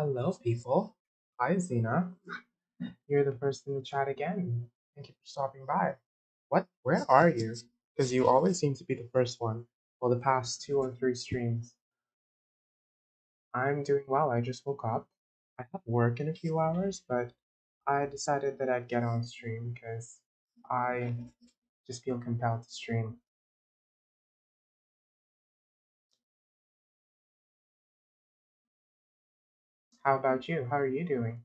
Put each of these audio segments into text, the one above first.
Hello, people. Hi, Zena. You're the first in the chat again. Thank you for stopping by. What? Where are you? Because you always seem to be the first one. Well, the past two or three streams. I'm doing well. I just woke up. I have work in a few hours, but I decided that I'd get on stream because I just feel compelled to stream. How about you? How are you doing?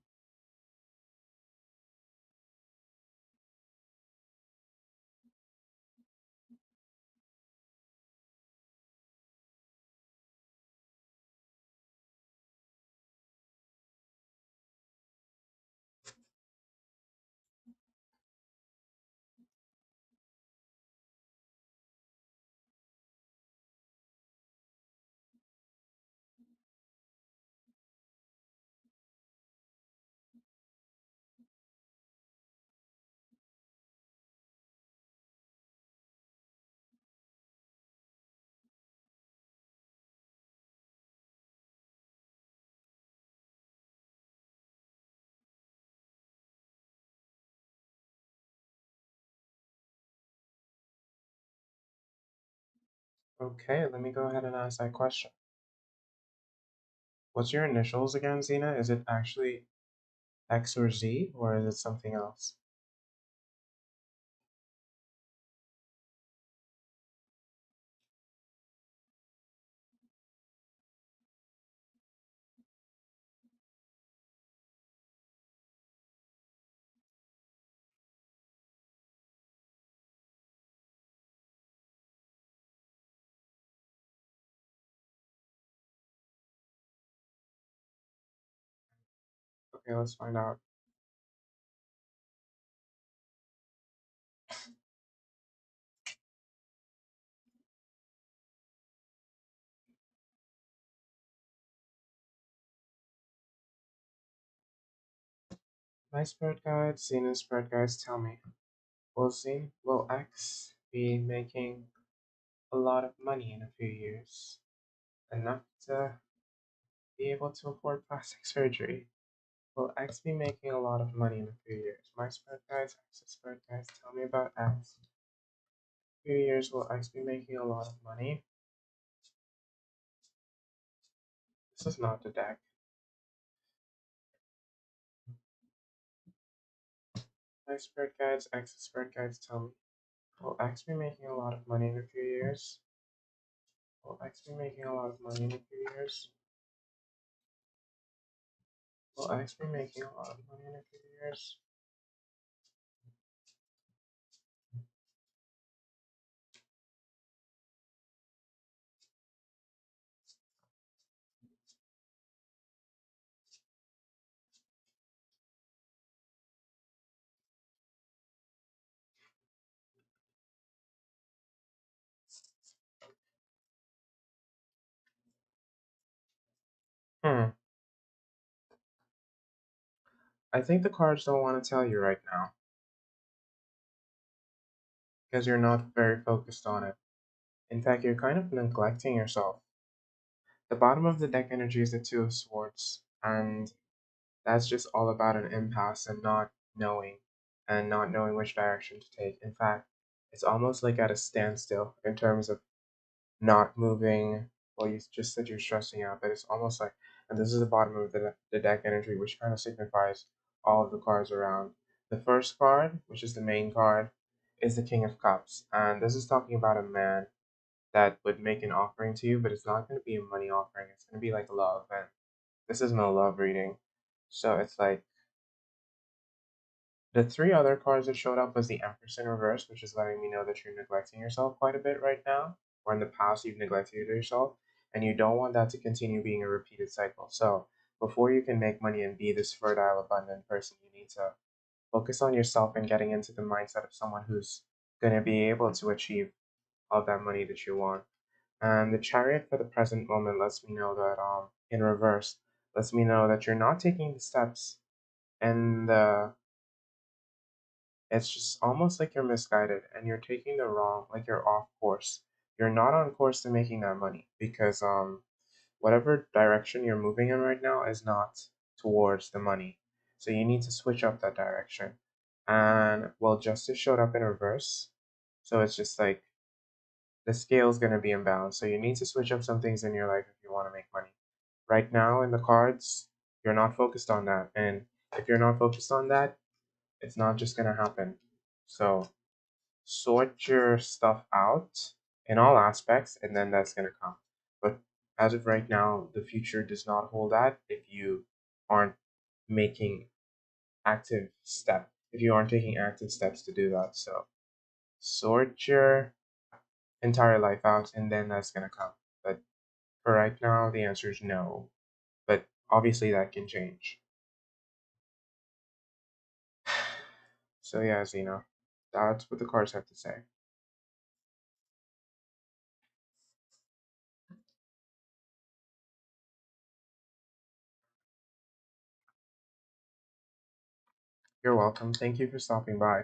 Okay, let me go ahead and ask that question. What's your initials again, Zena? Is it actually X or Z, or is it something else? Okay, let's find out. My spirit guides, Zena's spirit guides tell me, will X be making a lot of money in a few years? Enough to be able to afford plastic surgery? Will X be making a lot of money in a few years? My spirit guides, X's spirit guides tell me about X. In a few years, will X be making a lot of money? This is not the deck. My spirit guides, X's spirit guides tell me, will X be making a lot of money in a few years? Will X be making a lot of money in a few years? Will X be making a lot of money in a few years? Hmm. I think the cards don't want to tell you right now because you're not very focused on it. In fact, you're kind of neglecting yourself. The bottom of the deck energy is the Two of Swords, and that's just all about an impasse and not knowing which direction to take. In fact, it's almost like at a standstill in terms of not moving. Well, you just said you're stressing out, but it's almost like, and this is the bottom of the deck energy, which kind of signifies all of the cards around. The first card, which is the main card, is the King of Cups, and this is talking about a man that would make an offering to you, but it's not going to be a money offering. It's going to be like love, and this isn't a love reading. So it's like the three other cards that showed up was the Empress in reverse, which is letting me know that you're neglecting yourself quite a bit right now, or in the past you've neglected yourself, and you don't want that to continue being a repeated cycle. So before you can make money and be this fertile, abundant person, you need to focus on yourself and getting into the mindset of someone who's going to be able to achieve all that money that you want. And the Chariot for the present moment lets me know that, in reverse, lets me know that you're not taking the steps and it's just almost like you're misguided and you're taking the wrong, like you're off course. You're not on course to making that money because whatever direction you're moving in right now is not towards the money. So you need to switch up that direction. And well, justice showed up in reverse. So it's just like the scale is going to be imbalanced. So you need to switch up some things in your life if you want to make money. Right now in the cards, you're not focused on that. And if you're not focused on that, it's not just going to happen. So sort your stuff out in all aspects, and then that's going to come. But as of right now, the future does not hold that if you aren't making if you aren't taking active steps to do that. So sort your entire life out, and then that's going to come. But for right now, the answer is no. But obviously, that can change. So, yeah, Zeno, that's what the cards have to say. You're welcome. Thank you for stopping by.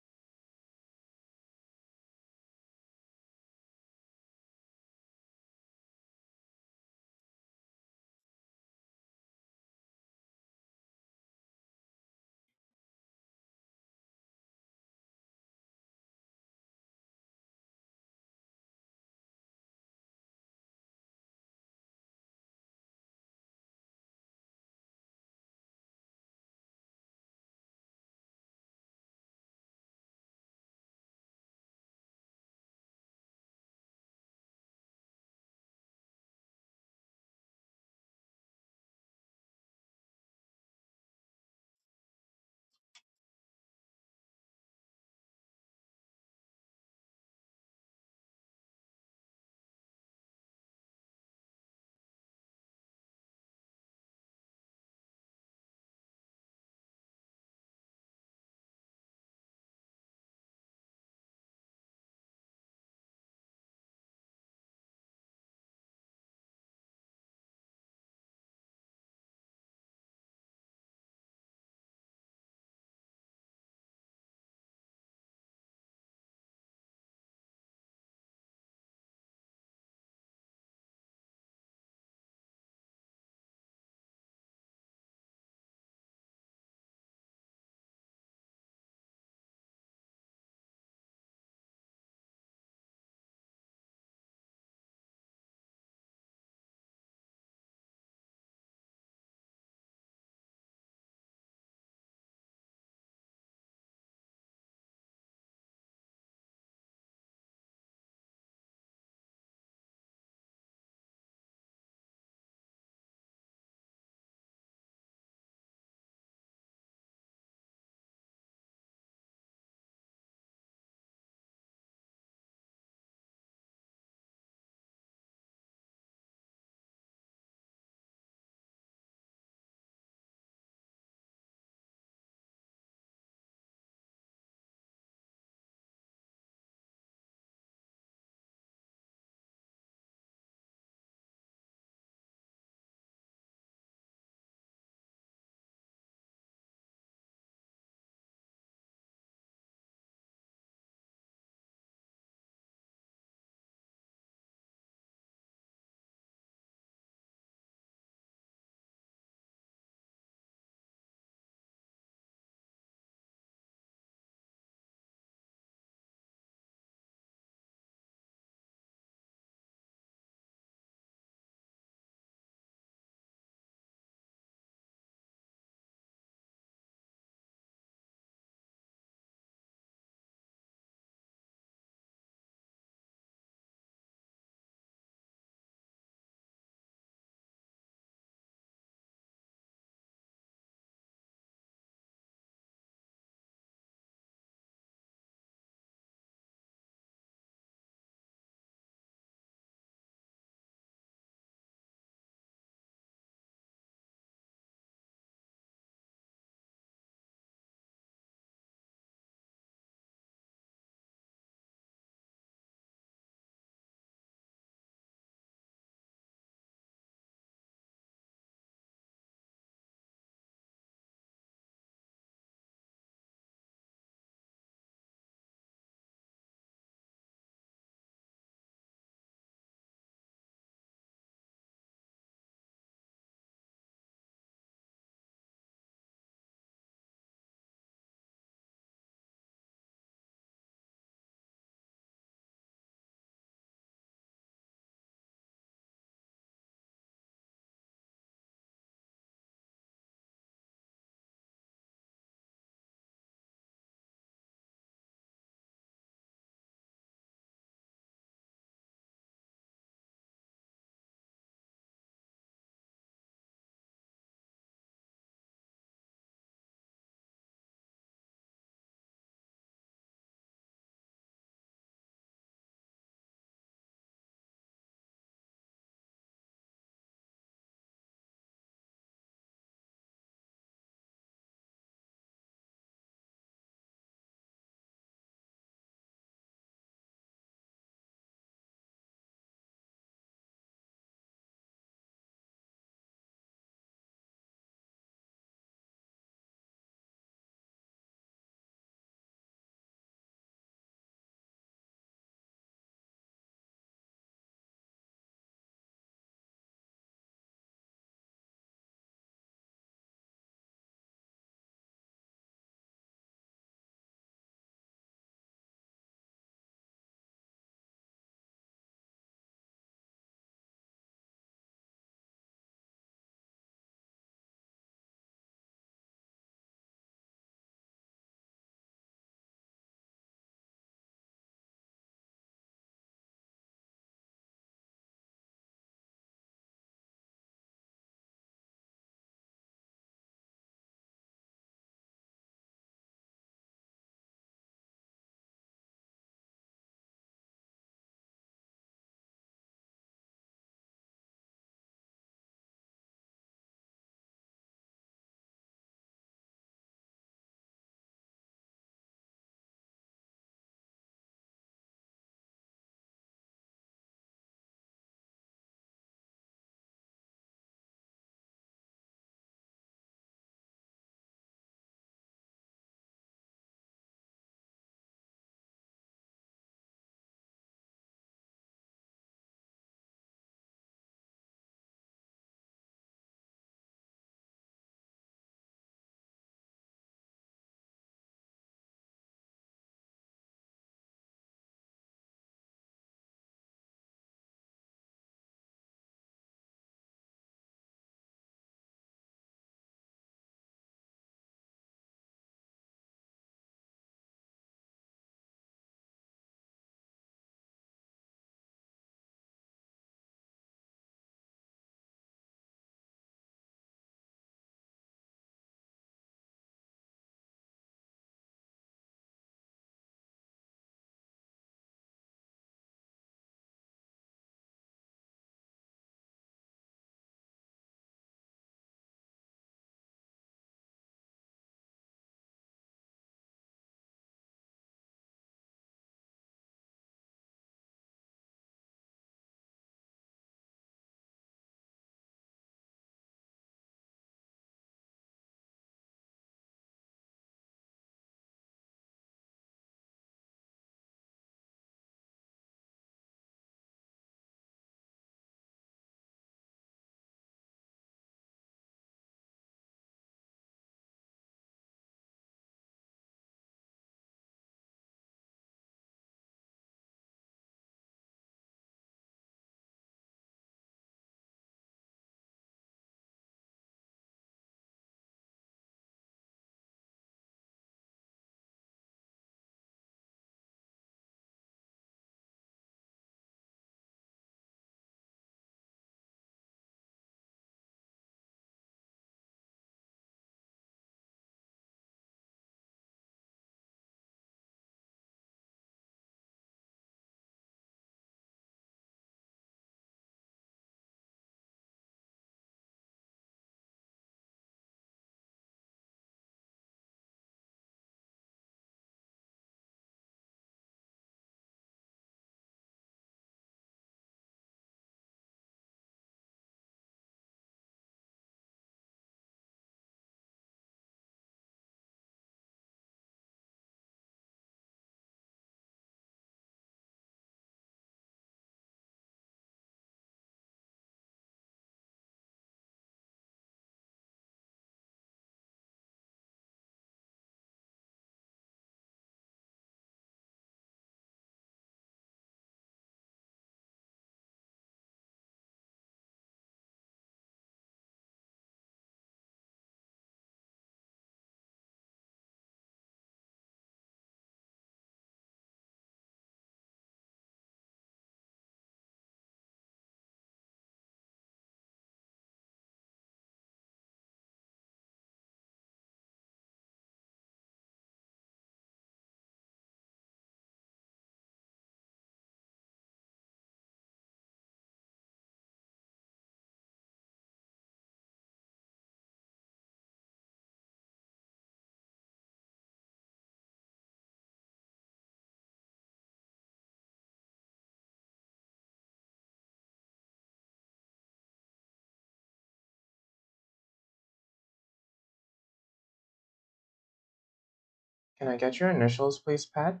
Can I get your initials, please, Pat?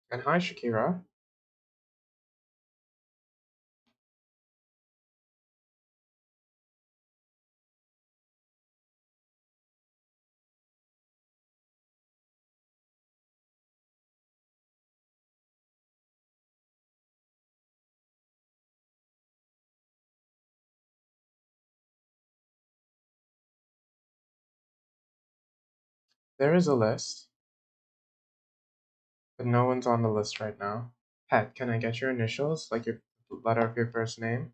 And hi, Shakira. There is a list, but no one's on the list right now. Pat, can I get your initials, like your letter of your first name?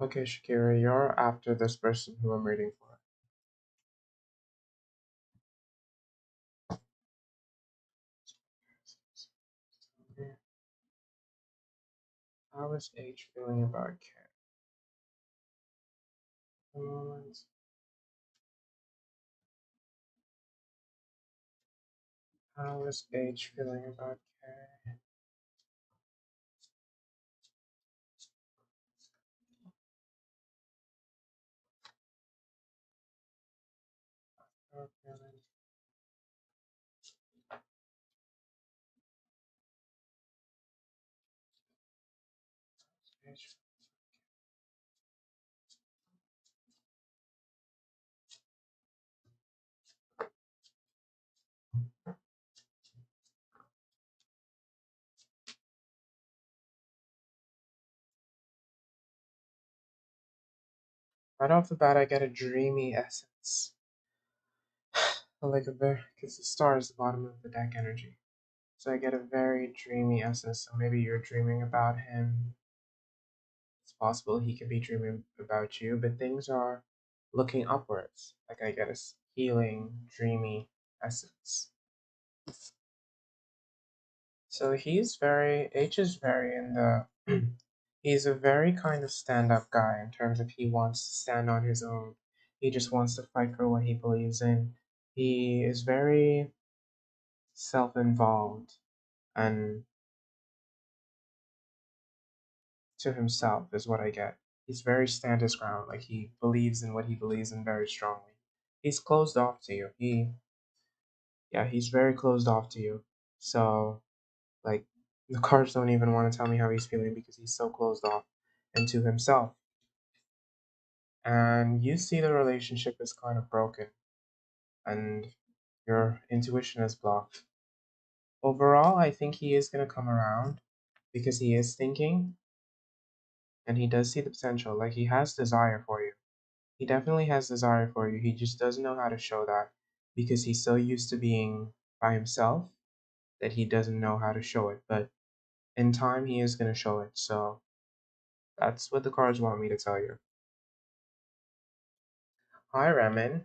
Okay, Shakira, you're after this person who I'm reading for. How is H feeling about K? A moment. How is H feeling about K? How feeling H? Right off the bat, I get a dreamy essence. Like a very, because the star is the bottom of the deck energy. So I get a very dreamy essence. So maybe you're dreaming about him. It's possible he could be dreaming about you, but things are looking upwards. Like I get a healing, dreamy essence. So H is very in the, he's a very kind of stand up guy in terms of he wants to stand on his own. He just wants to fight for what he believes in. He is very self involved and to himself, is what I get. He's very stand his ground. Like he believes in what he believes in very strongly. He's closed off to you. Yeah, he's very closed off to you. So, like, the cards don't even want to tell me how he's feeling because he's so closed off into himself. And you see the relationship is kind of broken and your intuition is blocked. Overall, I think he is going to come around because he is thinking and he does see the potential. Like, he has desire for you. He definitely has desire for you. He just doesn't know how to show that because he's so used to being by himself that he doesn't know how to show it. But in time, he is going to show it. So that's what the cards want me to tell you. Hi, Ramen.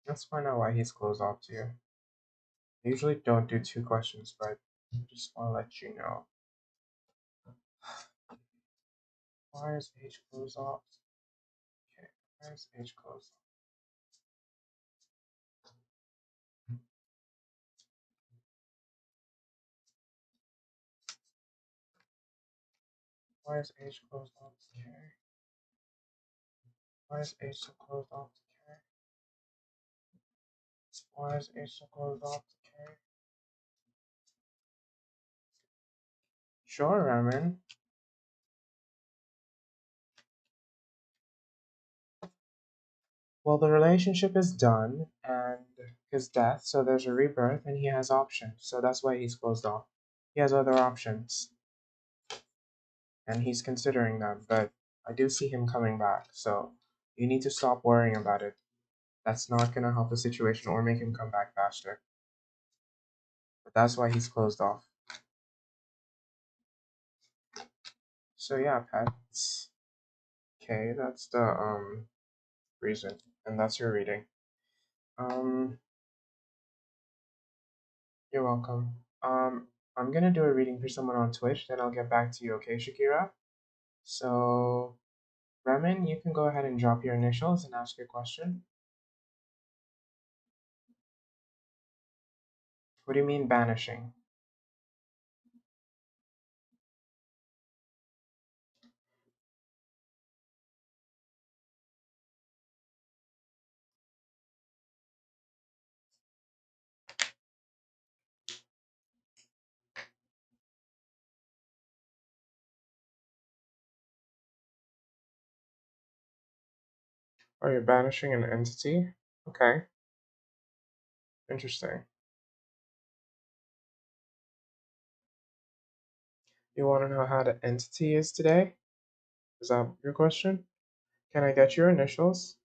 Let's find out why he's closed off to you. I usually don't do two questions, but I just want to let you know. Why is H closed off? Okay, why is H closed off? Why is H closed off? Okay. Why is H so closed off? Okay. Why is H so closed off? Okay. Sure, Ramen. Well, the relationship is done and his death, so there's a rebirth and he has options. So that's why he's closed off. He has other options and he's considering them, but I do see him coming back. So you need to stop worrying about it. That's not going to help the situation or make him come back faster. But that's why he's closed off. So yeah, pets. Okay, that's the reason, and that's your reading. Um, You're welcome. I'm gonna do a reading for someone on Twitch, then I'll get back to you, okay, Shakira? So, Remen, you can go ahead and drop your initials and ask your question. What do you mean banishing? Oh, you're banishing an entity? Okay, interesting. You want to know how the entity is today? Is that your question? Can I get your initials?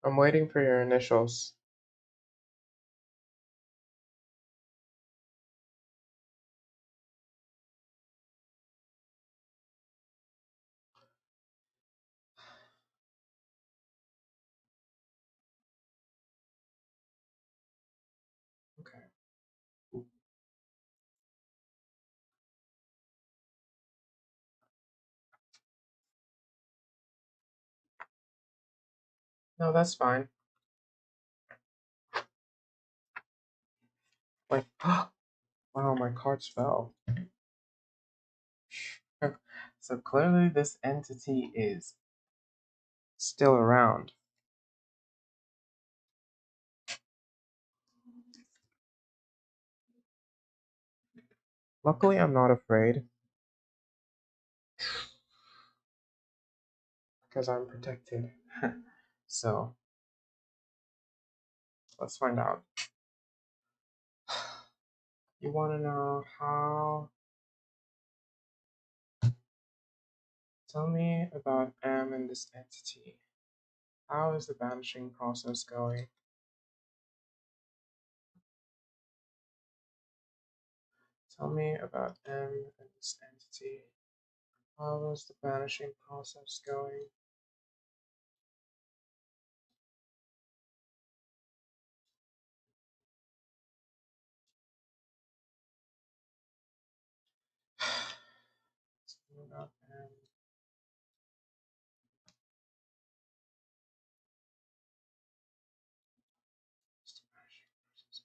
I'm waiting for your initials. Okay. No, that's fine. Like, wow, my cards fell. So clearly, this entity is still around. Luckily, I'm not afraid because I'm protected. So, let's find out. You want to know how? Tell me about M and this entity. How is the banishing process going? Tell me about M and this entity. How is the banishing process going? Tell me about M. What's the banishing process?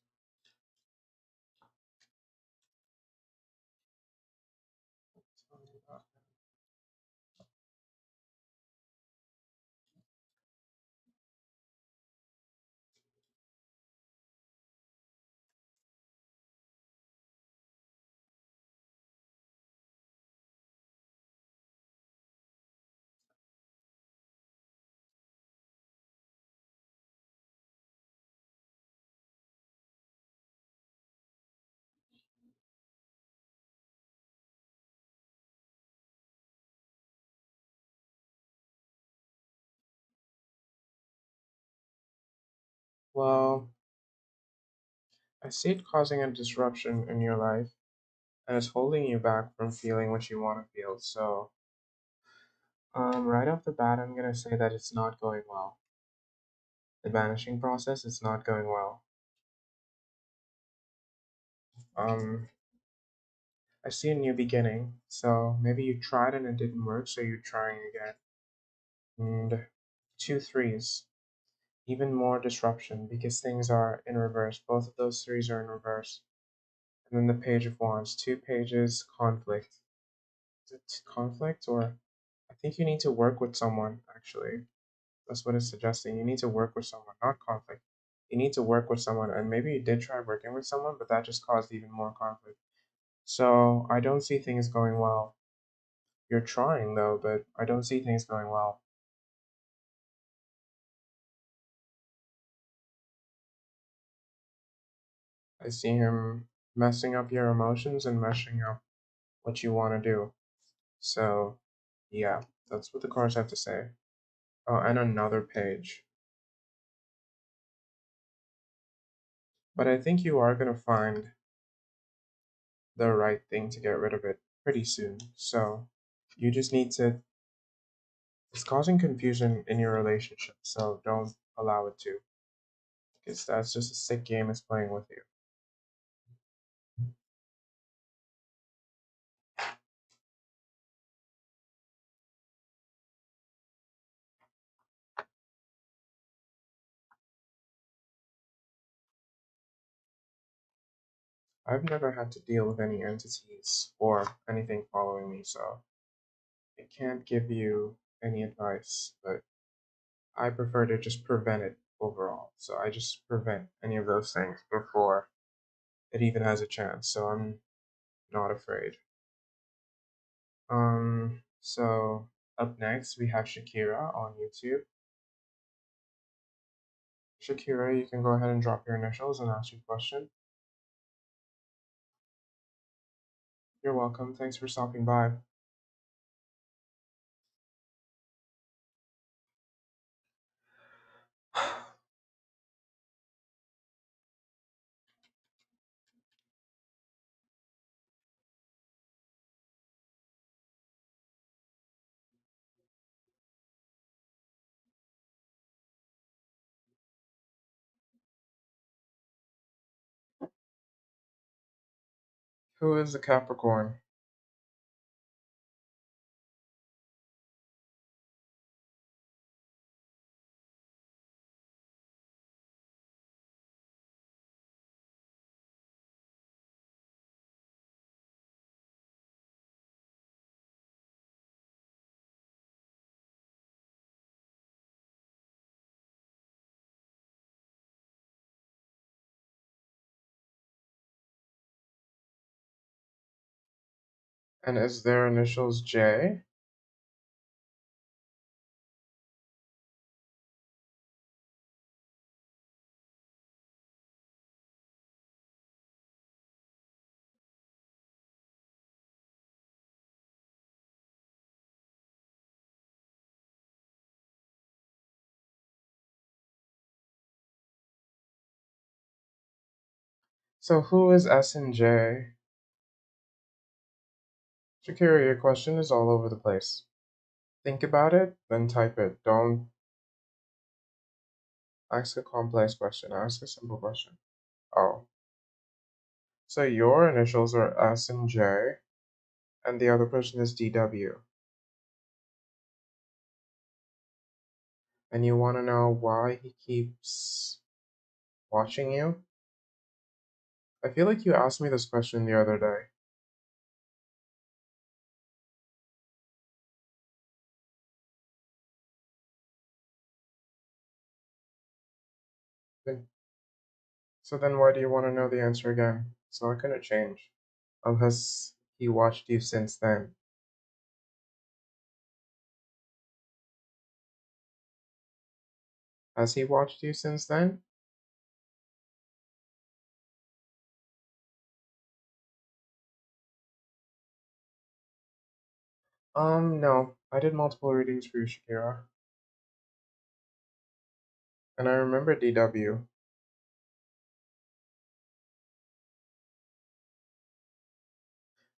Tell me about M. Well, I see it causing a disruption in your life, and it's holding you back from feeling what you want to feel. So, right off the bat, I'm gonna say that it's not going well. The banishing process is not going well. Um, I see a new beginning. So maybe you tried and it didn't work, so you're trying again. And two threes, even more disruption because things are in reverse. Both of those threes are in reverse. And then the Page of Wands, two pages, conflict. Is it conflict or I think you need to work with someone actually. That's what it's suggesting. You need to work with someone, not conflict. You need to work with someone, and maybe you did try working with someone, but that just caused even more conflict. So I don't see things going well. You're trying though, but I don't see things going well. I see him messing up your emotions and messing up what you want to do. So, yeah, that's what the cards have to say. Oh, and another page. But I think you are going to find the right thing to get rid of it pretty soon. So, you just need to. It's causing confusion in your relationship, so don't allow it to. Because that's just a sick game it's playing with you. I've never had to deal with any entities or anything following me, so I can't give you any advice, but I prefer to just prevent it overall. So I just prevent any of those things before it even has a chance. So I'm not afraid. So up next we have Shakira on YouTube. Shakira, you can go ahead and drop your initials and ask your question. You're welcome. Thanks for stopping by. Who is the Capricorn? And is their initials J? So who is S and J? Shakira, your question is all over the place. Think about it, then type it. Don't ask a complex question. Ask a simple question. Oh. So your initials are S and J, and the other person is DW. And you want to know why he keeps watching you? I feel like you asked me this question the other day. So then why do you want to know the answer again? It's not going to change. Unless he watched you since then. Has he watched you since then? No. I did multiple readings for you, Shakira. And I remember DW.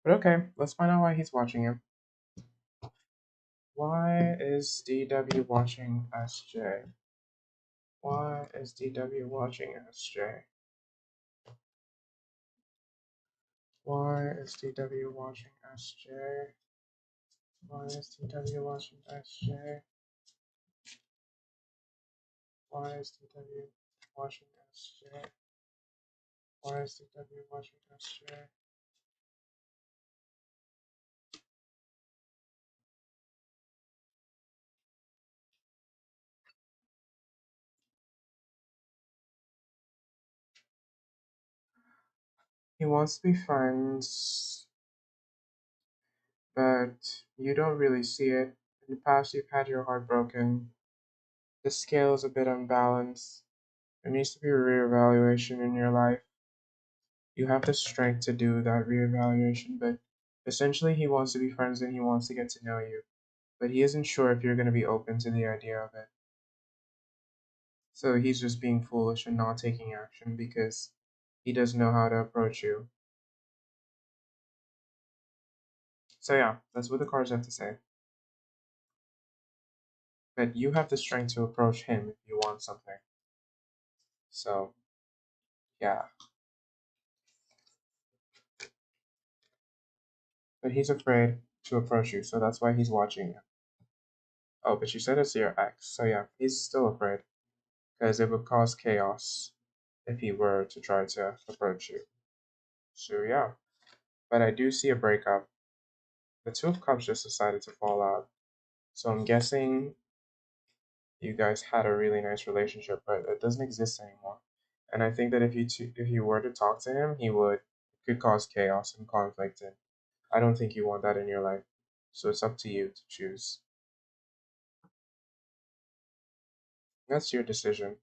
But okay, let's find out why he's watching you. Why is DW watching SJ? Why is DW watching SJ? Why is DW watching SJ? Why is DW watching SJ? Why is DW watching SJ? Why is DW watching SJ? He wants to be friends, but you don't really see it. In the past, you've had your heart broken. The scale is a bit unbalanced. There needs to be a reevaluation in your life. You have the strength to do that reevaluation, but essentially, he wants to be friends and he wants to get to know you. But he isn't sure if you're going to be open to the idea of it. So he's just being foolish and not taking action because he doesn't know how to approach you. So, yeah, that's what the cards have to say. But you have the strength to approach him if you want something. So, yeah. But he's afraid to approach you, so that's why he's watching you. Oh, but you said it's your ex, so yeah, he's still afraid because it would cause chaos if he were to try to approach you. So, yeah. But I do see a breakup. The Two of Cups just decided to fall out. So I'm guessing you guys had a really nice relationship, but it doesn't exist anymore. And I think that if you were to talk to him, he would it could cause chaos and conflict, and I don't think you want that in your life. So it's up to you to choose. That's your decision.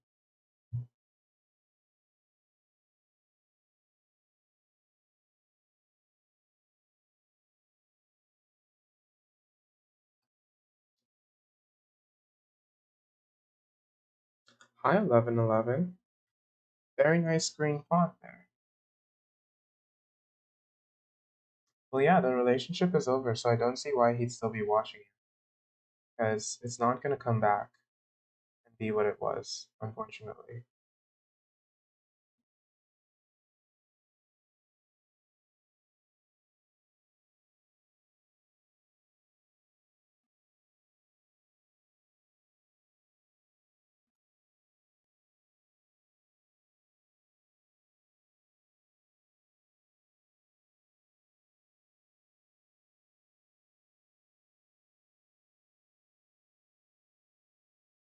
Hi, 1111. Very nice green font there. Well, yeah, the relationship is over, so I don't see why he'd still be watching you, because it's not going to come back and be what it was, unfortunately.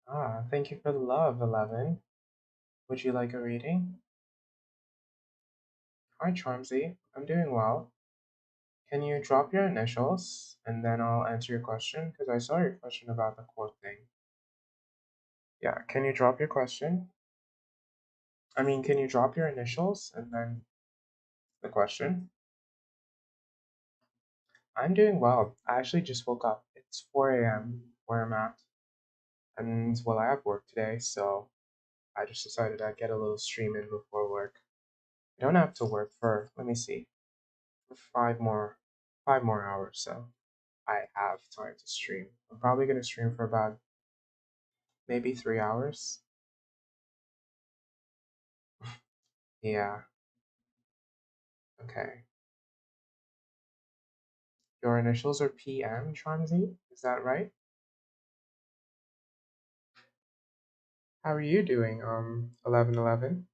Ah, thank you for the love, 11. Would you like a reading? Hi, Charmsy. I'm doing well. Can you drop your initials and then I'll answer your question? Because I saw your question about the quote thing. Yeah, can you drop your question? I mean, can you drop your initials and then the question? I'm doing well. I actually just woke up. It's 4 a.m. where I'm at. And well, I have work today, so I just decided I'd get a little stream in before work. I don't have to work for, let me see, for 5 more hours, so I have time to stream. I'm probably gonna stream for about maybe 3 hours. Yeah, okay. Your initials are PM, Charmsy? Is that right? How are you doing, 1111?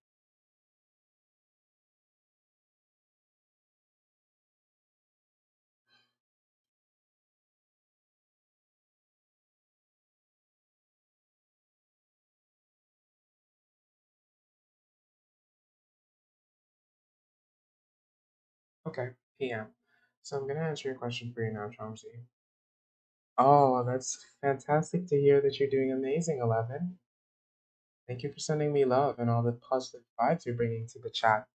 Okay, PM. So I'm gonna answer your question for you now, Chomsky. Oh, that's fantastic to hear that you're doing amazing, 11. Thank you for sending me love and all the positive vibes you're bringing to the chat.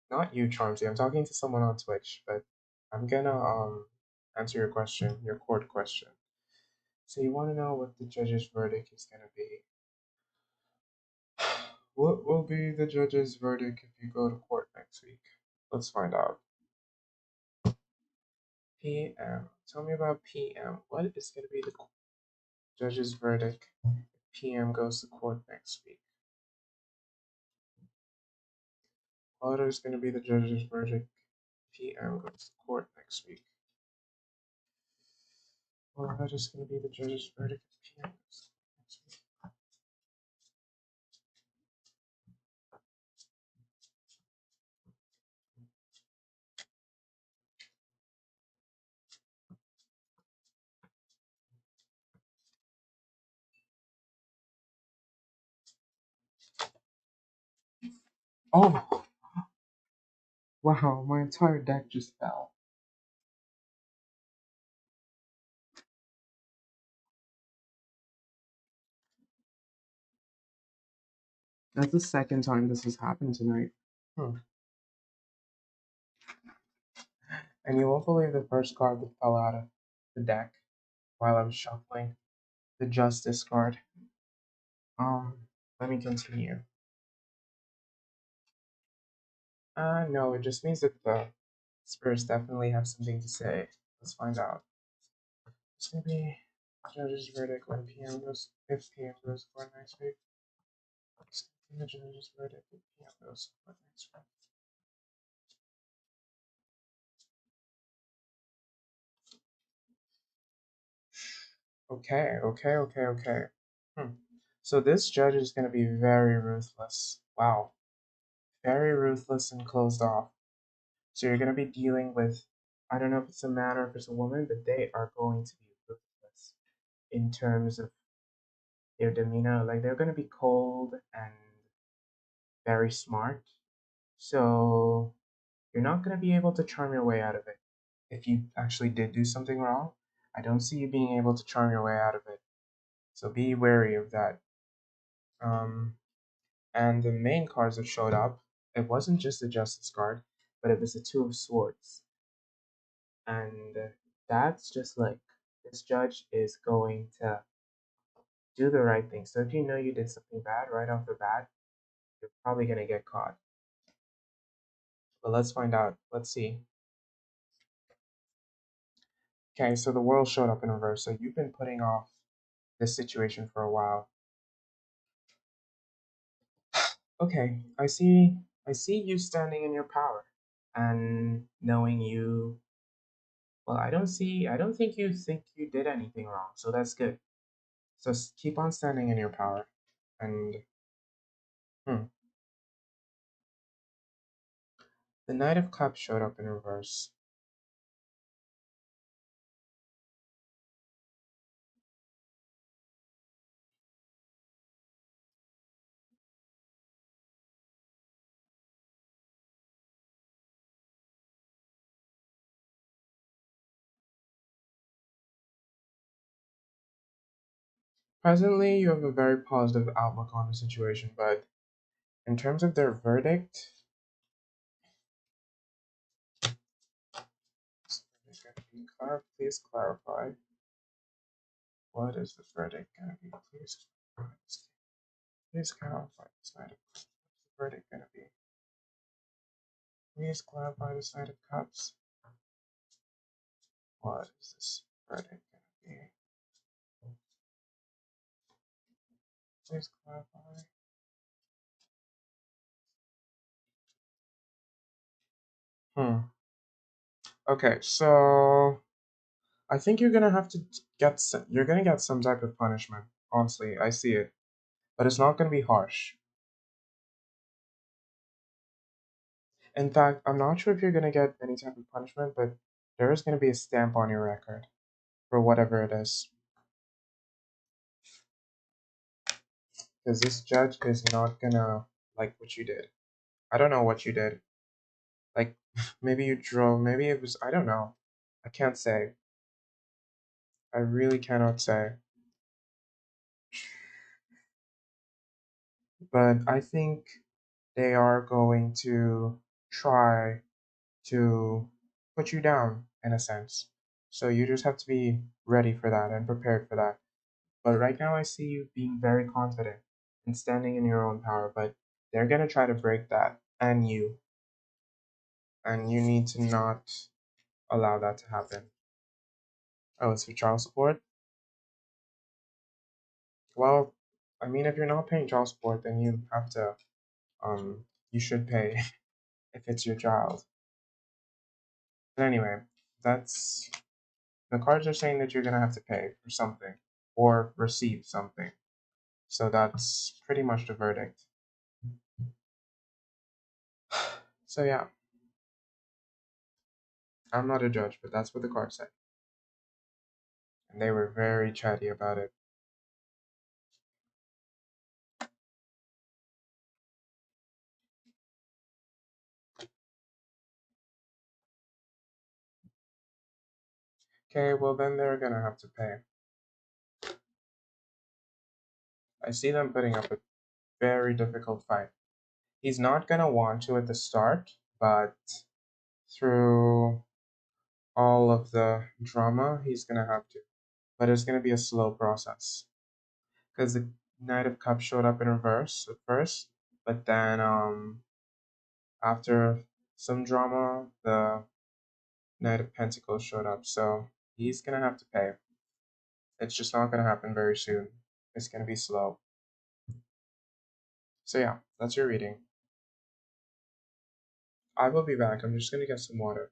Not you, Chomsky. I'm talking to someone on Twitch, but I'm gonna answer your question, your court question. So you want to know what the judge's verdict is gonna be? What will be the judge's verdict if you go to court next week? Let's find out. PM. Tell me about PM. What is going to be the judge's verdict if PM goes to court next week? What is going to be the judge's verdict if PM goes to court next week? What is going to be the judge's verdict if PM goes to court next week? Oh, wow, my entire deck just fell. That's the second time this has happened tonight. Hmm. And you won't believe the first card that fell out of the deck while I was shuffling. The Justice card. Let me continue. No, it just means that the spirits definitely have something to say. Let's find out. It's gonna be judge's verdict when PM goes, if PM goes for next week. It's gonna be the judge's verdict if PM goes for next week. Okay. Hmm. So this judge is gonna be very ruthless. Wow. Very ruthless and closed off. So you're gonna be dealing with, I don't know if it's a man or if it's a woman, but they are going to be ruthless in terms of their demeanor. Like they're gonna be cold and very smart. So you're not gonna be able to charm your way out of it. If you actually did do something wrong, I don't see you being able to charm your way out of it. So be wary of that. Um, and the main cards that showed up, it wasn't just the Justice card, but it was the Two of Swords. And that's just like this judge is going to do the right thing. So if you know you did something bad right off the bat, you're probably going to get caught. But let's find out. Let's see. Okay, so the world showed up in reverse. So you've been putting off this situation for a while. Okay, I see you standing in your power and knowing you, well, I don't think you did anything wrong. So that's good. So keep on standing in your power. And hmm, the Knight of Cups showed up in reverse. Presently, you have a very positive outlook on the situation, but in terms of their verdict, please clarify. What is the verdict going to be? Please clarify this Knight of Cups. What's the verdict going to be? Please clarify this Knight of Cups. What is this verdict going to be? Please clarify. Hmm. Okay, so I think you're gonna have to you're gonna get some type of punishment. Honestly, I see it, but it's not gonna be harsh. In fact, I'm not sure if you're gonna get any type of punishment, but there is gonna be a stamp on your record for whatever it is, because this judge is not gonna like what you did. I don't know what you did. Like maybe you drove, maybe it was, I don't know. I can't say. I really cannot say. But I think they are going to try to put you down in a sense. So you just have to be ready for that and prepared for that. But right now, I see you being very confident and standing in your own power. But they're gonna try to break that, and you need to not allow that to happen. Oh, it's for child support. Well, I mean, if you're not paying child support, then you have to. You should pay if it's your child. But anyway, that's the cards are saying that you're gonna have to pay for something or receive something. So that's pretty much the verdict. So yeah, I'm not a judge, but that's what the cards say. And they were very chatty about it. Okay, well then they're gonna have to pay. I see them putting up a very difficult fight. He's not gonna want to at the start, but through all of the drama, he's gonna have to. But it's gonna be a slow process. Because the Knight of Cups showed up in reverse at first, but then after some drama, the Knight of Pentacles showed up. So he's gonna have to pay. It's just not gonna happen very soon. It's gonna be slow. So yeah, that's your reading. I will be back. I'm just gonna get some water.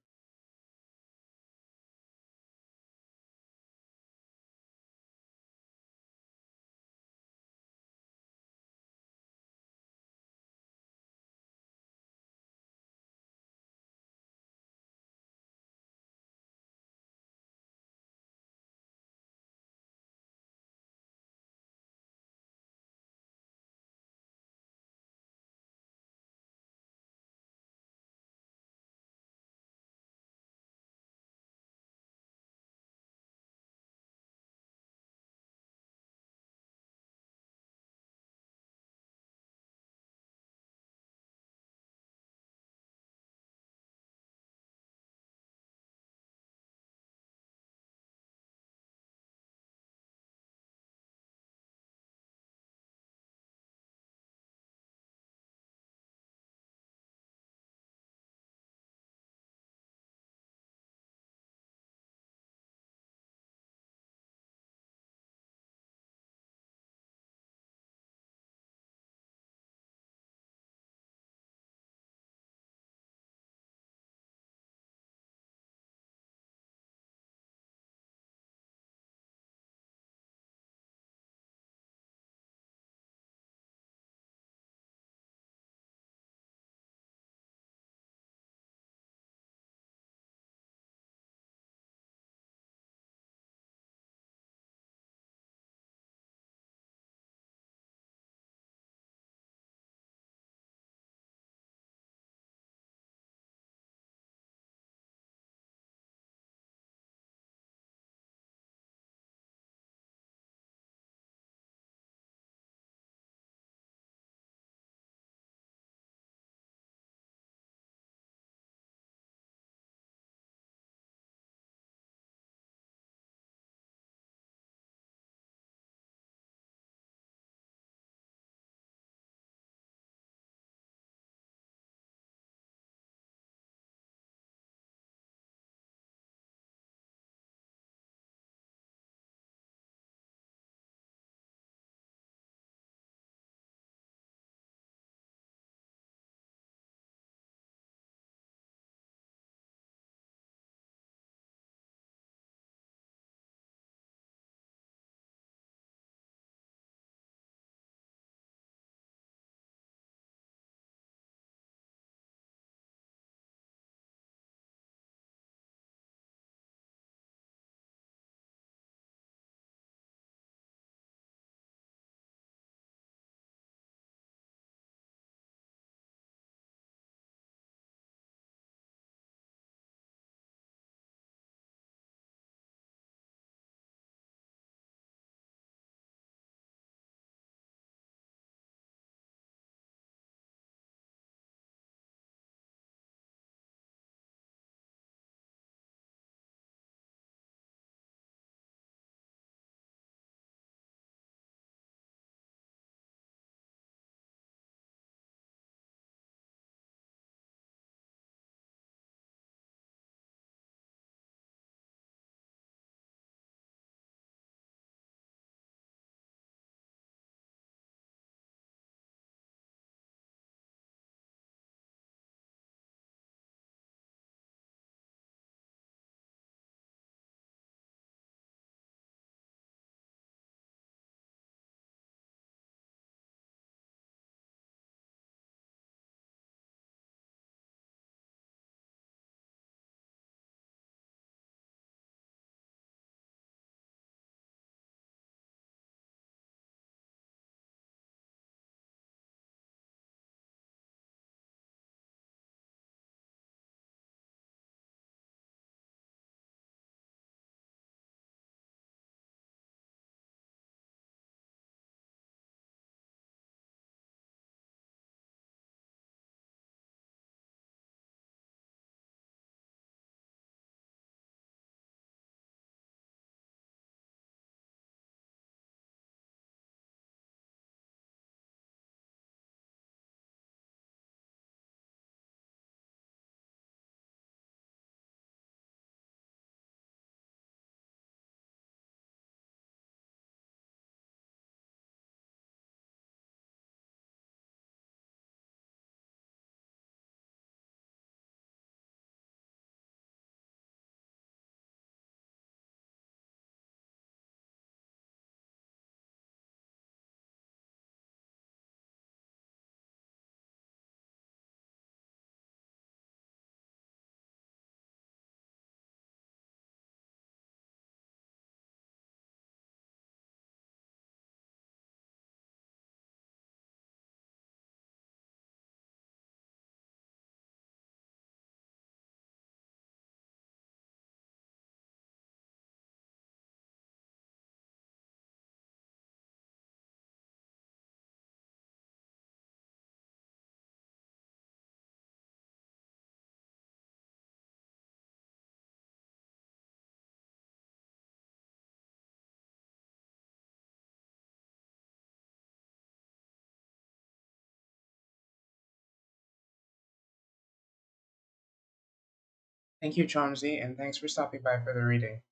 Thank you, Chomsy, and thanks for stopping by for the reading.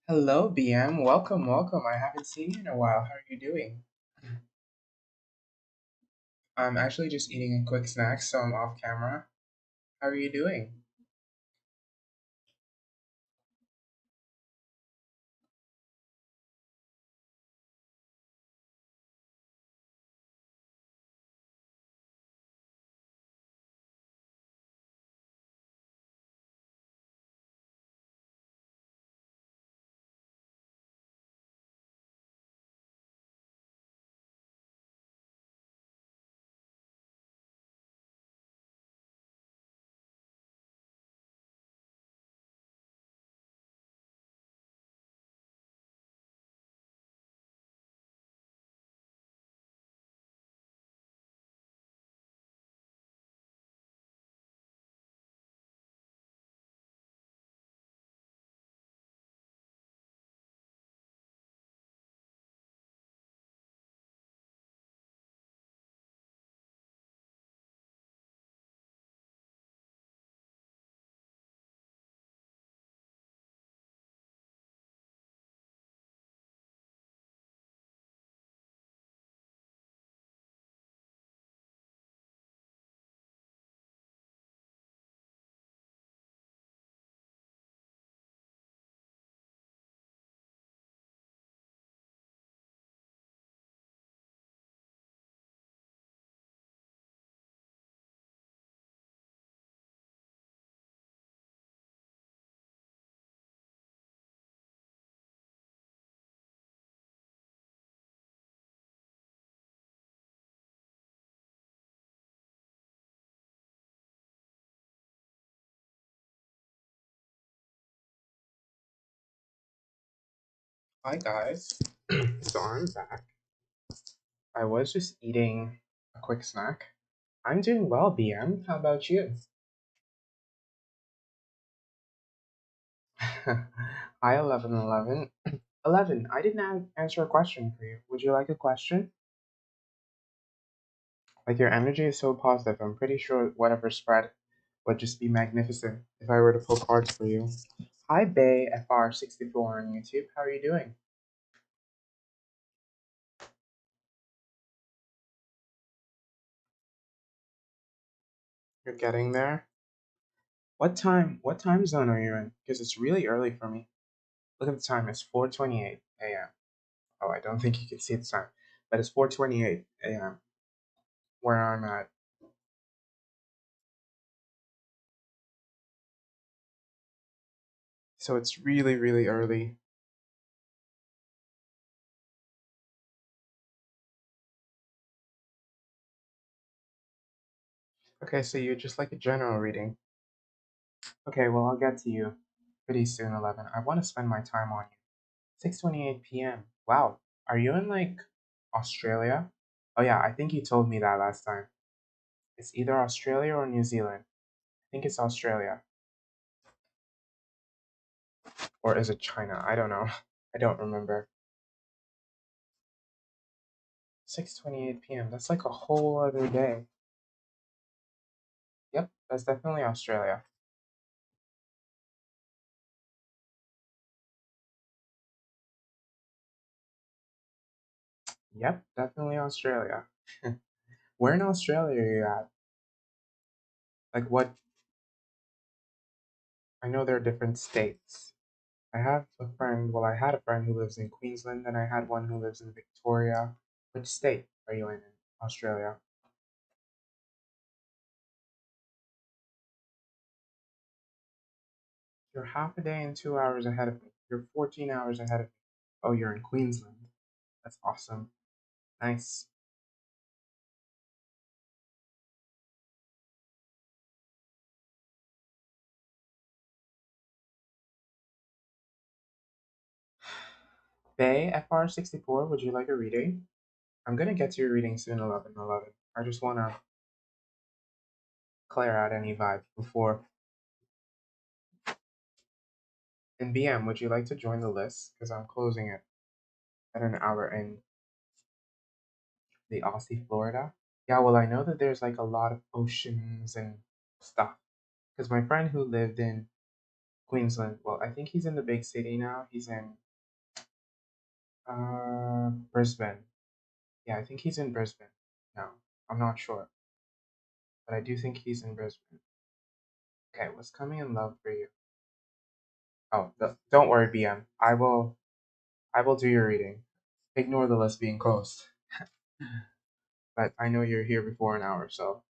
Hello, BM. Welcome, welcome. I haven't seen you in a while. How are you doing? I'm actually just eating a quick snack, so I'm off camera. How are you doing? Hi, guys. So I'm back. I was just eating a quick snack. I'm doing well, BM. How about you? Hi, 1111. 11, I didn't answer a question for you. Would you like a question? Like, your energy is so positive. I'm pretty sure whatever spread would just be magnificent if I were to pull cards for you. Hi, Bay FR64 on YouTube. How are you doing? You're getting there? What time zone are you in? Because it's really early for me. Look at the time. It's 4:28 a.m. Oh, I don't think you can see the time, but it's 4:28 a.m. where I'm at. So it's really, really early. Okay, so you just like a general reading. Okay, well, I'll get to you pretty soon, 11. I want to spend my time on you. 6:28 p.m. Wow. Are you in like Australia? Oh yeah, I think you told me that last time. It's either Australia or New Zealand. I think it's Australia. Or is it China? I don't know. I don't remember. 6:28 p.m. That's like a whole other day. Yep, that's definitely Australia. Yep, definitely Australia. Where in Australia are you at? Like what? I know there are different states. I have a friend, well, I had a friend who lives in Queensland, and I had one who lives in Victoria. Which state are you in Australia? You're half a day and 2 hours ahead of me. You're 14 hours ahead of me. Oh, you're in Queensland. That's awesome. Nice. Bay FR64, would you like a reading? I'm gonna get to your reading soon, 1111. I just wanna clear out any vibes before. And BM, would you like to join the list? Because I'm closing it at an hour in the Aussie, Florida. Yeah, well, I know that there's like a lot of oceans and stuff. Because my friend who lived in Queensland, well, I think he's in the big city now. He's in Brisbane. Yeah, I think he's in Brisbane now. I'm not sure, but I do think he's in Brisbane. Okay, what's coming in love for you? Oh, don't worry, BM. I will do your reading. Ignore the list being closed. But I know you're here before an hour, so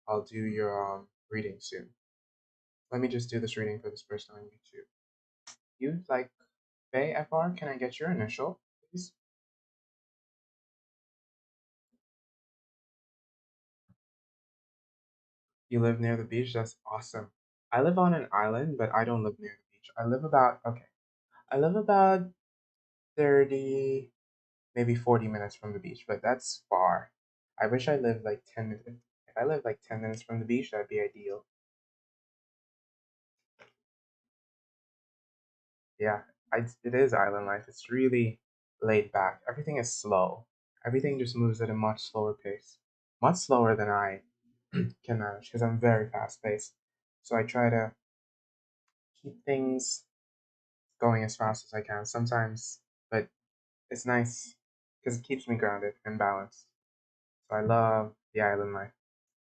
I'll do your reading soon. Let me just do this reading for this person on YouTube. You like Bay FR? Can I get your initial, please? You live near the beach? That's awesome. I live on an island, but I don't live near the beach. I live about 30, maybe 40 minutes from the beach, but that's far. I wish I lived like 10 minutes. If I lived like 10 minutes from the beach, that'd be ideal. Yeah, it is island life. It's really laid back. Everything is slow. Everything just moves at a much slower pace. Much slower than I can manage because I'm very fast paced. So I try to keep things going as fast as I can sometimes, but it's nice because it keeps me grounded and balanced. So I love the island life.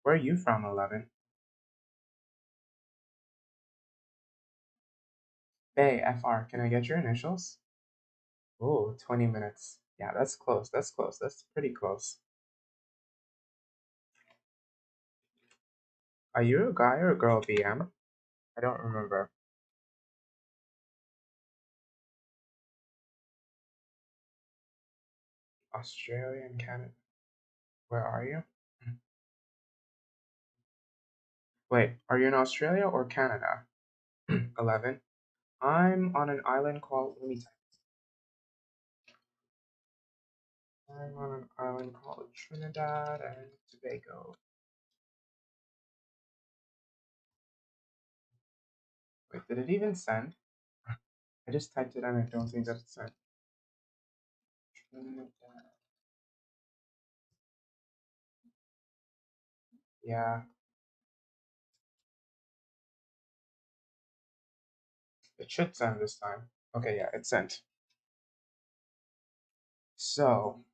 Where are you from, 11? Bay, FR. Can I get your initials? Oh, 20 minutes. Yeah, that's close. That's close. That's pretty close. Are you a guy or a girl, BM? I don't remember. Australia and Canada. Where are you? Wait, are you in Australia or Canada? 11. I'm on an island called. Let me type. I'm on an island called Trinidad and Tobago. Wait, did it even send? I just typed it and I don't think that it sent. Trinidad. Yeah, it should send this time. Okay, yeah, it sent. So,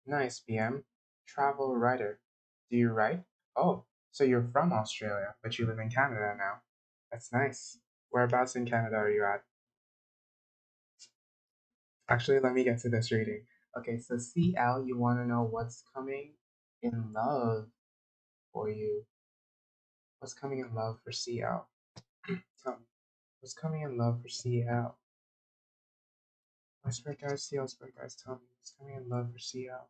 nice, BM. Travel writer. Do you write? Oh, so you're from Australia, but you live in Canada now. That's nice. Whereabouts in Canada are you at? Actually, let me get to this reading. Okay, so CL, you want to know what's coming in love for you. What's coming in love for CL? Tell me. What's coming in love for CL? My spirit guys, CL spirit guys, tell me. What's coming in love for CL?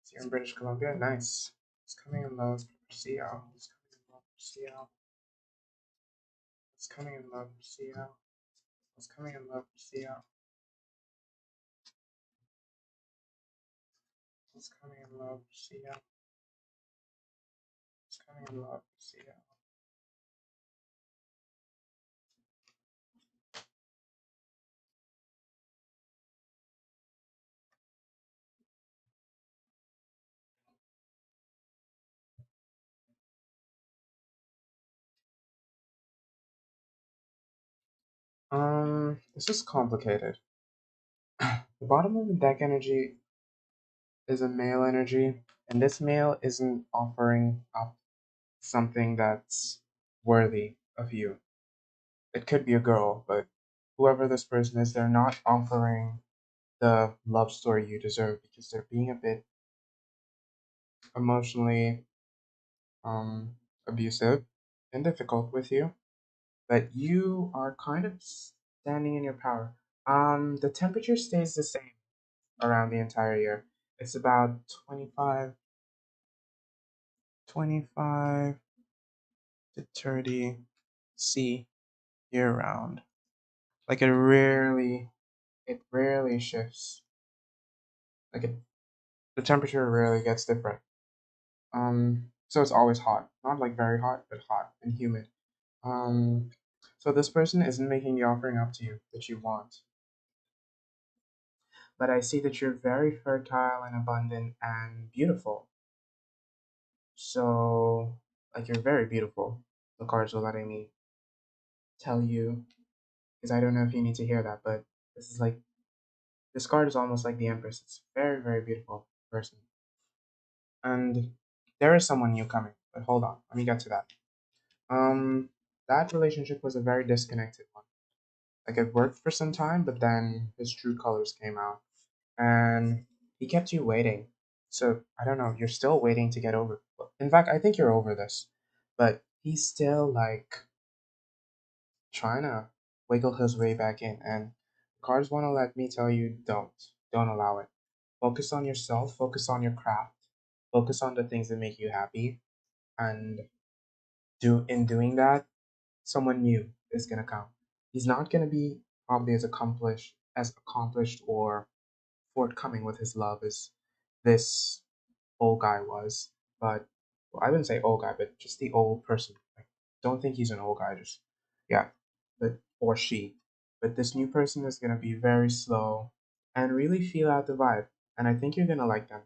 So you're in British Columbia? Nice. What's coming in love for CL? What's coming in love for CL? What's coming in love for CL? What's coming in love for CL? What's coming in love for CL? What's coming in love for CL? This is complicated. The bottom of the deck energy is a male energy, and this male isn't offering up something that's worthy of you. It could be a girl, but whoever this person is, they're not offering the love story you deserve because they're being a bit emotionally um, abusive and difficult with you. But you are kind of standing in your power. The temperature stays the same around the entire year. It's about 25 to 30 C year round. Like it rarely shifts. Like the temperature rarely gets different. So it's always hot, not like very hot, but hot and humid. Um, so this person isn't making the offering up to you that you want, but I see that you're very fertile and abundant and beautiful. So, like you're very beautiful. The cards will letting me tell you, because I don't know if you need to hear that, but this is like this card is almost like the Empress. It's very, very beautiful person. And there is someone new coming, but hold on, let me get to that. Um, that relationship was a very disconnected one. Like it worked for some time, but then his true colors came out, and he kept you waiting. So I don't know. You're still waiting to get over. In fact, I think you're over this, but he's still like trying to wiggle his way back in. And cards want to let me tell you, don't allow it. Focus on yourself. Focus on your craft. Focus on the things that make you happy, and doing that, someone new is gonna come. He's not gonna be probably as accomplished or forthcoming with his love as this old guy was. But well, I wouldn't say old guy, but just the old person. Like, don't think he's an old guy. Just yeah, but or she. But this new person is gonna be very slow and really feel out the vibe. And I think you're gonna like them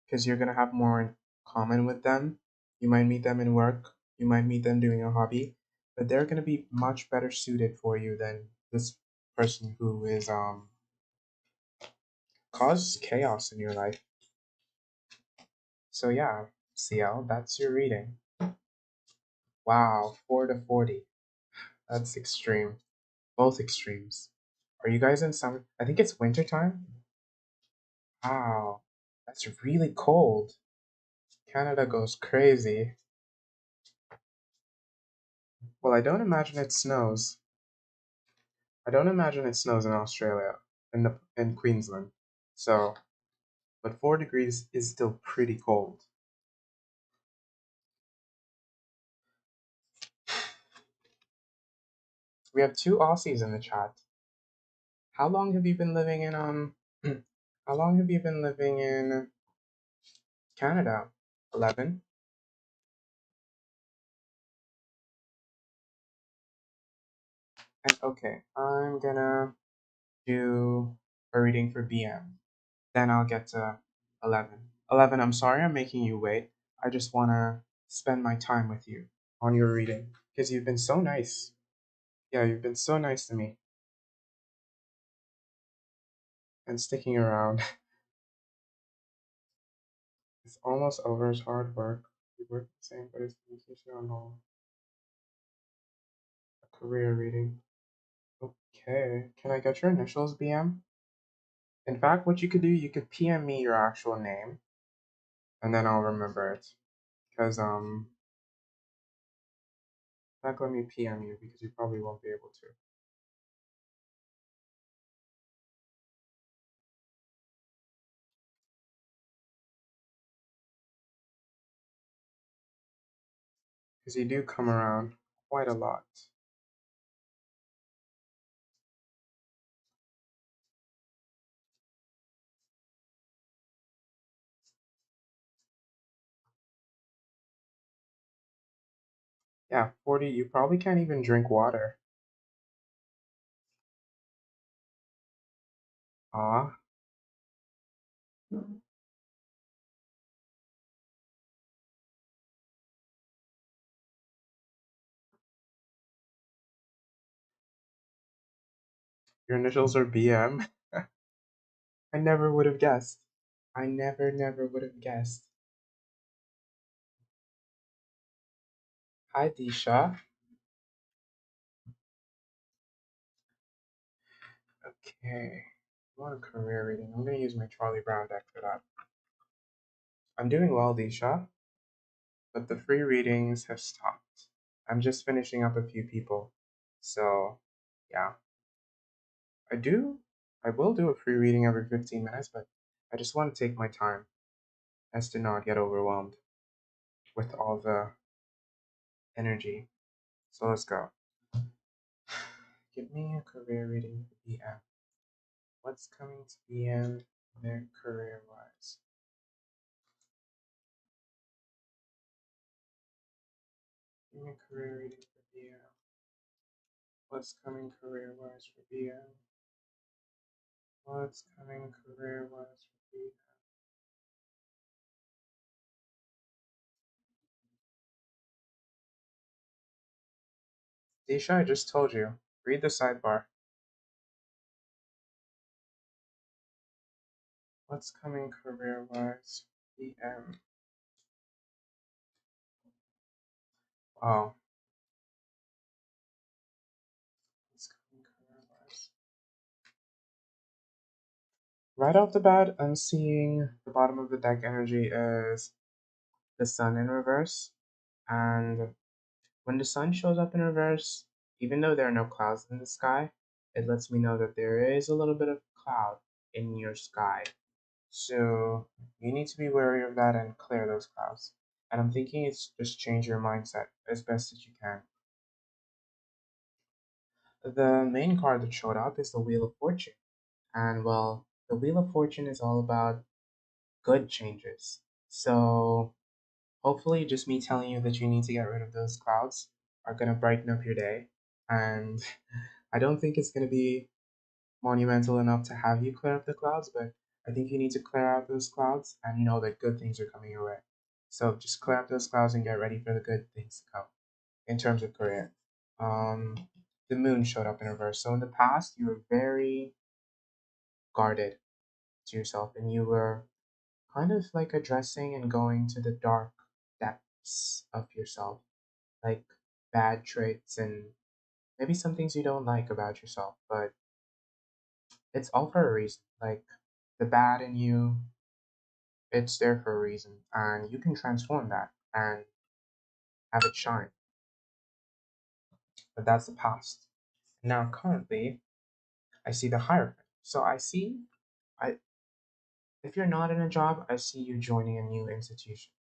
because you're gonna have more in common with them. You might meet them in work, you might meet them doing a hobby, but they're gonna be much better suited for you than this person who is causes chaos in your life. So yeah, CL, that's your reading. Wow, 4 to 40. That's extreme. Both extremes. Are you guys in summer? I think it's winter time. Wow, that's really cold. Canada goes crazy. Well, I don't imagine it snows. I don't imagine it snows in Australia, in Queensland. So, but 4 degrees is still pretty cold. We have two Aussies in the chat. How long have you been living in how long have you been living in Canada? 11. And okay, I'm gonna do a reading for BM. Then I'll get to 11. 11, I'm sorry I'm making you wait. I just wanna spend my time with you on your reading because you've been so nice. Yeah, you've been so nice to me and sticking around. It's almost over as hard work. We work the same, but it's communication on all. Career reading. Okay. Can I get your initials, BM? In fact, what you could do, you could PM me your actual name, and then I'll remember it. Because, in fact, let me PM you because you probably won't be able to. Because you do come around quite a lot. Yeah, 40, you probably can't even drink water. Ah, your initials are BM. I never would have guessed. I never would have guessed. Hi, Disha. Okay. I want a career reading. I'm going to use my Charlie Brown deck for that. I'm doing well, Disha, but the free readings have stopped. I'm just finishing up a few people. So, yeah. I do. I will do a free reading every 15 minutes, but I just want to take my time as to not get overwhelmed with all the energy. So let's go. Give me a career reading for BM. What's coming to BM their career wise? Give me a career reading for BM. What's coming career wise for BM? What's coming career wise for BM? Disha, I just told you. Read the sidebar. What's coming career wise for BM? Wow. What's coming career wise? Right off the bat, I'm seeing the bottom of the deck energy is the sun in reverse. And when the sun shows up in reverse, even though there are no clouds in the sky, it lets me know that there is a little bit of cloud in your sky. So you need to be wary of that and clear those clouds. And I'm thinking it's just change your mindset as best as you can. The main card that showed up is the Wheel of Fortune. And well, the Wheel of Fortune is all about good changes. So hopefully, just me telling you that you need to get rid of those clouds are going to brighten up your day. And I don't think it's going to be monumental enough to have you clear up the clouds, but I think you need to clear out those clouds and know that good things are coming your way. So just clear up those clouds and get ready for the good things to come in terms of career. Um, the moon showed up in reverse. So in the past, you were very guarded to yourself and you were kind of like addressing and going to the dark depths of yourself, like bad traits and maybe some things you don't like about yourself, but it's all for a reason. Like the bad in you, it's there for a reason, and you can transform that and have it shine. But that's the past. Now, currently, I see the Hierophant. So I see, I if you're not in a job, I see you joining a new institution.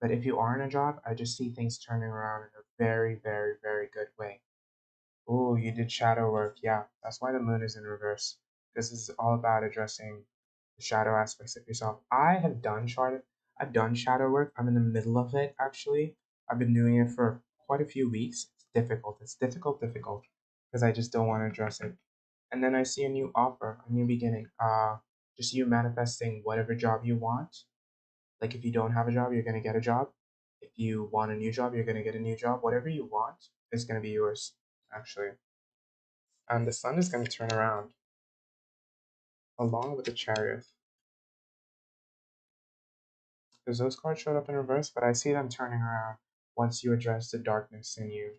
But if you are in a job, I just see things turning around in a very good way. Oh, you did shadow work. Yeah, that's why the moon is in reverse. This is all about addressing the shadow aspects of yourself. I've done shadow work. I'm in the middle of it actually. I've been doing it for quite a few weeks. It's difficult. It's difficult because I just don't want to address it. And then I see a new offer, a new beginning. Just you manifesting whatever job you want. Like if you don't have a job, you're gonna get a job. If you want a new job, you're gonna get a new job. Whatever you want is gonna be yours, actually. And the sun is gonna turn around along with the chariot. Because those cards showed up in reverse, but I see them turning around once you address the darkness in you.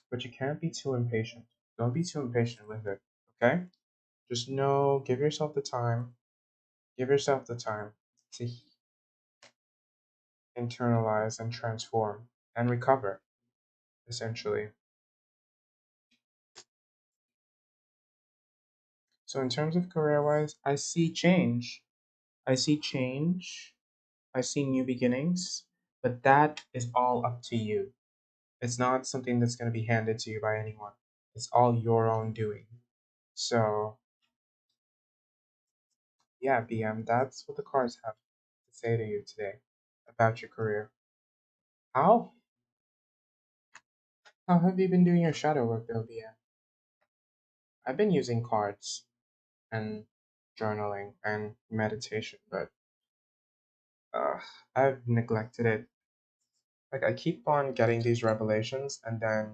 but you can't be too impatient. Don't be too impatient with it, okay? Just know, give yourself the time to internalize and transform and recover, essentially. So, in terms of career wise, I see change. I see change. I see new beginnings, but that is all up to you. It's not something that's going to be handed to you by anyone. It's all your own doing. So, yeah, BM, that's what the cards have to say to you today about your career. How? How have you been doing your shadow work though, BM? I've been using cards and journaling and meditation, but uh, I've neglected it. Like, I keep on getting these revelations, and then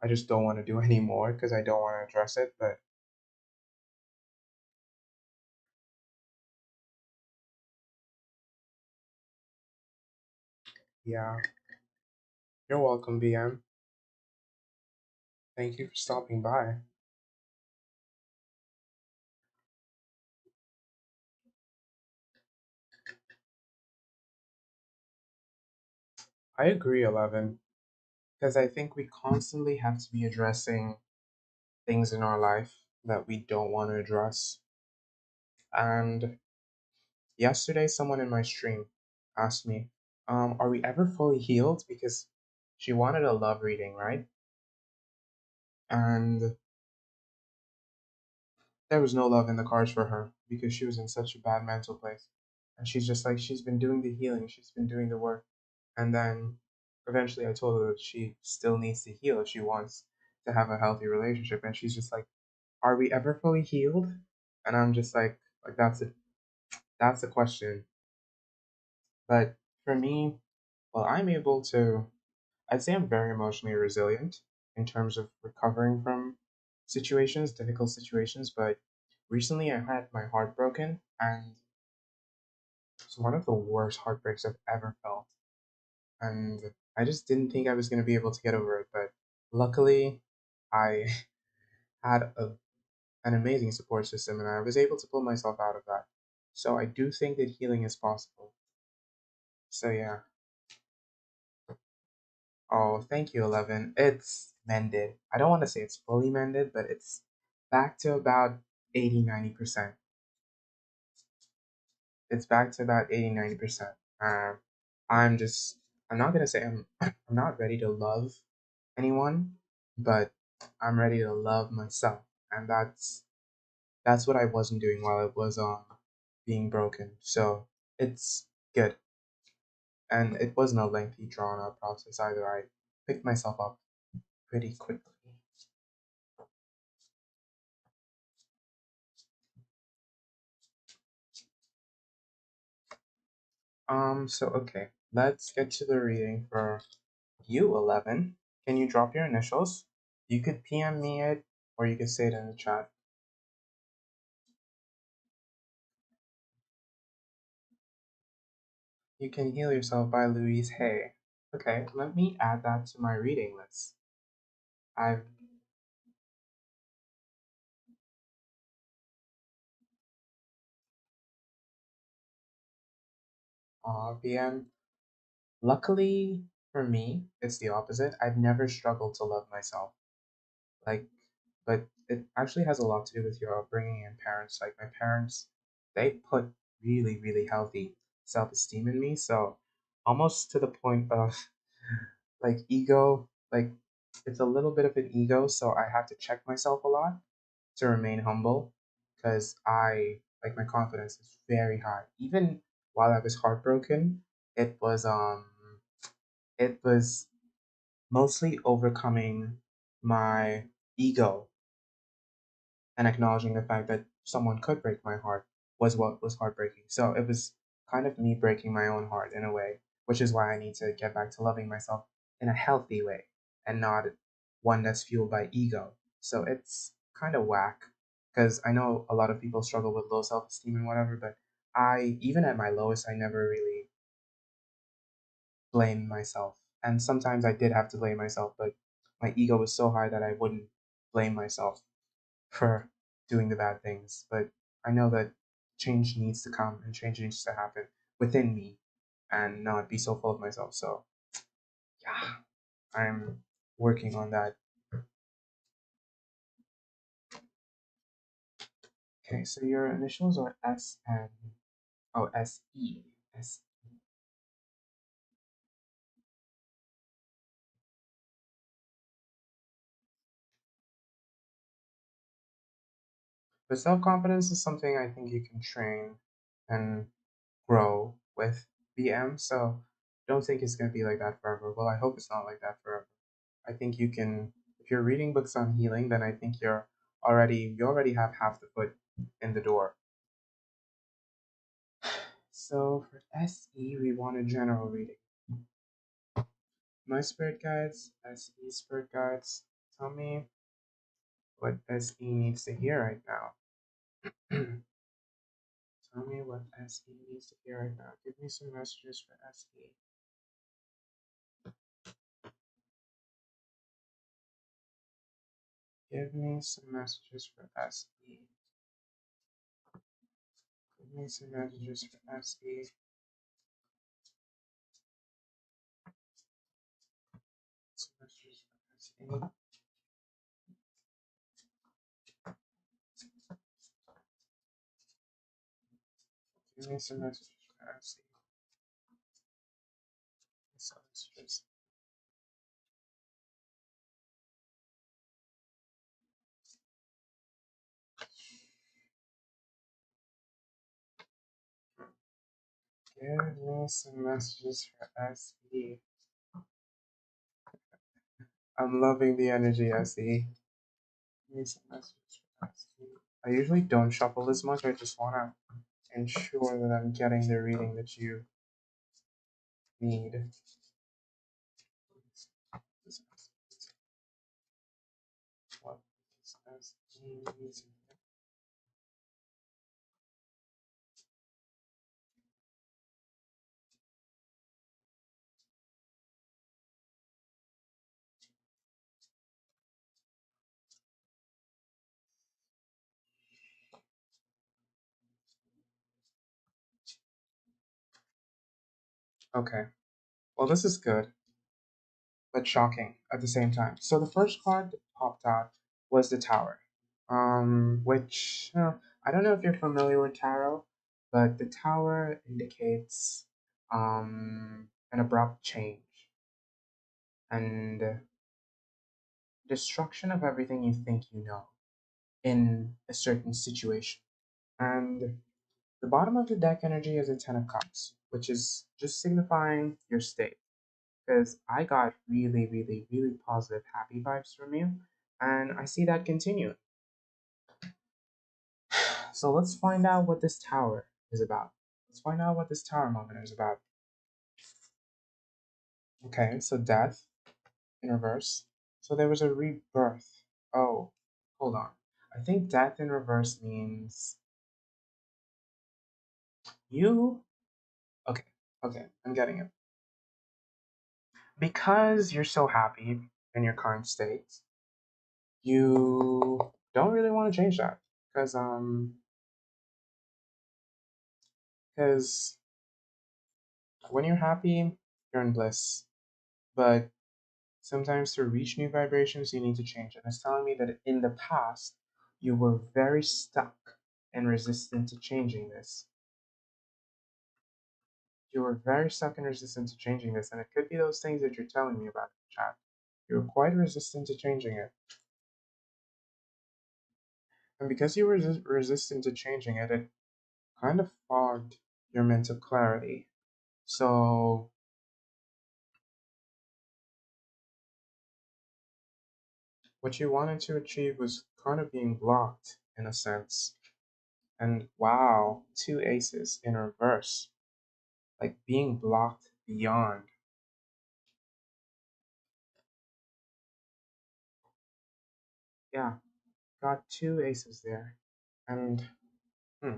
I just don't want to do anymore because I don't want to address it. But yeah, you're welcome, BM. Thank you for stopping by. I agree, 11, because I think we constantly have to be addressing things in our life that we don't want to address. And yesterday, someone in my stream asked me, are we ever fully healed? Because she wanted a love reading, right? And there was no love in the cards for her because she was in such a bad mental place. And she's just like, she's been doing the healing, she's been doing the work. And then eventually I told her that she still needs to heal if she wants to have a healthy relationship. And she's just like, are we ever fully healed? And I'm just like that's it. That's the question. But for me, well, I'm able to, I'd say I'm very emotionally resilient in terms of recovering from situations, difficult situations. But recently I had my heart broken, and it's one of the worst heartbreaks I've ever felt. And I just didn't think I was going to be able to get over it. But luckily, I had an amazing support system, and I was able to pull myself out of that. So I do think that healing is possible. So yeah. Oh, thank you, 11. It's mended. I don't want to say it's fully mended, but it's back to about 80-90%. It's back to about 80-90%. I'm just, I'm not going to say I'm not ready to love anyone, but I'm ready to love myself. And that's what I wasn't doing while it was being broken. So it's good. And it wasn't a lengthy, drawn out process either. I picked myself up pretty quickly. So okay, let's get to the reading for you, 11. Can you drop your initials? You could PM me it, or you could say it in the chat. You Can Heal Yourself by Louise Hay. Okay, let me add that to my reading list. I've PM. Luckily for me, it's the opposite. I've never struggled to love myself. Like, but it actually has a lot to do with your upbringing and parents. Like my parents, they put really, really healthy self-esteem in me. So almost to the point of like ego, like it's a little bit of an ego. So I have to check myself a lot to remain humble because like my confidence is very high. Even while I was heartbroken, it was um it was mostly overcoming my ego and acknowledging the fact that someone could break my heart was what was heartbreaking. So it was kind of me breaking my own heart in a way, which is why I need to get back to loving myself in a healthy way and not one that's fueled by ego. So it's kind of whack because I know a lot of people struggle with low self esteem and whatever, but even at my lowest, I never really blamed myself. And sometimes I did have to blame myself, but my ego was so high that I wouldn't blame myself for doing the bad things. But I know that change needs to come and change needs to happen within me and not be so full of myself. So, yeah, I'm working on that. Okay, so your initials are S and oh S E S. But self confidence is something I think you can train and grow with BM. So don't think it's gonna be like that forever. Well, I hope it's not like that forever. I think you can. If you're reading books on healing, then I think you already have half the foot in the door. So for SE, we want a general reading. My spirit guides, SE spirit guides, tell me what SE needs to hear right now. Tell me what SE needs to hear right now. Give me some messages for SE. Give me some messages for SE. Give me some messages for SE. Some messages for SE. Give me some messages for SE. Some messages. Give me some messages for SE. I'm loving the energy, SE. Give me some messages for SE. I usually don't shuffle this much. I just want to ensure that I'm getting the reading that you need. What is SE? Okay. Well, this is good, but shocking at the same time. So the first card that popped out was the Tower, which I don't know if you're familiar with tarot, but the Tower indicates an abrupt change and destruction of everything you think you know in a certain situation. And the bottom of the deck energy is a Ten of Cups, which is just signifying your state. Because I got really, really, really positive, happy vibes from you, and I see that continue. So let's find out what this tower is about. Let's find out what this tower moment is about. Okay, so death in reverse. So there was a rebirth. Oh, hold on. I think death in reverse means you. Okay, okay, I'm getting it. Because you're so happy in your current state, you don't really want to change that. Because when you're happy, you're in bliss. But sometimes to reach new vibrations, you need to change. And it's telling me that in the past, you were very stuck and resistant to changing this. You were very stuck and resistant to changing this. And it could be those things that you're telling me about in the chat. You were quite resistant to changing it. And because you were resistant to changing it, it kind of fogged your mental clarity. So what you wanted to achieve was kind of being blocked in a sense. And wow, two aces in reverse, like being blocked beyond. Yeah, got two aces there. And hmm,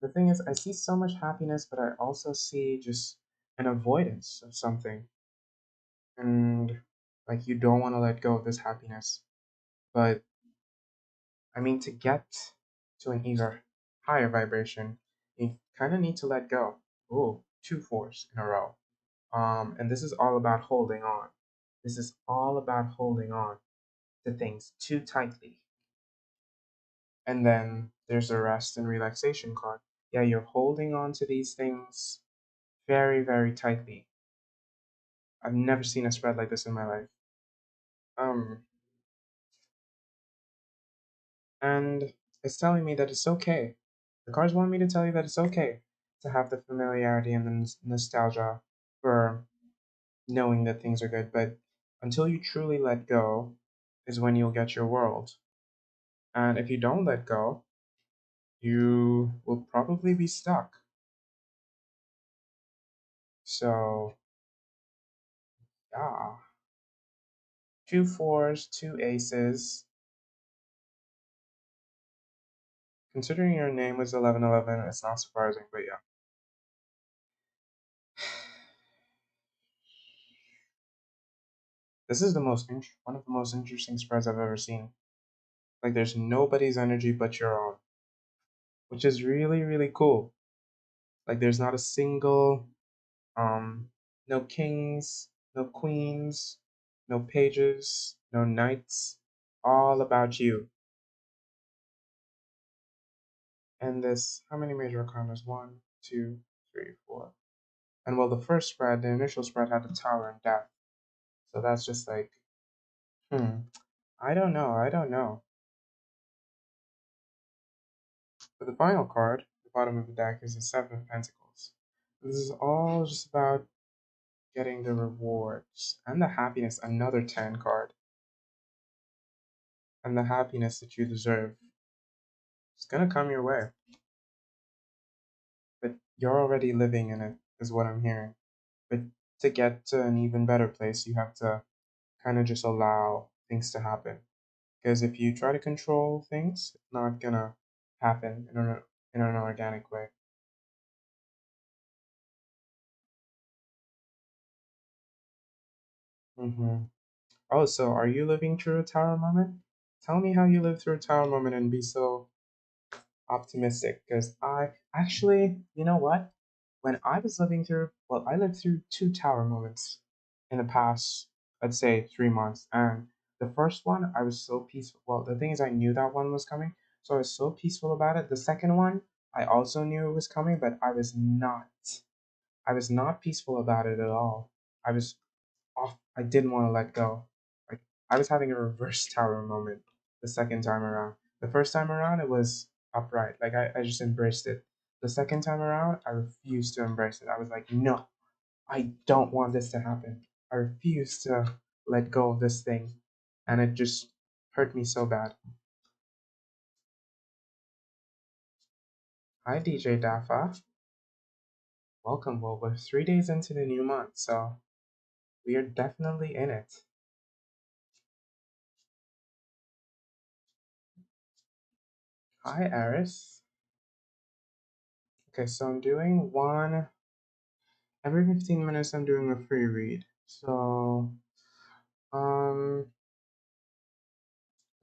The thing is, I see so much happiness, but I also see just an avoidance of something. And like you don't want to let go of this happiness. But I mean, to get to an even higher vibration, you kind of need to let go. Ooh, two fours in a row. And this is all about holding on. This is all about holding on to things too tightly. And then there's the rest and relaxation card. Yeah, you're holding on to these things very, very tightly. I've never seen a spread like this in my life. Um, and it's telling me that it's okay. The cards want me to tell you that it's okay to have the familiarity and the nostalgia for knowing that things are good, but until you truly let go is when you'll get your world. And if you don't let go, you will probably be stuck. So, yeah. Two fours, two aces. Considering your name was 1111, it's not surprising, but yeah. This is one of the most interesting spreads I've ever seen. Like there's nobody's energy but your own, which is really really cool. Like there's not a single no kings, no queens, no pages, no knights, all about you. And this, how many major arcanas? One, two, three, four. And well, the first spread, the initial spread had the tower and death. So that's just like, hmm, I don't know. But the final card, the bottom of the deck, is the Seven of Pentacles. This is all just about getting the rewards and the happiness, another 10 card, and the happiness that you deserve. It's gonna come your way. But you're already living in it, is what I'm hearing. But to get to an even better place, you have to kind of just allow things to happen. Because if you try to control things, it's not gonna happen in an organic way. Mm-hmm. Oh, so are you living through a tower moment? Tell me how you live through a tower moment and be so optimistic. Because I actually, you know what? When I was living through, well, I lived through two tower moments in the past, I'd say 3 months. And the first one, I was so peaceful. Well, the thing is, I knew that one was coming. So I was so peaceful about it. The second one, I also knew it was coming, but I was not. I was not peaceful about it at all. I was off. I didn't want to let go. Like I was having a reverse tower moment the second time around. The first time around, it was upright. Like I just embraced it. The second time around, I refused to embrace it. I was like, no, I don't want this to happen. I refuse to let go of this thing. And it just hurt me so bad. Hi, DJ Dafa. Welcome. Well, we're 3 days into the new month, so we are definitely in it. Hi, Eris. Okay, so I'm doing one every 15 minutes. I'm doing a free read. So, um,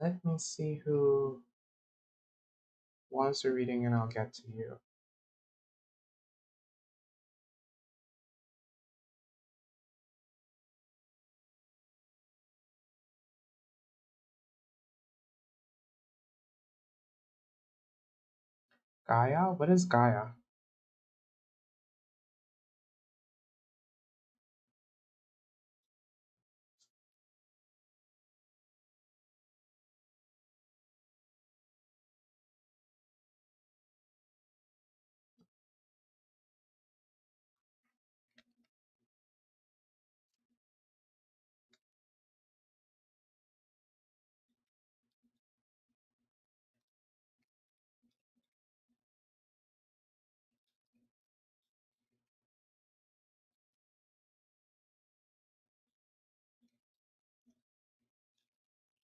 let me see who wants a reading, and I'll get to you. Gaia? What is Gaia?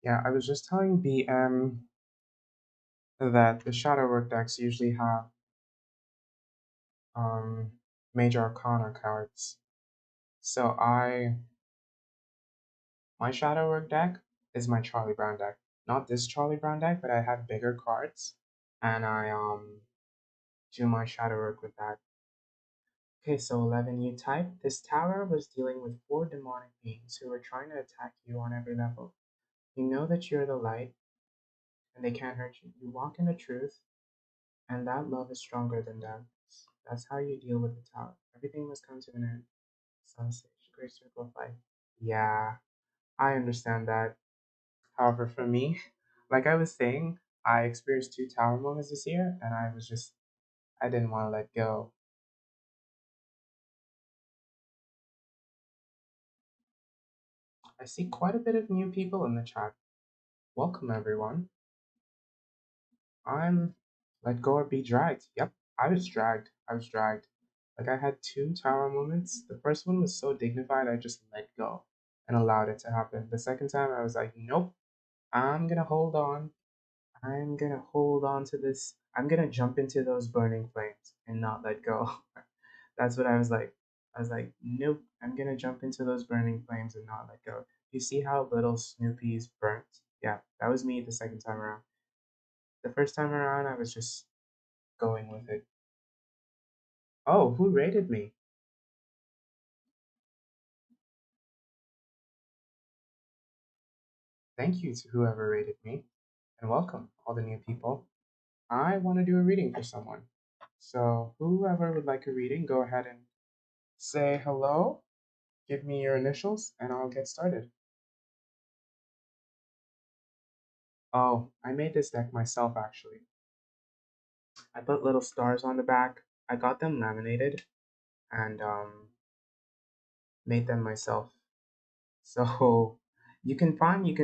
Yeah, I was just telling BM that the shadow work decks usually have um, Major Arcana cards. So my shadow work deck is my Charlie Brown deck. Not this Charlie Brown deck, but I have bigger cards, and I do my shadow work with that. Okay, so 11, you type. This tower was dealing with 4 demonic beings who were trying to attack you on every level. You know that you're the light, and they can't hurt you. You walk in the truth, and that love is stronger than darkness. That's how you deal with the tower. Everything must come to an end. Sunset, great circle of life. Yeah, I understand that. However, for me, like I was saying, I experienced 2 tower moments this year, and I didn't want to let go. I see quite a bit of new people in the chat. Welcome, everyone. I'm let go or be dragged. Yep, I was dragged. I was dragged. Like I had 2 tower moments. The first one was so dignified, I just let go and allowed it to happen. The second time, I was like, nope, I'm gonna hold on. I'm gonna hold on to this. I'm gonna jump into those burning flames and not let go. That's what I was like. I was like, nope, I'm gonna jump into those burning flames and not let go. You see how little Snoopy's burnt? Yeah, that was me the second time around. The first time around, I was just going with it. Oh, who rated me? Thank you to whoever rated me, and welcome all the new people. I want to do a reading for someone. So, whoever would like a reading, go ahead and say hello, give me your initials, and I'll get started. Oh, I made this deck myself actually. I put little stars on the back. I got them laminated and made them myself. So you can find the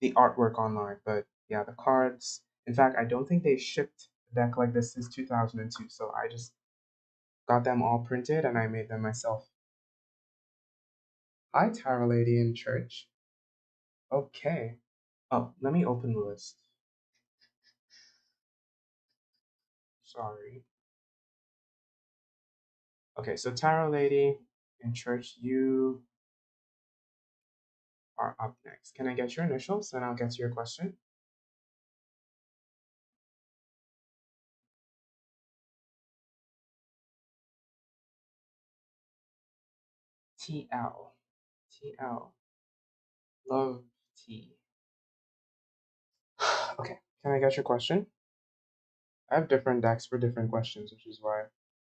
artwork online, but yeah, the cards. In fact, I don't think they shipped a deck like this since 2002, so I just got them all printed and I made them myself. Hi, Tarot Lady in Church. Okay. Oh, let me open the list. Sorry. Okay, so Tarot Lady in Church, you are up next. Can I get your initials and I'll get to your question? TL. TL. Love T. Okay, can I get your question? I have different decks for different questions, which is why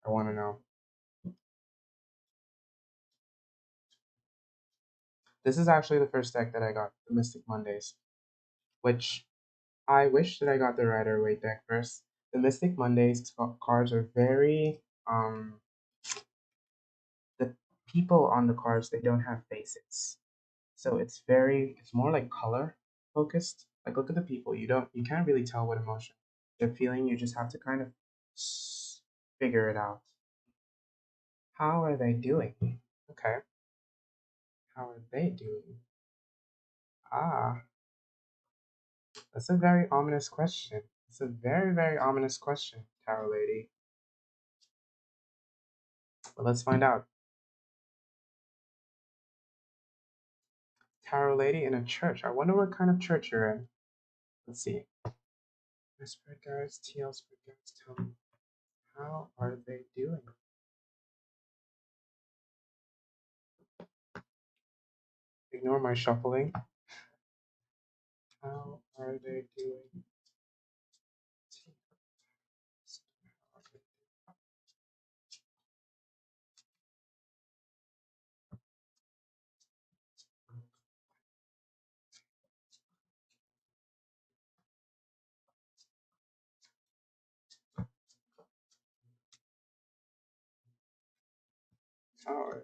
I want to know. This is actually the first deck that I got, the Mystic Mondays, which I wish that I got the Rider Waite deck first. The Mystic Mondays cards are very the people on the cards, they don't have faces. So it's more like color focused. Like look at the people. You can't really tell what emotion they're feeling. You just have to kind of figure it out. How are they doing? Okay. How are they doing? Ah, that's a very ominous question. It's a very, very ominous question, Tarot Lady. But let's find out. Tarot Lady in a church. I wonder what kind of church you're in. Let's see. My spirit guides, TL spirit guides, tell me. How are they doing? Ignore my shuffling. How are they doing? How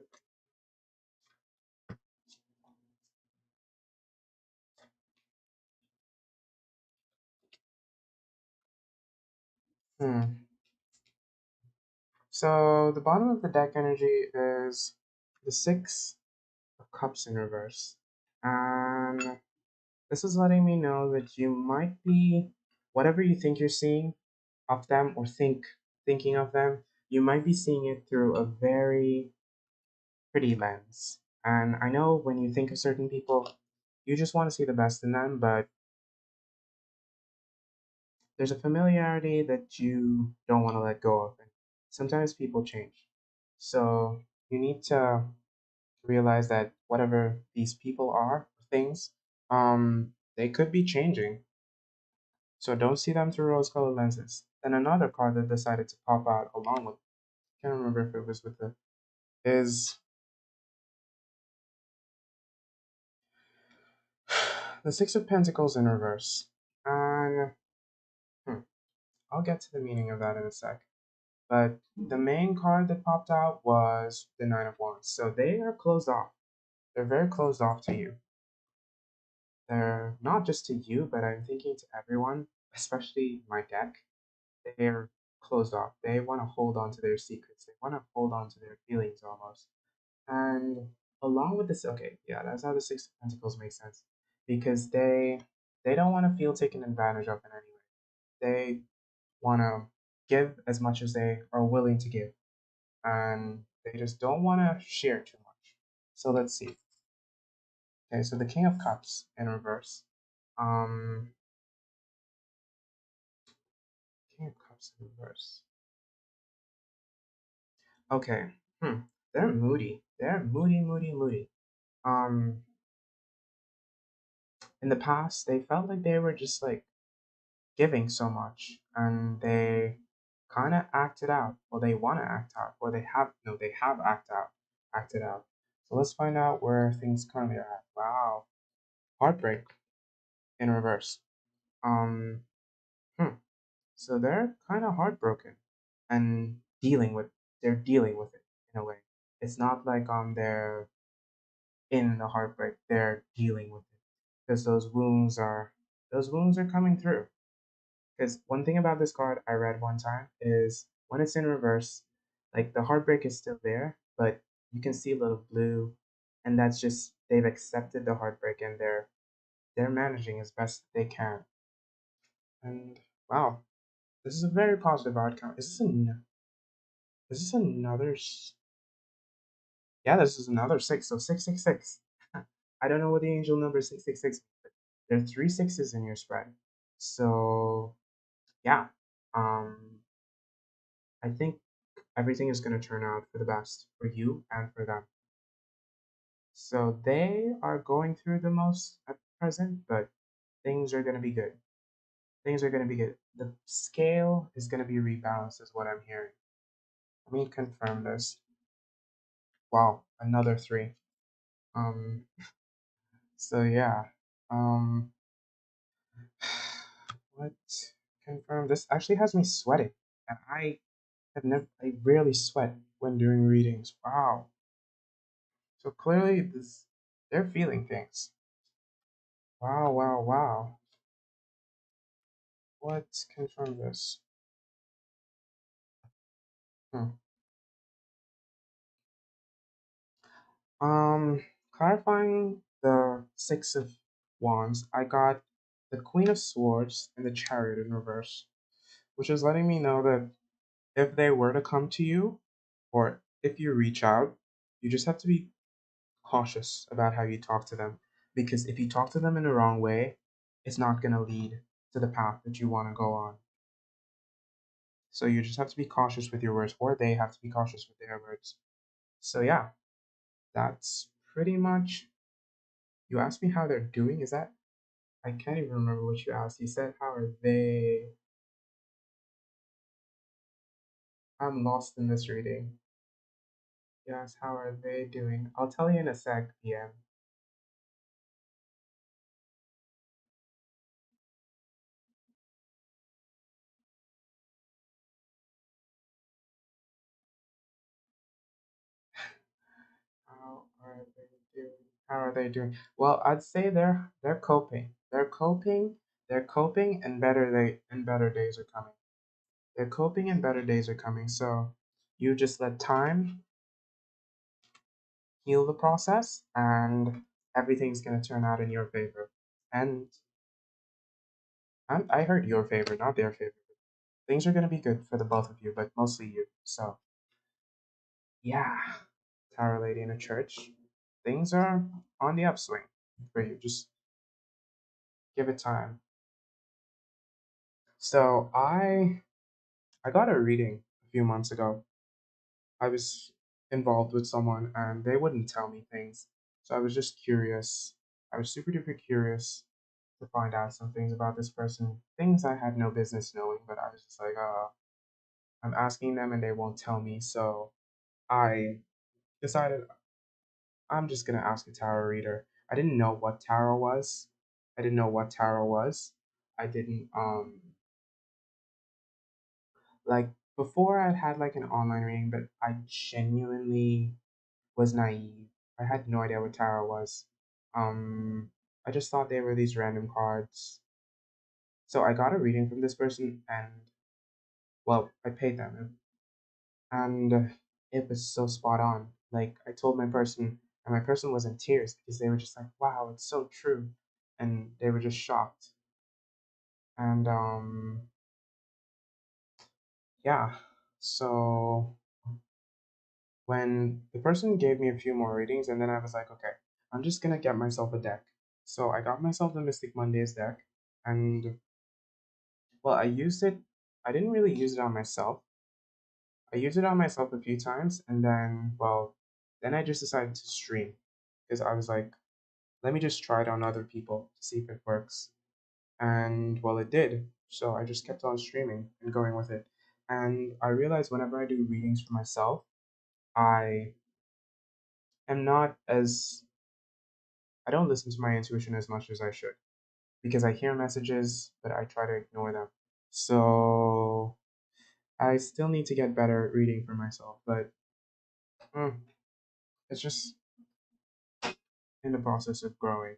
Hmm. So the bottom of the deck energy is the Six of Cups in reverse. And this is letting me know that you might be, whatever you think you're seeing of them or thinking of them, you might be seeing it through a very pretty lens. And I know when you think of certain people, you just want to see the best in them, but there's a familiarity that you don't want to let go of. And sometimes people change. So you need to realize that whatever these people are, things, they could be changing. So don't see them through rose colored lenses. Then another card that decided to pop out along with, can't remember if it was with the, is the Six of Pentacles in reverse. And I'll get to the meaning of that in a sec. But the main card that popped out was the Nine of Wands. So they are closed off. They're very closed off to you. They're not just to you, but I'm thinking to everyone, especially my deck. They're closed off. They want to hold on to their secrets. They want to hold on to their feelings almost. And along with this, okay, yeah, that's how the Six of Pentacles makes sense. Because they don't want to feel taken advantage of in any way. They want to give as much as they are willing to give. And they just don't want to share too much. So let's see. Okay, so the King of Cups in reverse. Um, King of Cups in reverse. Okay. They're moody. They're moody, moody, moody. Um, in the past, they felt like they were just like giving so much, and they kind of acted out, or they want to act out, or they have no, they have acted out. So let's find out where things currently are at. Wow, heartbreak in reverse. Um, hmm. So they're kind of heartbroken and they're dealing with it in a way. It's not like they're in the heartbreak, they're dealing with it because those wounds are coming through. Because one thing about this card I read one time is when it's in reverse, like the heartbreak is still there, but you can see a little blue, and that's just they've accepted the heartbreak and they're managing as best they can. And wow, this is a very positive outcome. Is this another? Yeah, this is another six. So 666. I don't know what the angel number 666. But there are three sixes in your spread. So yeah, um, I think everything is going to turn out for the best for you and for them. So they are going through the most at present, but things are going to be good. Things are going to be good. The scale is going to be rebalanced, is what I'm hearing. Let me confirm this. Wow, another three. Um, so yeah. Um, what? Confirm. This actually has me sweating, and I rarely sweat when doing readings. Wow. So clearly, they're feeling things. Wow, wow, wow. Let's confirm this. Hmm. Clarifying the Six of Wands, I got the Queen of Swords and the Chariot in reverse, which is letting me know that if they were to come to you, or if you reach out, you just have to be cautious about how you talk to them. Because if you talk to them in the wrong way, it's not going to lead to the path that you want to go on. So you just have to be cautious with your words, or they have to be cautious with their words. So yeah, that's pretty much. You asked me how they're doing. Is that? I can't even remember what you asked. You said, how are they? I'm lost in this reading. Yes, how are they doing? I'll tell you in a sec, PM. How are they doing? How are they doing? Well, I'd say they're coping. They're coping. They're coping, and better days are coming. They're coping, and better days are coming. So you just let time heal the process, and everything's gonna turn out in your favor. And I heard your favor, not their favor. Things are gonna be good for the both of you, but mostly you. So yeah, Tower Lady in a church. Things are on the upswing for you. Just give it time. So I got a reading a few months ago. I was involved with someone and they wouldn't tell me things. So I was just curious. I was super duper curious to find out some things about this person, things I had no business knowing, but I was just like, I'm asking them and they won't tell me. So I decided I'm just gonna ask a tarot reader. I didn't know what tarot was. I didn't know what tarot was. I didn't like before I'd had like an online reading, but I genuinely was naive. I had no idea what tarot was. I just thought they were these random cards. So I got a reading from this person and well, I paid them and it was so spot on. Like I told my person and my person was in tears because they were just like, wow, it's so true. And they were just shocked. And yeah. So when the person gave me a few more readings, and then I was like, okay, I'm just gonna get myself a deck. So I got myself the Mystic Mondays deck, and well, I used it. I didn't really use it on myself. I used it on myself a few times, and then well, then I just decided to stream because I was like, let me just try it on other people to see if it works. And well, it did. So I just kept on streaming and going with it. And I realized whenever I do readings for myself, I am not as I don't listen to my intuition as much as I should because I hear messages, but I try to ignore them. So I still need to get better at reading for myself, but mm, it's just in the process of growing.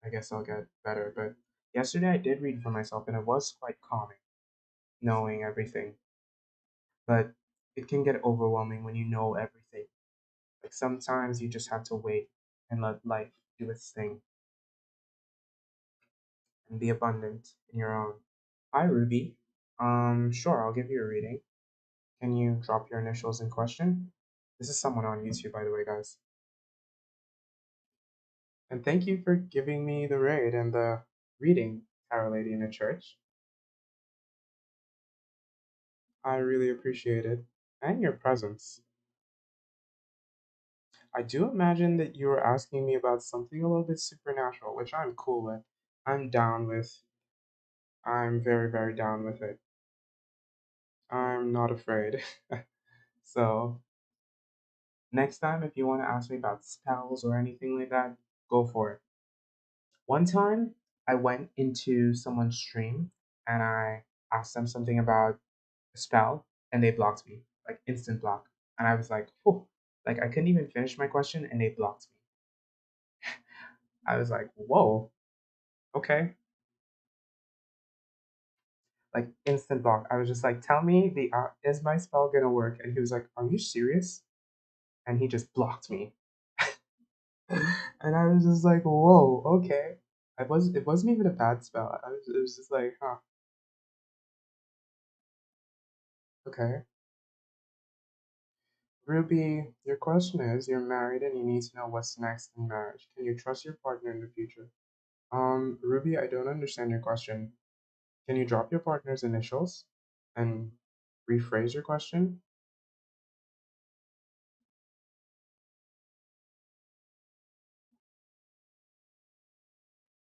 I guess I'll get better. But yesterday I did read for myself, and it was quite calming knowing everything. But it can get overwhelming when you know everything. Like sometimes you just have to wait and let life do its thing and be abundant in your own. Hi, Ruby. Sure, I'll give you a reading. Can you drop your initials in question? This is someone on YouTube, by the way, guys. And thank you for giving me the raid and the reading, Tarot Lady in a Church. I really appreciate it. And your presence. I do imagine that you were asking me about something a little bit supernatural, which I'm cool with. I'm down with. I'm very, very down with it. I'm not afraid. So, next time, if you want to ask me about spells or anything like that, go for it. One time, I went into someone's stream and I asked them something about a spell, and they blocked me, like instant block. And I was like, oh, like I couldn't even finish my question, and they blocked me. I was like, whoa, okay, like instant block. I was just like, tell me the is my spell gonna work? And he was like, are you serious? And he just blocked me. And I was just like, whoa, okay. It wasn't even a bad spell. It was just like, huh, okay. Ruby, your question is, you're married and you need to know what's next in marriage. Can you trust your partner in the future? Ruby, I don't understand your question. Can you drop your partner's initials and rephrase your question?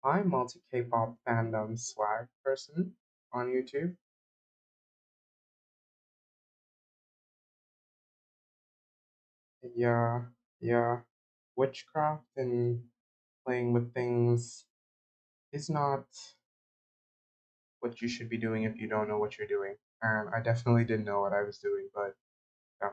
I'm multi K-pop fandom swag person on YouTube. Yeah, yeah. Witchcraft and playing with things is not what you should be doing if you don't know what you're doing. And I definitely didn't know what I was doing, but yeah.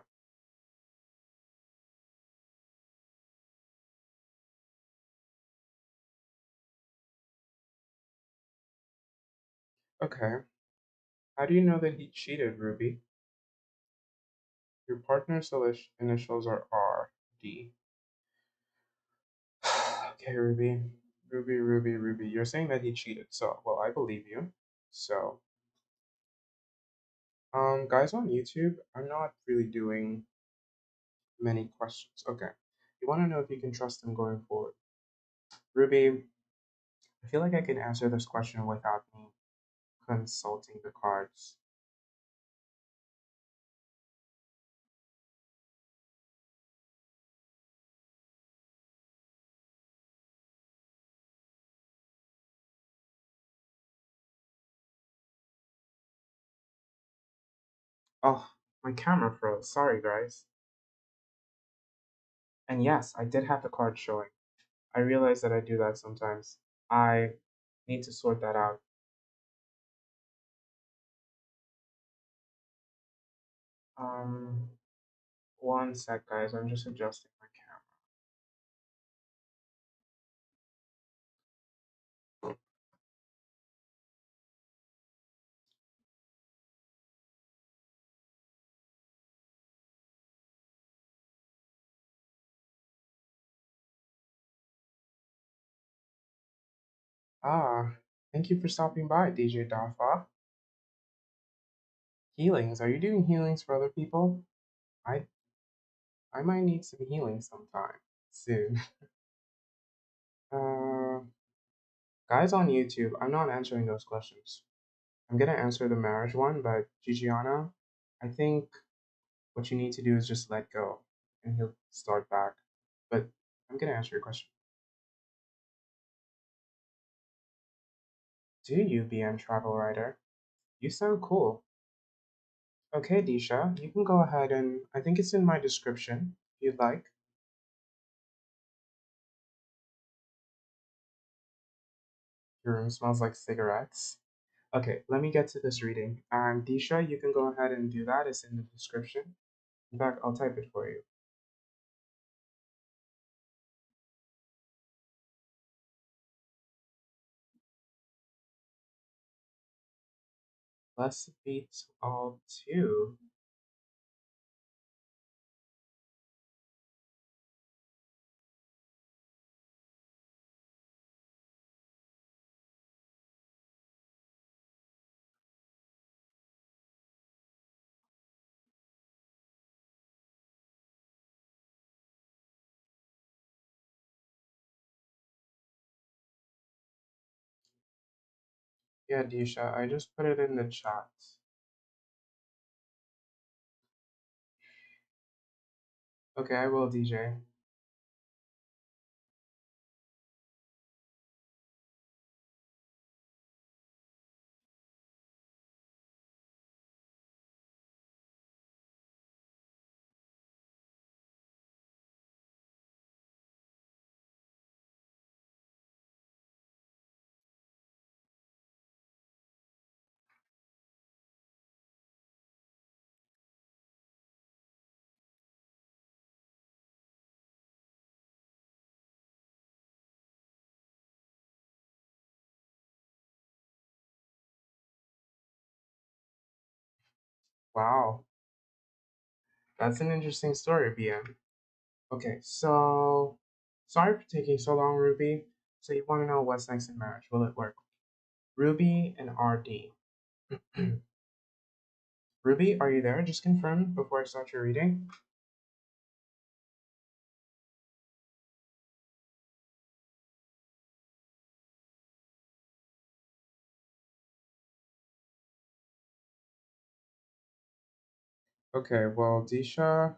Okay. How do you know that he cheated, Ruby? Your partner's initials are R D. Okay, Ruby. Ruby. You're saying that he cheated. So, well, I believe you. So, guys on YouTube, I'm not really doing many questions. Okay. You want to know if you can trust him going forward. Ruby, I feel like I can answer this question without me consulting the cards. Oh, my camera froze. Sorry, guys. And yes, I did have the card showing. I realize that I do that sometimes. I need to sort that out. Um, one sec, guys. I'm just adjusting my camera. Ah, thank you for stopping by, DJ Dafa. Healings. Are you doing healings for other people? I I might need some healing sometime soon. Uh, guys on YouTube, I'm not answering those questions. I'm gonna answer the marriage one, but Gigiana, I think what you need to do is just let go, and he'll start back. But I'm gonna answer your question. Do you, BM Travel Writer? You sound cool. Okay, Disha, you can go ahead and I think it's in my description if you'd like. Your room smells like cigarettes. Okay, let me get to this reading. Disha, you can go ahead and do that. It's in the description. In fact, I'll type it for you. Let's beat all two. Yeah, Disha, I just put it in the chat. Okay, I will, DJ. Wow, that's an interesting story, BM. Okay, so sorry for taking so long, Ruby. So you want to know what's next in marriage? Will it work? Ruby and RD. Ruby, are you there? Just confirm before I start your reading. Okay, well, Disha,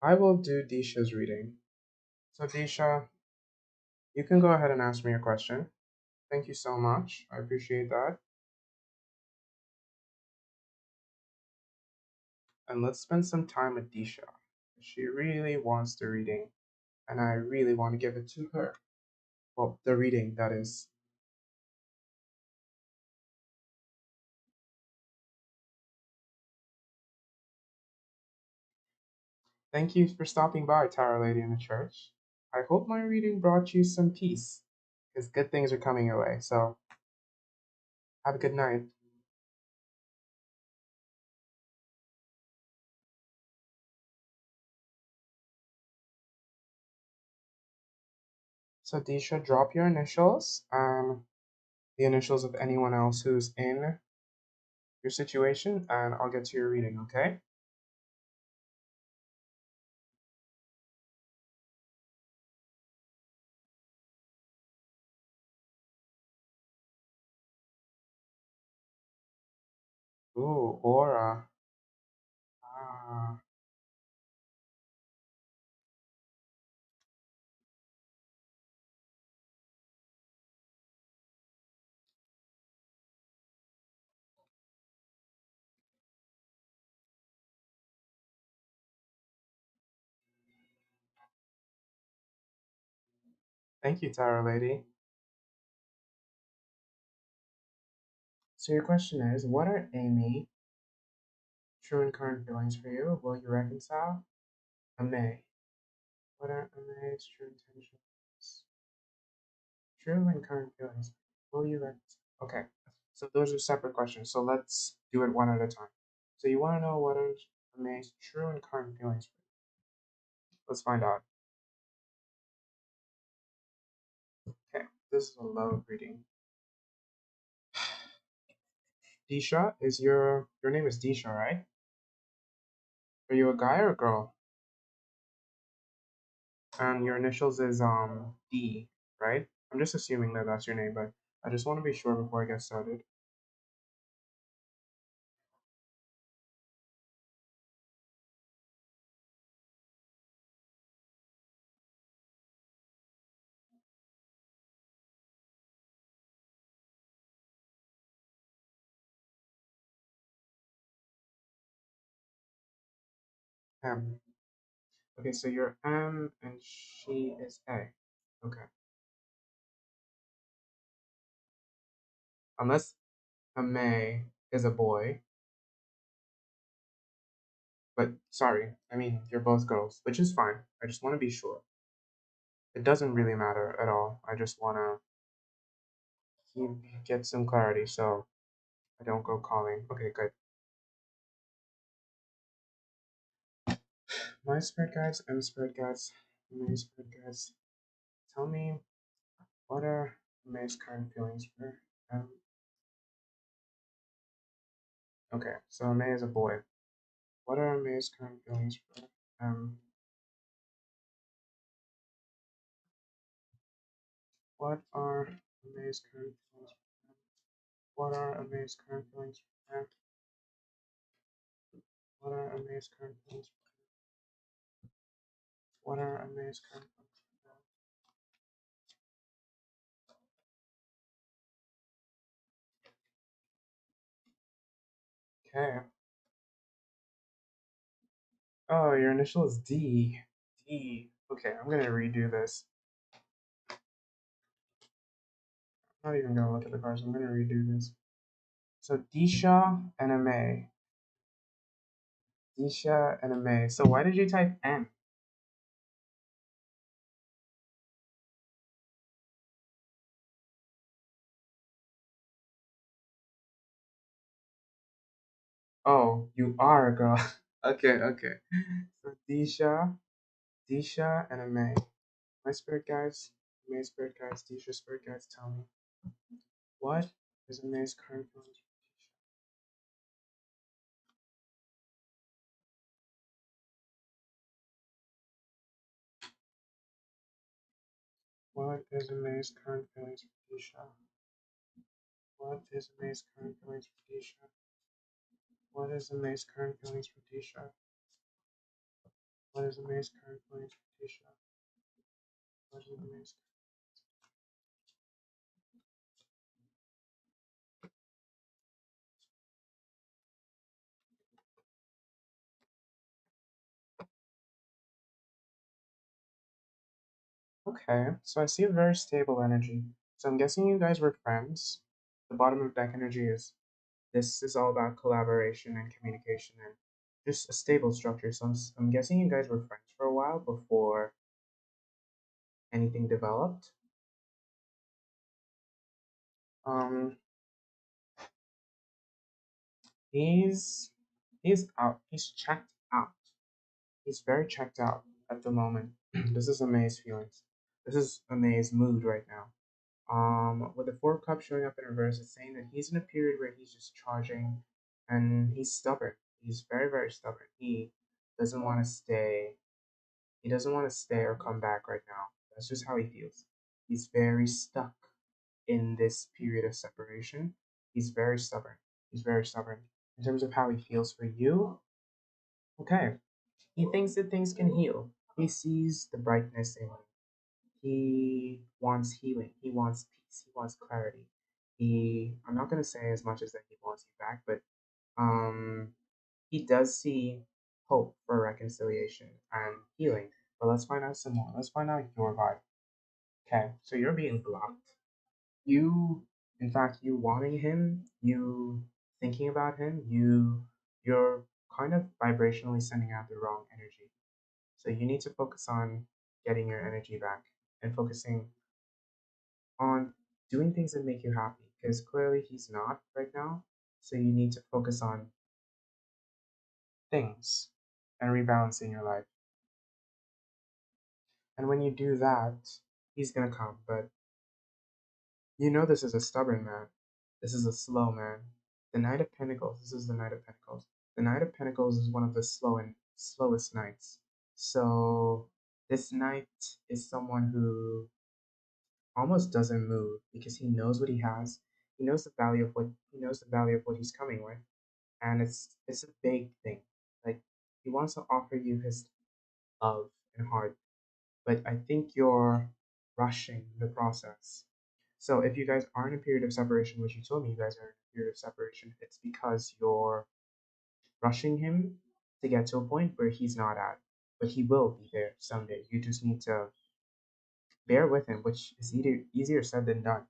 I will do Disha's reading. So, Disha, you can go ahead and ask me a question. Thank you so much. I appreciate that. And let's spend some time with Disha. She really wants the reading, and I really want to give it to her. Well, the reading, that is. Thank you for stopping by, Tower Lady in the Church. I hope my reading brought you some peace, because good things are coming your way. So, have a good night. So Disha, drop your initials and the initials of anyone else who's in your situation, and I'll get to your reading, okay? Ooh, aura. Ah, thank you, Tarot Lady. So your question is, what are Amy true and current feelings for you? Will you reconcile? A May. What are May's true intentions? True and current feelings. Will you reconcile? Okay. So those are separate questions. So let's do it one at a time. So you want to know what are May's true and current feelings for you? Let's find out. Okay. This is a love reading. Disha is your name is Disha, right? Are you a guy or a girl? And your initials is D, right? I'm just assuming that that's your name, but I just want to be sure before I get started. M. Okay, so you're M and she is A. Okay. Unless a May is a boy, but sorry, I mean you're both girls, which is fine. I just want to be sure. It doesn't really matter at all. I just want to get some clarity so I don't go calling. Okay, good. My spirit guides and spirit guides, my spirit guides, tell me what are May's current feelings for? Okay, so May is a boy. What are May's current feelings for? What are May's current feelings for? What are May's current feelings for? What are May's current feelings for? What are May's current feelings for? Okay. Oh, your initial is D. D. Okay, I'm gonna redo this. I'm not even gonna look at the cards. I'm gonna redo this. So Disha and a May. Disha and a May. So why did you type M? Oh, you are a girl. Okay, okay. So Disha, and a May. My spirit guides, May spirit guides, Disha spirit guides, tell me what is a May's current feelings? What is a May's current feelings for Disha? What is a May's current feelings for Disha? What is a May's current feelings for Disha? What is a May's current feelings for Disha? What is a May's Okay, so I see a very stable energy. So I'm guessing you guys were friends. The bottom of deck energy is this is all about collaboration and communication and just a stable structure. So I'm guessing you guys were friends for a while before anything developed. Um, he's he's out. He's checked out. He's very checked out at the moment. This is May's feelings. This is May's mood right now. With the Four of Cups showing up in reverse, it's saying that he's in a period where he's just charging, and he's stubborn. He's very, very stubborn. He doesn't want to stay. He doesn't want to stay or come back right now. That's just how he feels. He's very stuck in this period of separation. He's very stubborn. He's very stubborn. In terms of how he feels for you, okay. He thinks that things can heal. He sees the brightness in you. He wants healing. He wants peace. He wants clarity. I'm not going to say as much as that he wants you back, but um, he does see hope for reconciliation and healing. But let's find out some more. Let's find out your vibe. Okay, so you're being blocked. You, in fact, you wanting him, you thinking about him, you're kind of vibrationally sending out the wrong energy. So you need to focus on getting your energy back and focusing on doing things that make you happy because clearly he's not right now. So you need to focus on things and rebalancing your life. And when you do that, he's gonna come. But you know this is a stubborn man. This is a slow man. The Knight of Pentacles. This is the Knight of Pentacles. The Knight of Pentacles is one of the slowest knights. So this knight is someone who almost doesn't move because he knows what he has. He knows the value of what he's coming with, and it's a big thing. Like he wants to offer you his love and heart, but I think you're rushing the process. So if you guys are in a period of separation, which you told me you guys are in a period of separation, it's because you're rushing him to get to a point where he's not at, but he will be there someday. You just need to bear with him, which is easier said than done.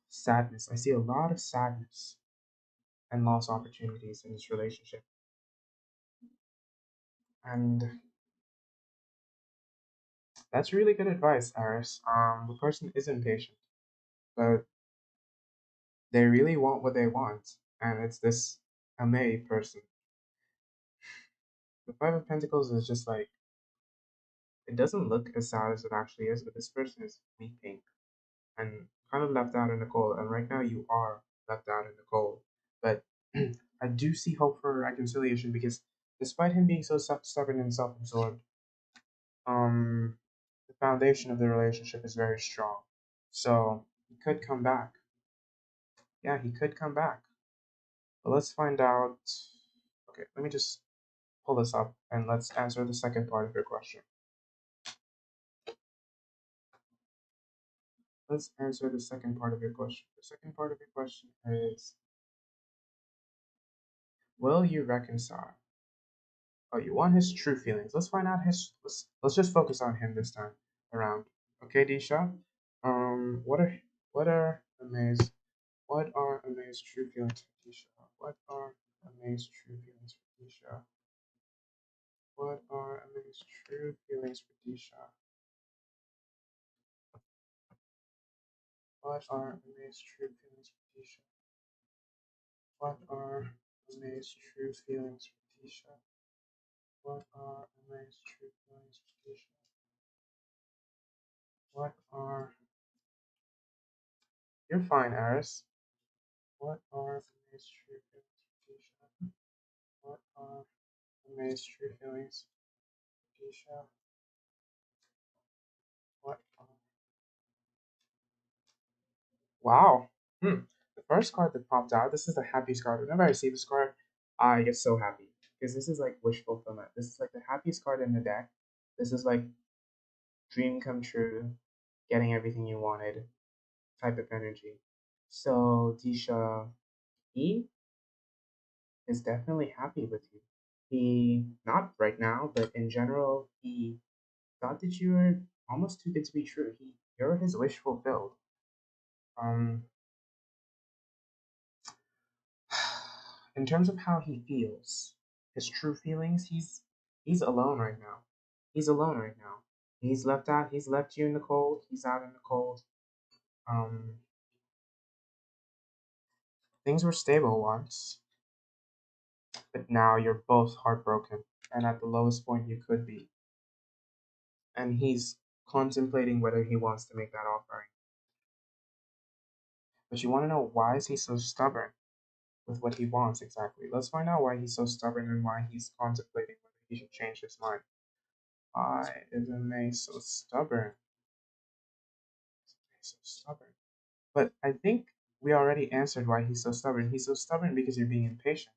Sadness. I see a lot of sadness and lost opportunities in this relationship. And that's really good advice, Aris. The person is impatient, but they really want what they want. And it's this May person. The Five of Pentacles is just like, it doesn't look as sad as it actually is, but this person is weeping and kind of left out in the cold. And right now you are left out in the cold. But I do see hope for reconciliation because despite him being so stubborn and self absorbed, um, the foundation of the relationship is very strong. So he could come back. Yeah, he could come back. But let's find out. Okay, let me just pull this up and let's answer the second part of your question. Let's answer the second part of your question. The second part of your question is, will you reconcile? Oh, you want his true feelings. Let's find out his. Let's just focus on him this time around. Okay, Disha. What are amazed? What are amazed true feelings for Disha? What are amazed true feelings for Disha? What are amazed true feelings for Disha? What are amazed true feelings for Disha? What are amazed true feelings for Disha? What are amazed true feelings for Disha? What are You're fine, Aris. What are amazed true feelings for Disha? What are amazed true feelings for Disha? What are Wow. The first card that popped out, this is the happiest card. Whenever I see this card, I get so happy. Because this is like wish fulfillment. This is like the happiest card in the deck. This is like dream come true, getting everything you wanted type of energy. So Disha, he is definitely happy with you. He, not right now, but in general, he thought that you were almost too good to be true. You're his wish fulfilled. Um, in terms of how he feels, his true feelings, he's alone right now. He's alone right now. He's left out. He's left you in the cold. He's out in the cold. Um, things were stable once, but now you're both heartbroken and at the lowest point you could be. and he's contemplating whether he wants to make that offering. But you want to know why is he so stubborn with what he wants exactly? Let's find out why he's so stubborn and why he's contemplating whether he should change his mind. Why is May so stubborn? So stubborn. But I think we already answered why he's so stubborn. He's so stubborn because you're being impatient.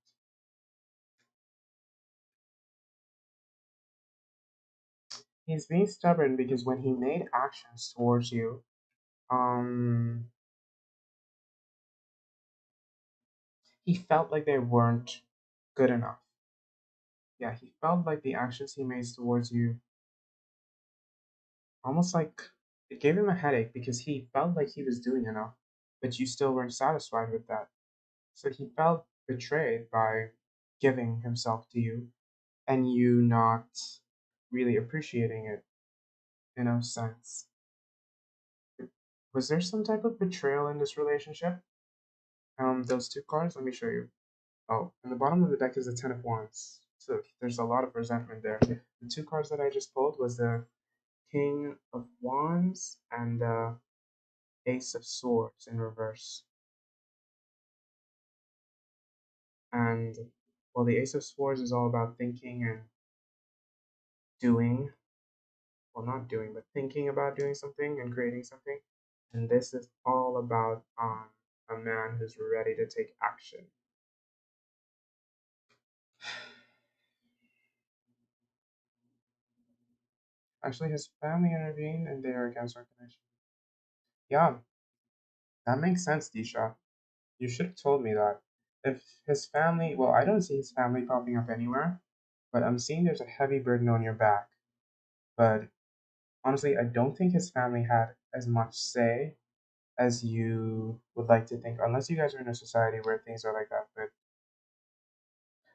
He's being stubborn because when he made actions towards you, um, he felt like they weren't good enough. Yeah, he felt like the actions he made towards you, almost like it gave him a headache because he felt like he was doing enough, but you still weren't satisfied with that. So he felt betrayed by giving himself to you and you not really appreciating it in a sense. Was there some type of betrayal in this relationship? Those two cards, let me show you. Oh, and the bottom of the deck is the Ten of Wands. So there's a lot of resentment there. The two cards that I just pulled was the King of Wands and the Ace of Swords in reverse. And well, the Ace of Swords is all about thinking and doing. Well, not doing, but thinking about doing something and creating something. And this is all about a man who's ready to take action. Actually, his family intervened and they are against our connection. Yeah, that makes sense, Disha. You should have told me that. If his family, well, I don't see his family popping up anywhere, but I'm seeing there's a heavy burden on your back. But honestly, I don't think his family had as much say as you would like to think, unless you guys are in a society where things are like that. But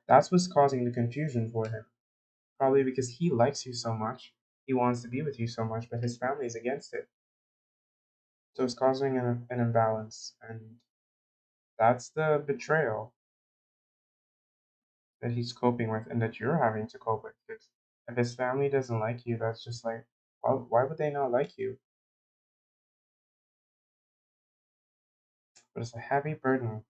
that's what's causing the confusion for him. Probably because he likes you so much, he wants to be with you so much, but his family is against it. So it's causing an imbalance, and that's the betrayal that he's coping with and that you're having to cope with. Because if his family doesn't like you, that's just like, why would they not like you? But it's a heavy burden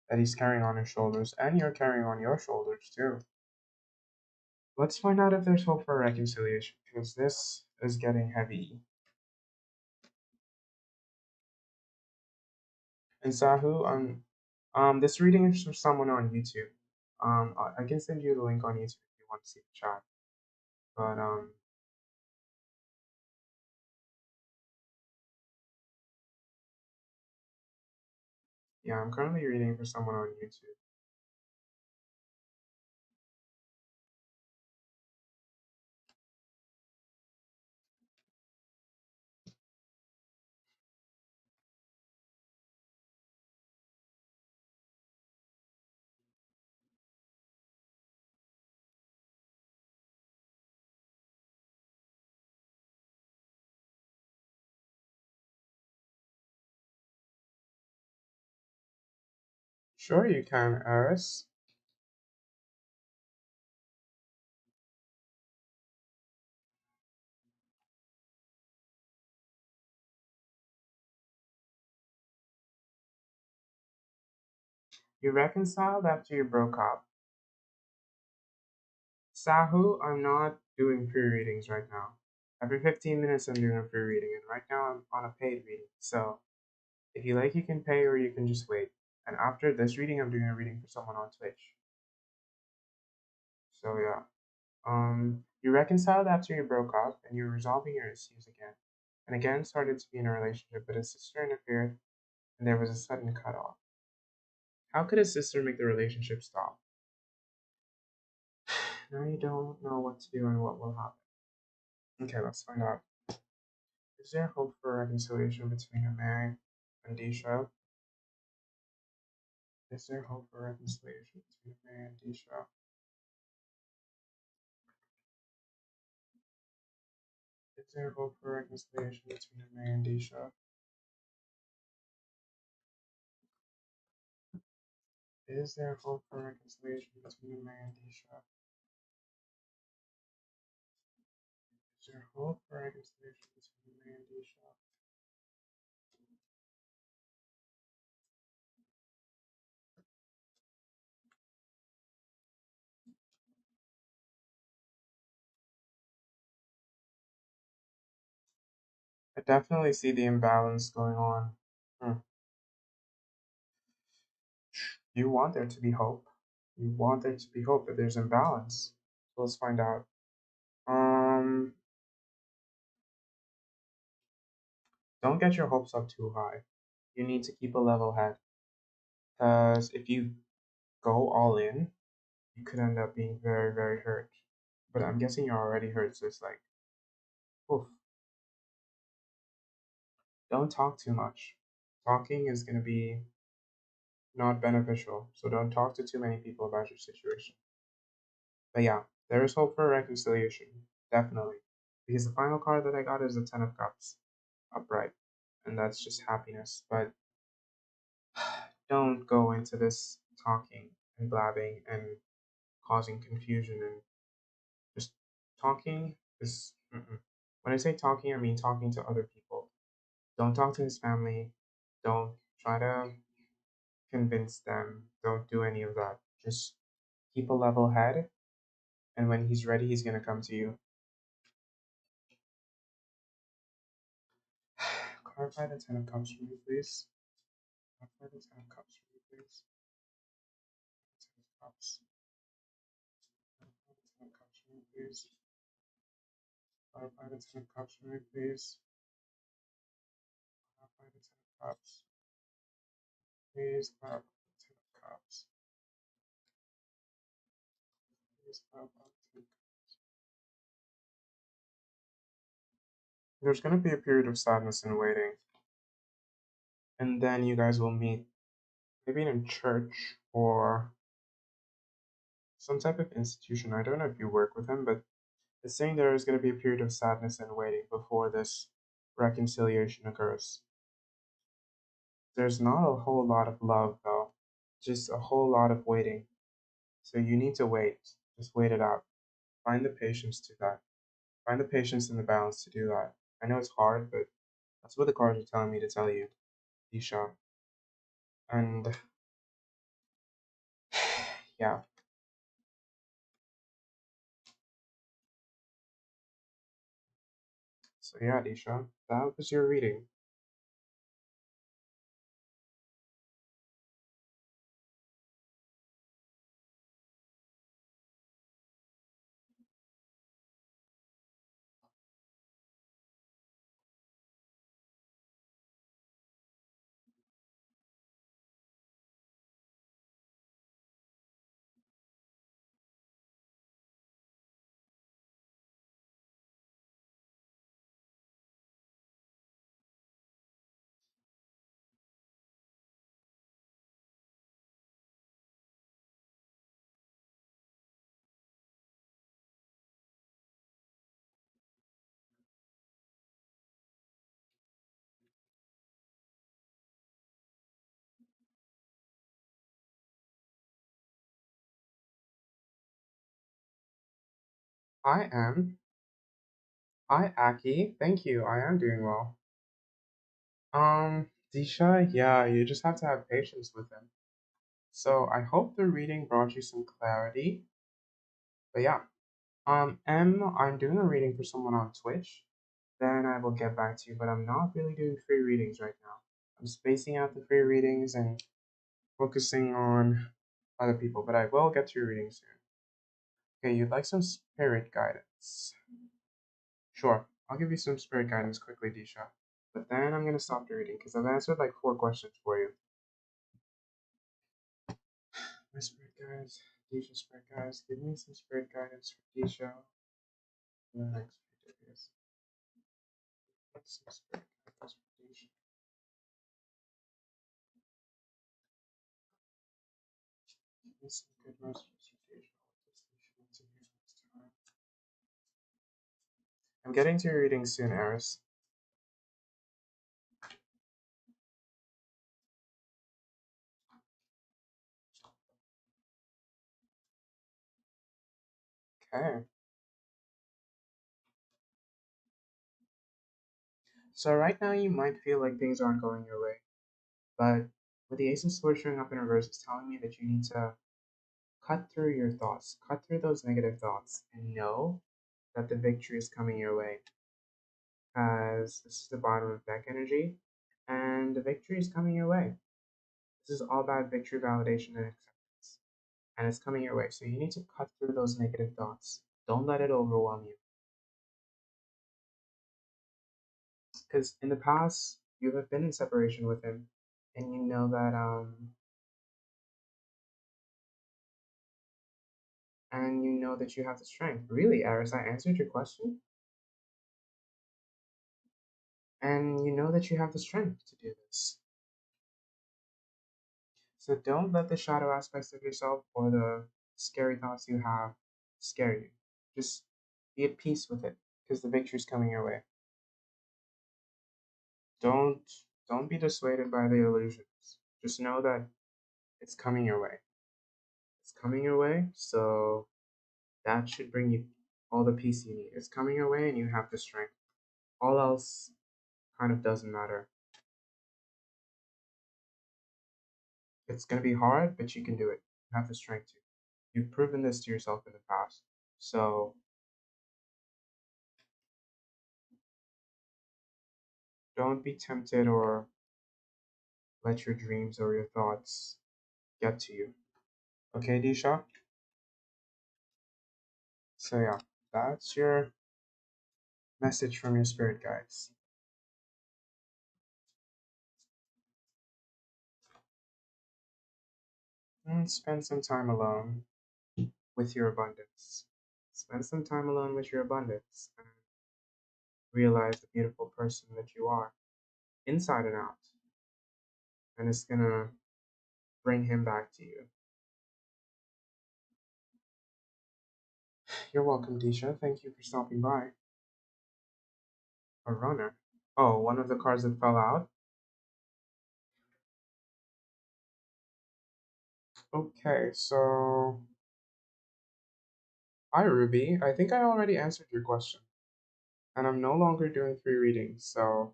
that he's carrying on his shoulders, and you're carrying on your shoulders too. Let's find out if there's hope for reconciliation, because this is getting heavy. And Sahu, this reading is for someone on YouTube. I can send you the link on YouTube if you want to see the chat. But yeah, I'm currently reading for someone on YouTube. Sure, you can, Eris. You reconciled after you broke up. Sahu, I'm not doing free readings right now. Every 15 minutes, I'm doing a free reading, and right now I'm on a paid reading. So if you like, you can pay or you can just wait. And after this reading, I'm doing a reading for someone on Twitch. So yeah. You reconciled after you broke up and you're resolving your issues again. And again started to be in a relationship, but his sister interfered and there was a sudden cutoff. How could his sister make the relationship stop? Now you don't know what to do and what will happen. Okay, let's find out. Is there hope for reconciliation between Ameri and Disha? Is there hope for reconciliation between Ameri and Disha? Is there hope for reconciliation between Ameri and Disha? Is there hope for reconciliation between Ameri and Disha? Your hope for reconciliation between May and Disha. I definitely see the imbalance going on. Hmm. You want there to be hope. You want there to be hope, but there's imbalance. So let's find out. Um, don't get your hopes up too high. You need to keep a level head. Because if you go all in, you could end up being very, very hurt. But I'm guessing you're already hurt, so it's like, oof. Don't talk too much. Talking is going to be not beneficial, so don't talk to too many people about your situation. But yeah, there is hope for reconciliation, definitely. Because the final card that I got is the Ten of Cups upright, and that's just happiness. But don't go into this talking and blabbing and causing confusion and just talking is. Mm-mm. When I say talking, I mean talking to other people. Don't talk to his family. Don't try to convince them. Don't do any of that. Just keep a level head, and when he's ready, he's gonna come to you. Clarify the Ten of Cups for me, please. Clarify the Ten of Cups for me, please. Ten of Cups. Clarify the Ten of Cups for me, please. Clarify the Ten of Cups for me, please. Clarify the Ten of Cups. Please clarify the Ten of Cups. Please clarify the Ten of Cups. There's gonna be a period of sadness and waiting, and then you guys will meet, maybe in a church or some type of institution. I don't know if you work with him, but it's saying there is going to be a period of sadness and waiting before this reconciliation occurs. There's not a whole lot of love, though, just a whole lot of waiting. So you need to wait. Just wait it out. Find the patience to that. Find the patience and the balance to do that. I know it's hard, but that's what the cards are telling me to tell you, Isha. And yeah, so yeah, Isha, that was your reading. I am. Hi, Aki. Thank you. I am doing well. Disha, yeah, you just have to have patience with him. So I hope the reading brought you some clarity. But yeah, I'm doing a reading for someone on Twitch. Then I will get back to you. But I'm not really doing free readings right now. I'm spacing out the free readings and focusing on other people. But I will get to your reading soon. Okay, you'd like some spirit guidance? Sure, I'll give you some spirit guidance quickly, Disha. But then I'm gonna stop the reading because I've answered like 4 questions for you. My spirit guides, Disha spirit guides, give me some spirit guidance for Disha in the next few days. Some spirit guidance for Disha. Give me some good messages for Disha. What does Disha need to hear next time? I'm getting to your reading soon, Eris. Okay. So right now you might feel like things aren't going your way, but with the Ace of Swords showing up in reverse, it's telling me that you need to cut through your thoughts, cut through those negative thoughts, and know that the victory is coming your way. As this is the bottom of deck energy, and the victory is coming your way. This is all about victory, validation, and acceptance, and it's coming your way. So you need to cut through those negative thoughts. Don't let it overwhelm you, because in the past you have been in separation with him, and you know that you have the strength. Really, Aris, I answered your question, and you know that you have the strength to do this. So don't let the shadow aspects of yourself or the scary thoughts you have scare you. Just be at peace with it, because the victory's coming your way. Don't don't be dissuaded by the illusions. Just know that it's coming your way. It's coming your way, so that should bring you all the peace you need. It's coming your way and you have the strength. All else kind of doesn't matter. It's gonna be hard, but you can do it. You have the strength to. You've proven this to yourself in the past. So don't be tempted or let your dreams or your thoughts get to you. Okay, Disha? So yeah, that's your message from your spirit guides. And spend some time alone with your abundance. Spend some time alone with your abundance and realize the beautiful person that you are, inside and out. And it's gonna bring him back to you. You're welcome, Disha. Thank you for stopping by. A runner. Oh, one of the cards that fell out? Okay, so. Hi, Ruby. I think I already answered your question. And I'm no longer doing free readings, so.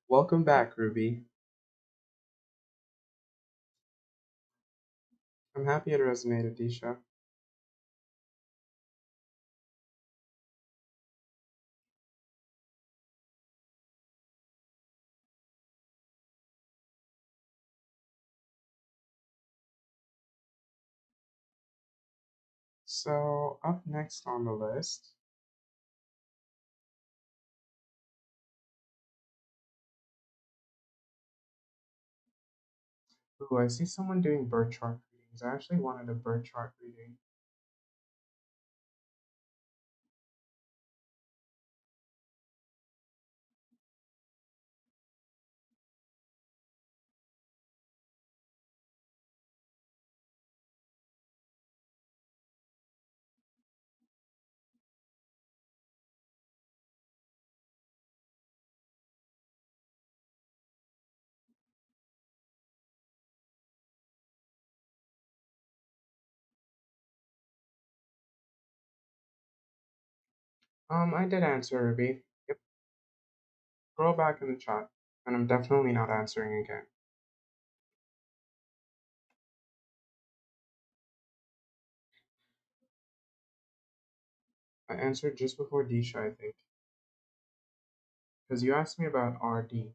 Welcome back, Ruby. I'm happy it resonated, Disha. So, up next on the list. Ooh, I see someone doing birth chart readings. I actually wanted a birth chart reading. I did answer, Ruby. Yep, scroll back in the chat. And I'm definitely not answering again. I answered just before Disha, I think. Because you asked me about RD.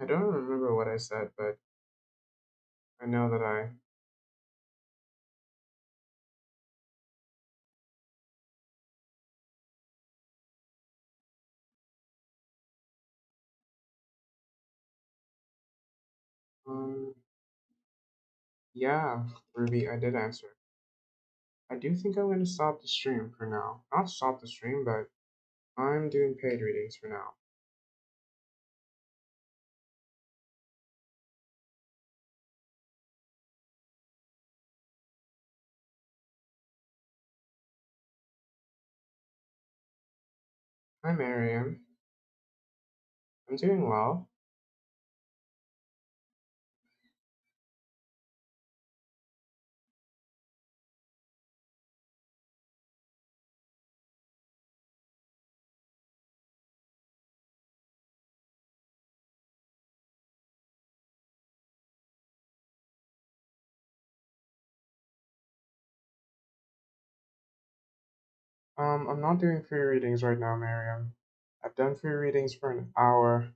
I don't remember what I said, but I know that I. Um, yeah, Ruby, I did answer. I do think I'm going to stop the stream for now. Not stop the stream, but I'm doing paid readings for now. Hi, Miriam. I'm doing well. I'm not doing free readings right now, Miriam. I've done free readings for an hour,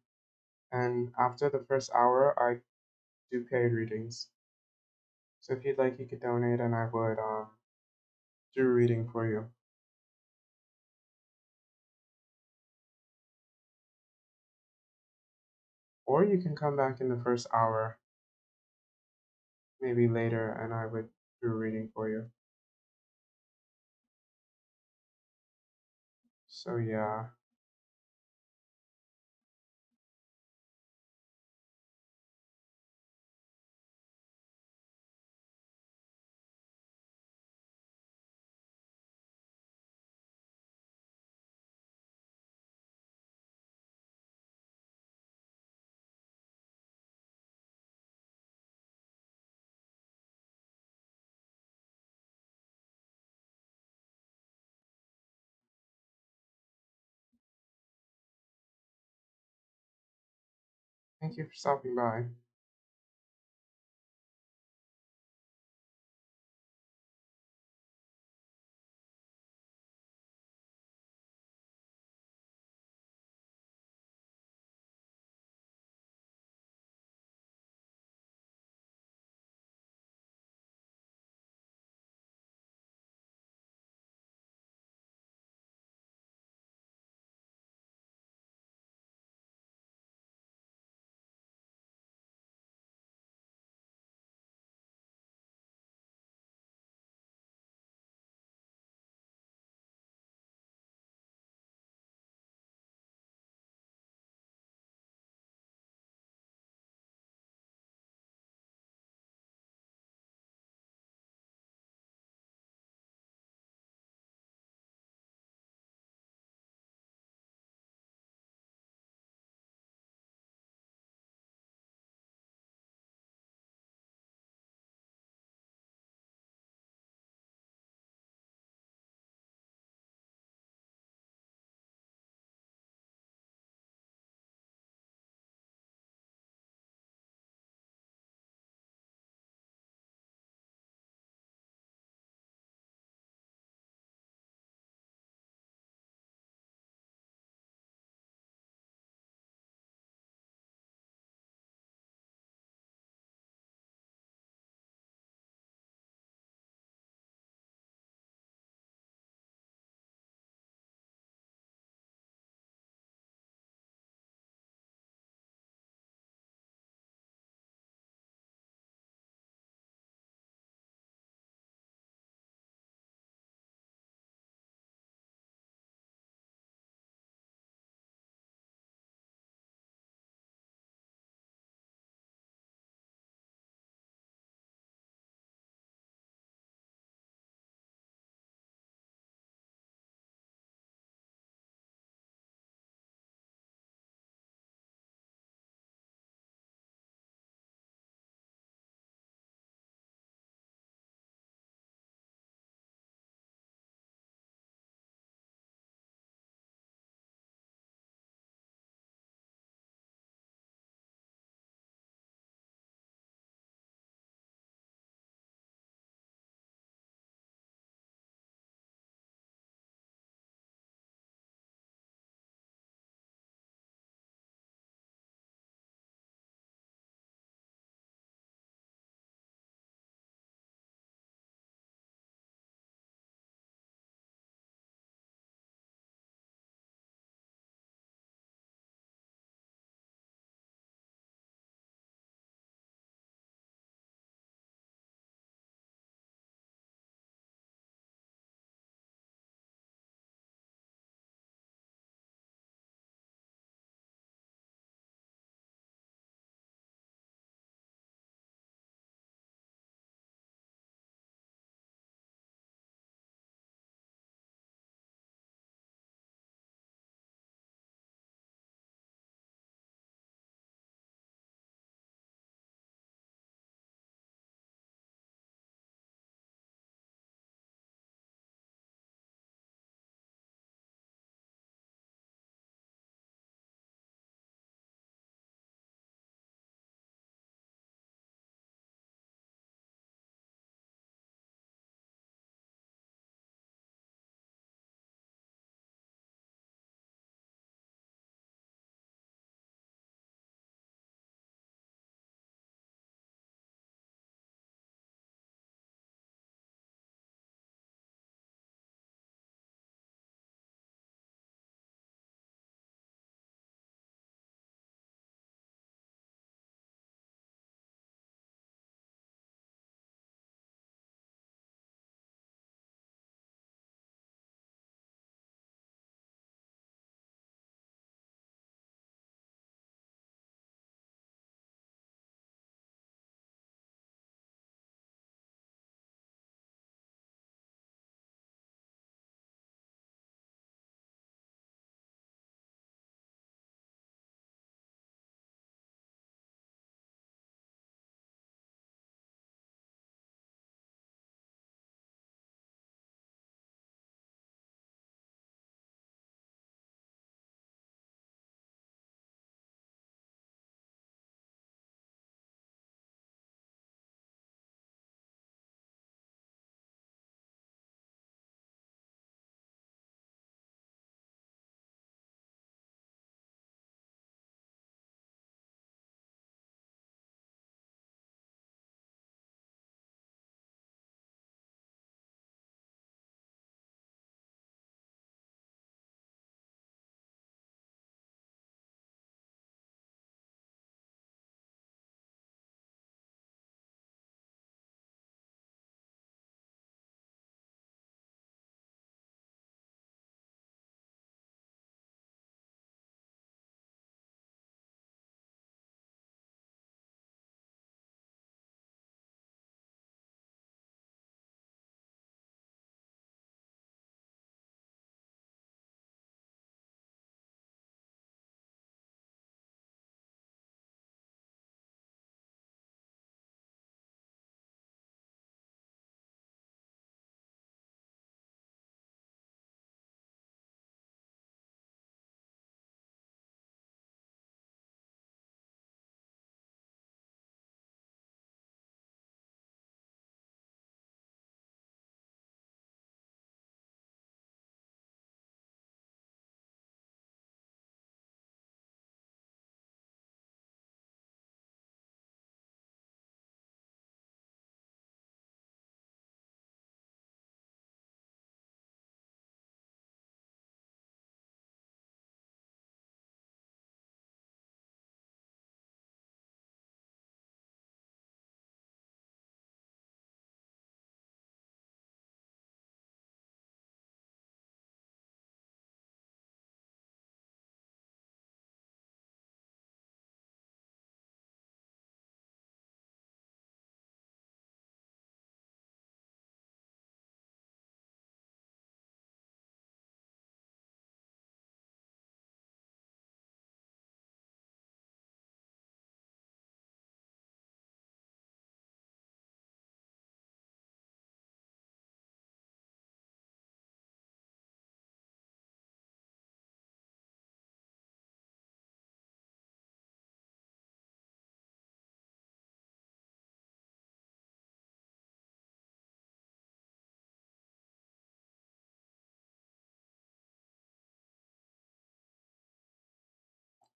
and after the first hour, I do paid readings. So if you'd like, you could donate, and I would do a reading for you. Or you can come back in the first hour, maybe later, and I would do a reading for you. So yeah. Thank you for stopping by.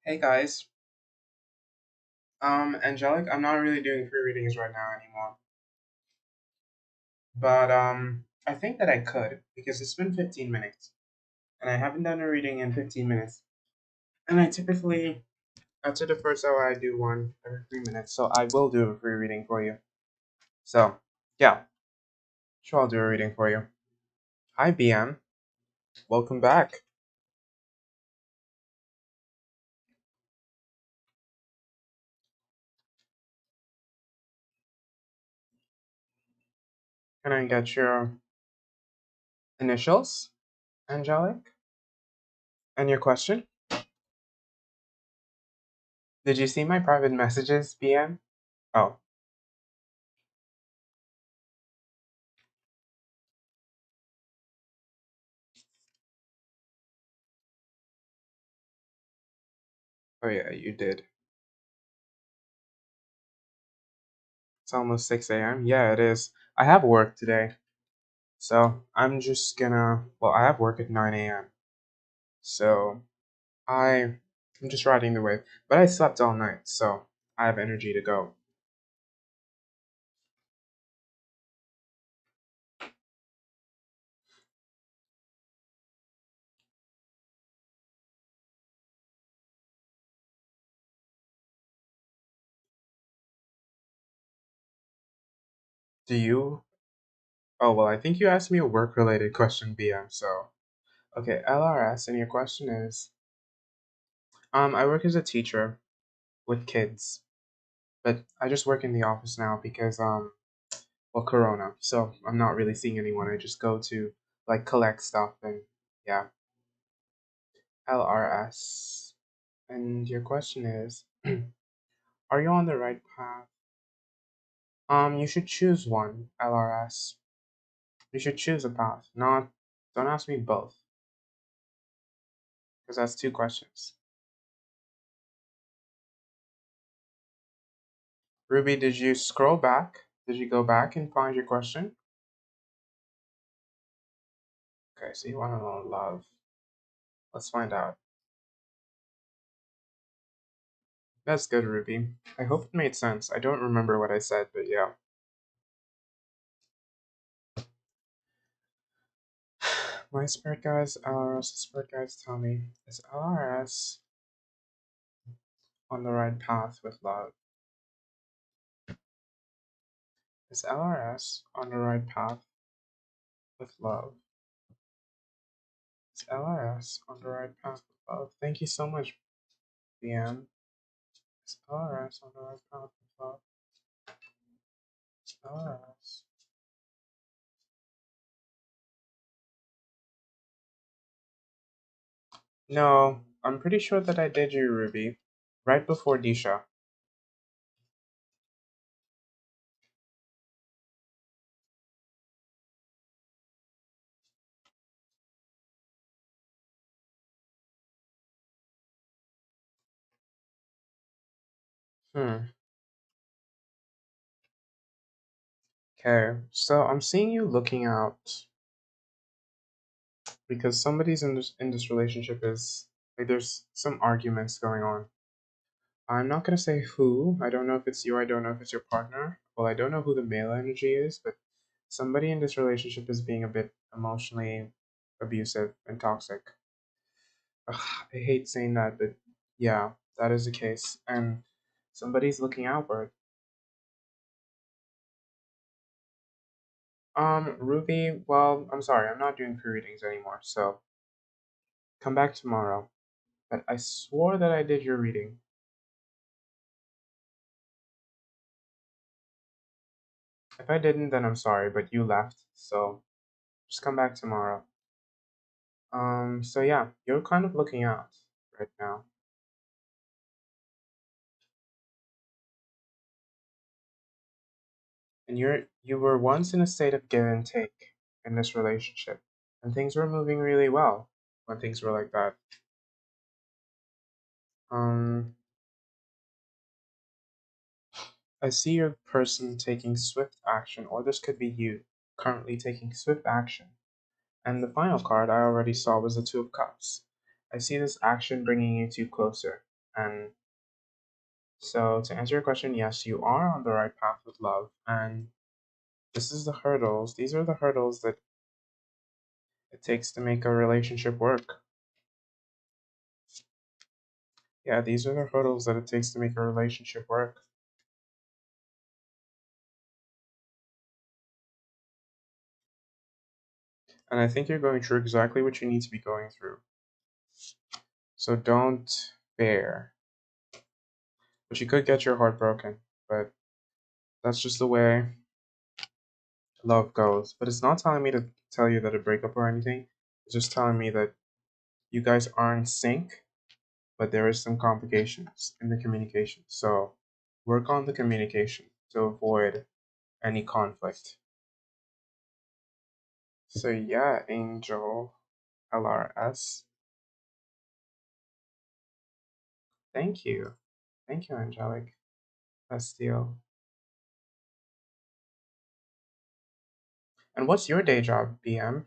Hey guys. Angelic, I'm not really doing free readings right now anymore. But I think that I could because it's been 15 minutes and I haven't done a reading in 15 minutes. And I typically after the first hour I do one every 3 minutes. So I will do a free reading for you. So yeah, sure I'll do a reading for you. Hi BM. Welcome back. Can I get your initials, Angelic? And your question? Did you see my private messages, BM? Oh, oh yeah, you did. It's almost 6 a.m. Yeah, it is. I have work today. So I'm just gonna, well, I have work at 9 a.m. So I, I'm just riding the wave. But I slept all night, so I have energy to go. Do you? Oh, well, I think you asked me a work related question, BM. So, okay, LRS, and your question is I work as a teacher with kids, but I just work in the office now because, well, Corona. So I'm not really seeing anyone. I just go to, like, collect stuff and, yeah. LRS. And your question is, are you on the right path? You should choose one, LRS. You should choose a path, not, don't ask me both, because that's two questions. Ruby, did you scroll back? Did you go back and find your question? Okay, so you want to know love. Let's find out. That's good, Ruby. I hope it made sense. I don't remember what I said, but yeah. My spirit guides, LRS, spirit guides tell me, is LRS on the right path with love? Is LRS on the right path with love? Is LRS on the right path with love? Thank you so much, BM. Is LRS on the right path with love? Is LRS? No, I'm pretty sure that I did you, Ruby. Right before Disha. Hmm. Okay, so I'm seeing you looking out because somebody's in this relationship is like there's some arguments going on. I'm not gonna say who. I don't know if it's you. I don't know if it's your partner. Well, I don't know who the male energy is, but somebody in this relationship is being a bit emotionally abusive and toxic. Ugh, I hate saying that, but yeah, that is the case. And somebody's looking outward. Ruby, well, I'm sorry, I'm not doing pre-readings anymore, so come back tomorrow. But I swore that I did your reading. If I didn't, then I'm sorry, but you left, so just come back tomorrow. So yeah, you're kind of looking out right now. And you were once in a state of give and take in this relationship. And things were moving really well when things were like that. Um, I see your person taking swift action, or this could be you currently taking swift action. And the final card I already saw was the Two of Cups. I see this action bringing you two closer. And so, to answer your question, yes, you are on the right path with love. And this is the hurdles. These are the hurdles that it takes to make a relationship work. Yeah, these are the hurdles that it takes to make a relationship work. And I think you're going through exactly what you need to be going through. So don't bear. But you could get your heart broken. But that's just the way love goes. But it's not telling me to tell you that a breakup or anything. It's just telling me that you guys are in sync, but there is some complications in the communication. So work on the communication to avoid any conflict. So yeah, Angel LRS. Thank you. Thank you, Angelic. Bastille. And what's your day job, BM?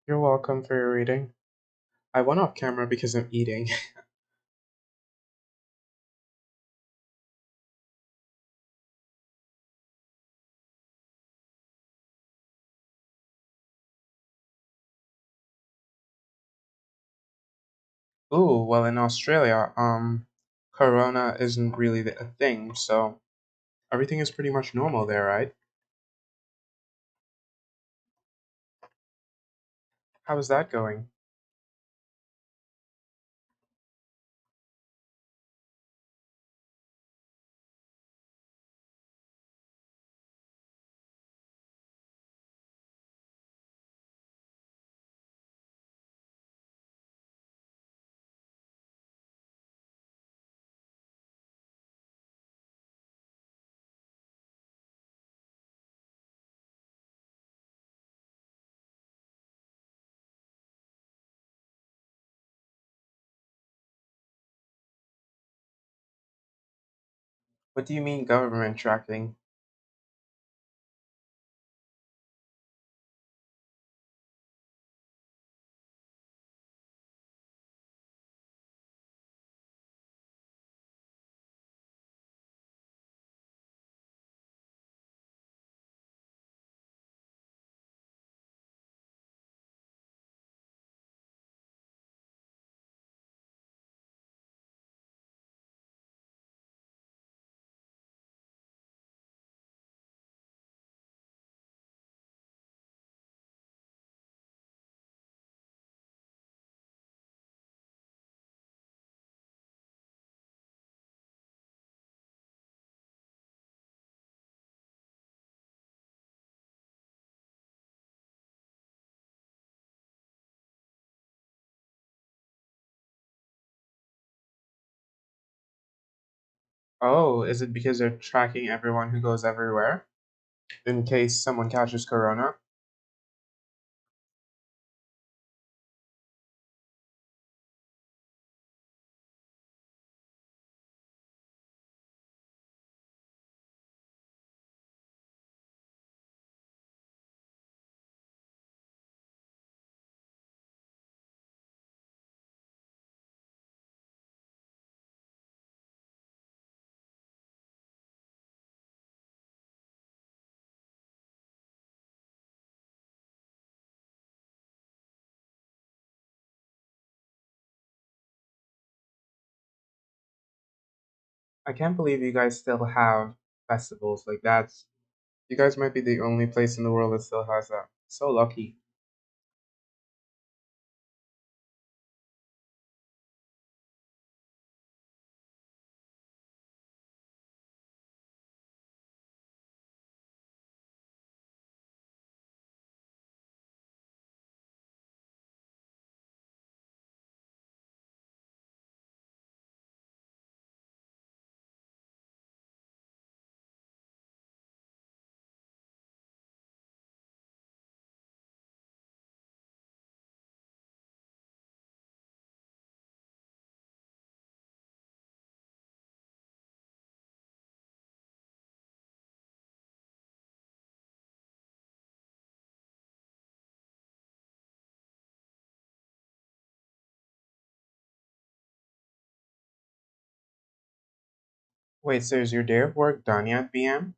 You're welcome for your reading. I went off camera because I'm eating. Ooh, well, in Australia, Corona isn't really a thing, so everything is pretty much normal there, right? How is that going? What do you mean government tracking? Oh, is it because they're tracking everyone who goes everywhere? In case someone catches Corona? I can't believe you guys still have festivals like that. You guys might be the only place in the world that still has that. So lucky. Wait, so is your day of work done yet, BM?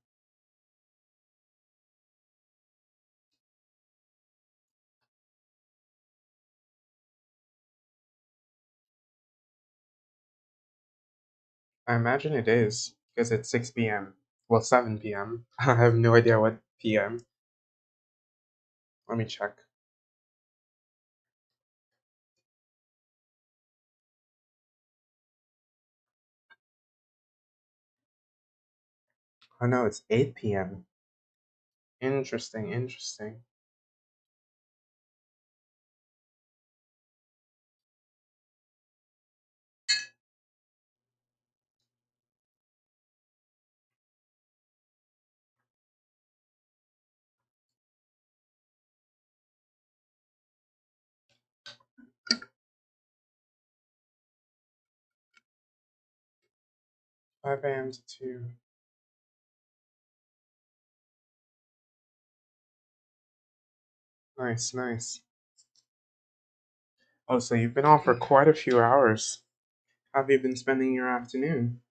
I imagine it is, because it's 6 p.m. Well, 7 p.m. I have no idea what p.m. Let me check. Oh no, it's 8 p.m. Interesting, interesting. 5 a.m. to 2. Nice, nice. Oh, so you've been off for quite a few hours. How have you been spending your afternoon?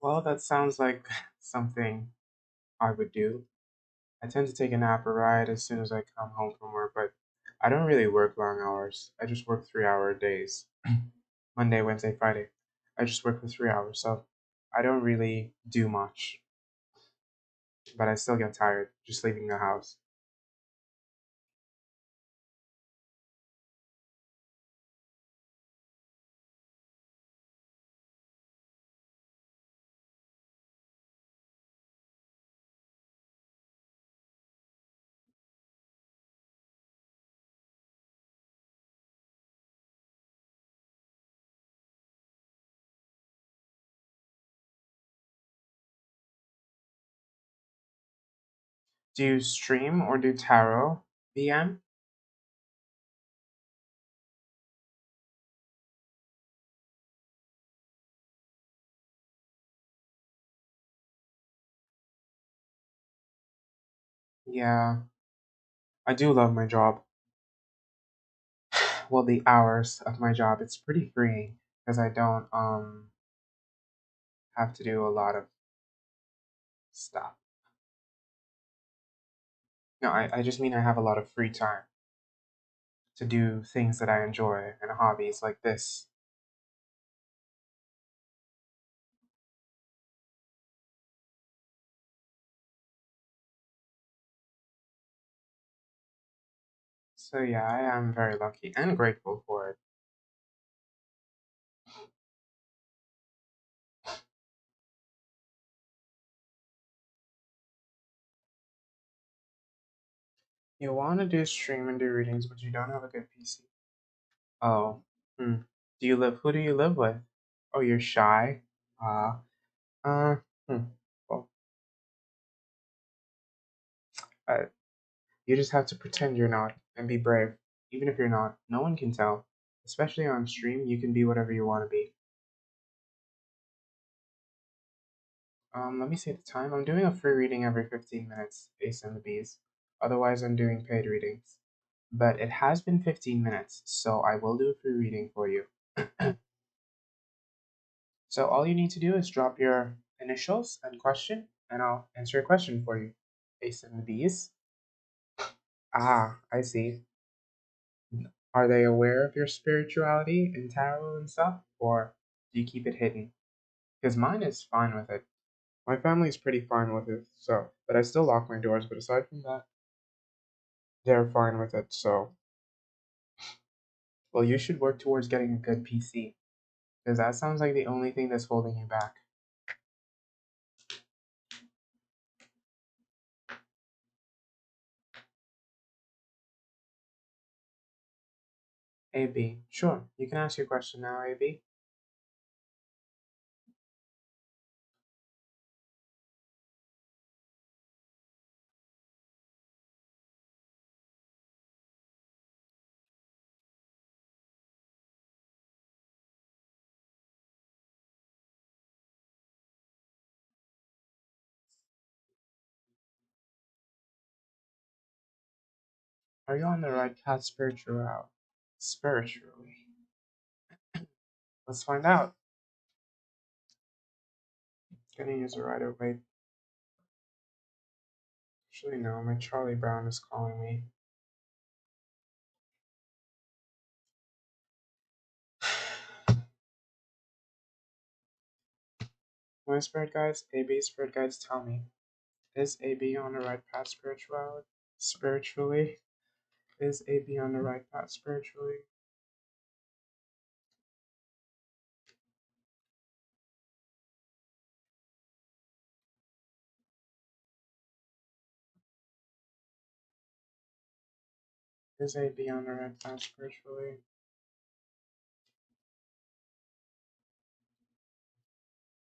Well, that sounds like something I would do. I tend to take a nap or ride as soon as I come home from work, but I don't really work long hours. I just work 3 hour days. Monday, Wednesday, Friday. I just work for 3 hours, so I don't really do much, but I still get tired just leaving the house. Do you stream or do tarot, BM? Yeah, I do love my job. Well, the hours of my job, it's pretty freeing because I don't have to do a lot of stuff. No, I just mean I have a lot of free time to do things that I enjoy and hobbies like this. So yeah, I am very lucky and grateful for it. You want to do stream and do readings, but you don't have a good PC. Oh, hmm. Who do you live with? Oh, you're shy? Uh, uh, hmm. Well, uh, you just have to pretend you're not and be brave. Even if you're not, no one can tell. Especially on stream, you can be whatever you want to be. Let me see the time. I'm doing a free reading every 15 minutes, Ace and the Bees. Otherwise, I'm doing paid readings. But it has been 15 minutes, so I will do a free reading for you. So all you need to do is drop your initials and question, and I'll answer your question for you. Ace and the Bees. Ah, I see. Are they aware of your spirituality and tarot and stuff, or do you keep it hidden? Because mine is fine with it. My family's pretty fine with it, so, but I still lock my doors, but aside from that, they're fine with it, so. Well, you should work towards getting a good PC, because that sounds like the only thing that's holding you back. AB. Sure, you can ask your question now, AB. Are you on the right path spiritually? Let's find out. Gonna use a right away. Actually, no, my Charlie Brown is calling me. My spirit guides, AB spirit guides tell me. Is AB on the right path spiritually? Is AB on the right path spiritually? Is AB on the right path spiritually?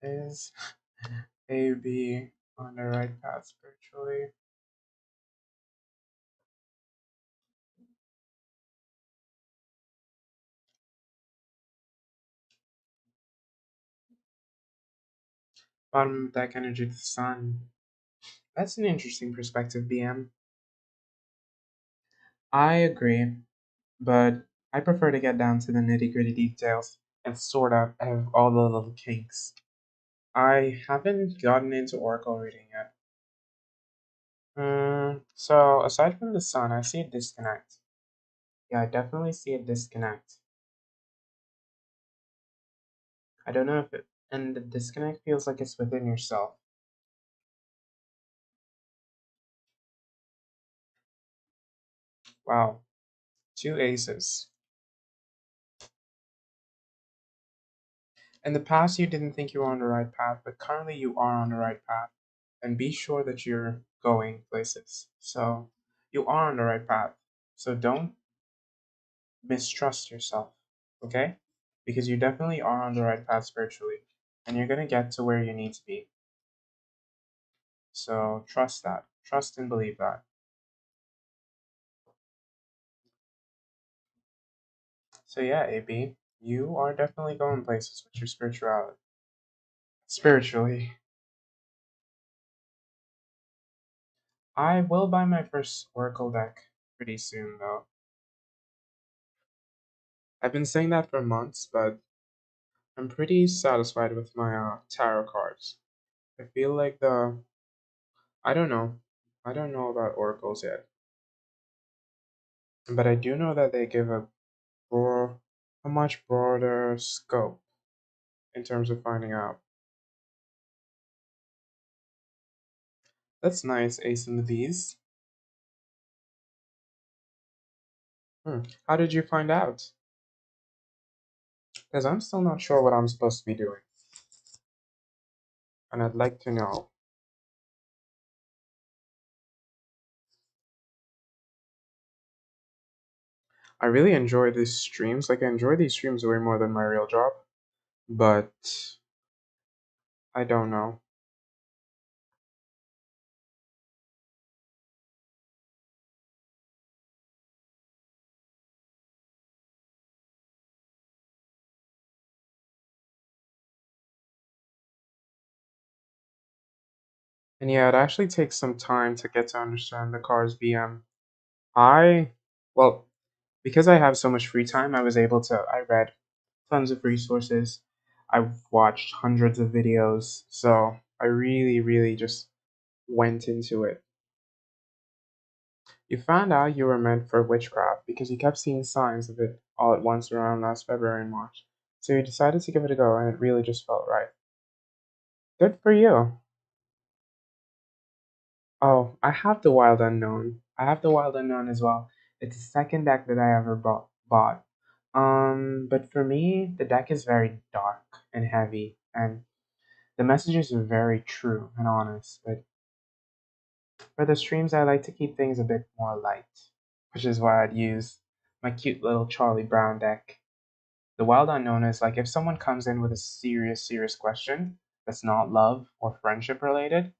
Is AB on the right path spiritually? Bottom deck energy to the sun. That's an interesting perspective, BM. I agree, but I prefer to get down to the nitty gritty details and sort out all the little kinks. I haven't gotten into Oracle reading yet. So aside from the sun, I see a disconnect. Yeah, I definitely see a disconnect. I don't know if it, and the disconnect feels like it's within yourself. Wow, two aces. In the past, you didn't think you were on the right path, but currently you are on the right path. And be sure that you're going places. So you are on the right path. So don't mistrust yourself, okay? Because you definitely are on the right path spiritually, and you're gonna get to where you need to be. So trust that. Trust and believe that. So yeah, AB, you are definitely going places with your spirituality. Spiritually. I will buy my first Oracle deck pretty soon though. I've been saying that for months, but I'm pretty satisfied with my tarot cards. I feel like I don't know. I don't know about oracles yet, but I do know that they give a much broader scope in terms of finding out. That's nice, Ace and the Bees. How did you find out? Because I'm still not sure what I'm supposed to be doing, and I'd like to know. I really enjoy these streams. Like, I enjoy these streams way more than my real job, but I don't know. And yeah, it actually takes some time to get to understand the car's BM. I, well, because I have so much free time, I read tons of resources. I've watched hundreds of videos, so I really, really just went into it. You found out you were meant for witchcraft because you kept seeing signs of it all at once around last February and March. So you decided to give it a go, and it really just felt right. Good for you. Oh, I have the Wild Unknown. I have the Wild Unknown as well. It's the second deck that I ever bought. But for me, the deck is very dark and heavy, and the messages are very true and honest. But for the streams, I like to keep things a bit more light, which is why I'd use my cute little Charlie Brown deck. The wild unknown is like if someone comes in with a serious question that's not love or friendship related,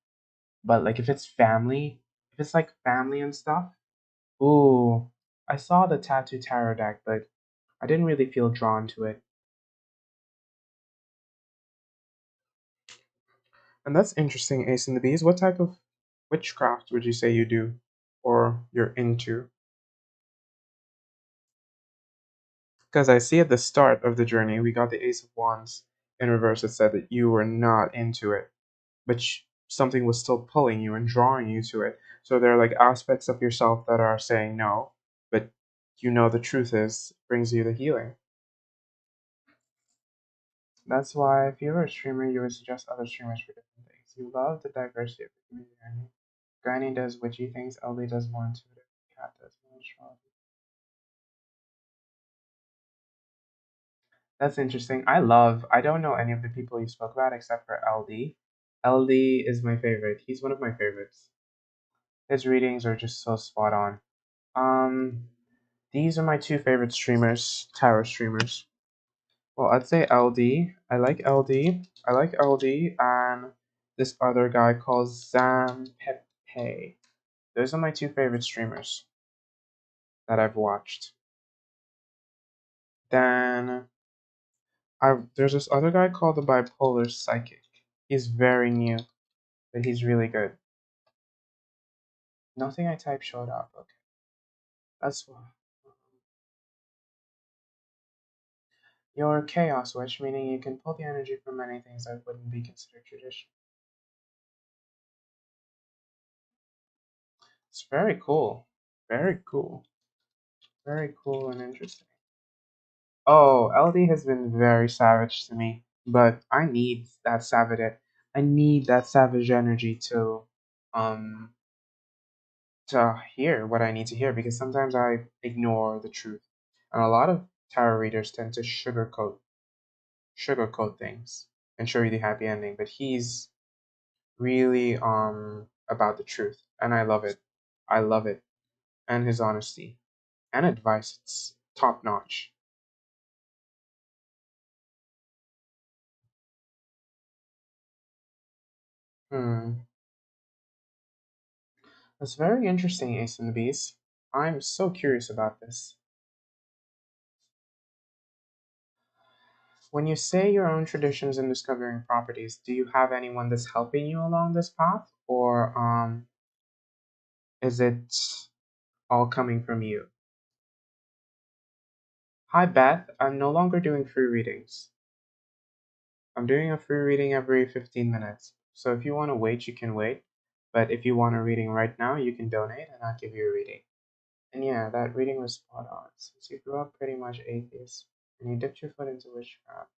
but like if it's family, if it's like family and stuff, ooh, I saw the Tattoo Tarot deck, but I didn't really feel drawn to it. And that's interesting, Ace and the Bees. What type of witchcraft would you say you do or you're into? Because I see at the start of the journey, we got the Ace of Wands in reverse. It said that you were not into it, but something was still pulling you and drawing you to it. So there are like aspects of yourself that are saying no, but you know the truth is brings you the healing. That's why if you were a streamer, you would suggest other streamers for different things. You love the diversity of the community. Granny. Granny does witchy things, LD does more intuitive, Cat does more astrology. That's interesting. I don't know any of the people you spoke about except for LD. LD is my favorite. He's one of my favorites. His readings are just so spot on. Um, these are my two favorite streamers, tarot streamers. Well, I'd say LD. I like LD. I like LD and this other guy called Zam Pepe. Those are my two favorite streamers that I've watched. Then there's this other guy called the Bipolar Psychic. He's very new, but he's really good. Nothing I type showed up. Okay, that's why. You're a chaos witch, meaning you can pull the energy from many things that wouldn't be considered traditional. It's very cool. Very cool. Very cool and interesting. Oh, LD has been very savage to me, but I need that savage. I need that savage energy um, to hear what I need to hear because sometimes I ignore the truth, and a lot of tarot readers tend to sugarcoat things and show you the happy ending. But he's really about the truth, and I love it. I love it, and his honesty and advice. It's top notch. Hmm. That's very interesting, Ace and the Bees. I'm so curious about this. When you say your own traditions in discovering properties, do you have anyone that's helping you along this path, or is it all coming from you? Hi, Beth. I'm no longer doing free readings. I'm doing a free reading every 15 minutes. So if you want to wait, you can wait. But if you want a reading right now, you can donate and I'll give you a reading. And yeah, that reading was spot on. Since you grew up pretty much atheist and you dipped your foot into witchcraft.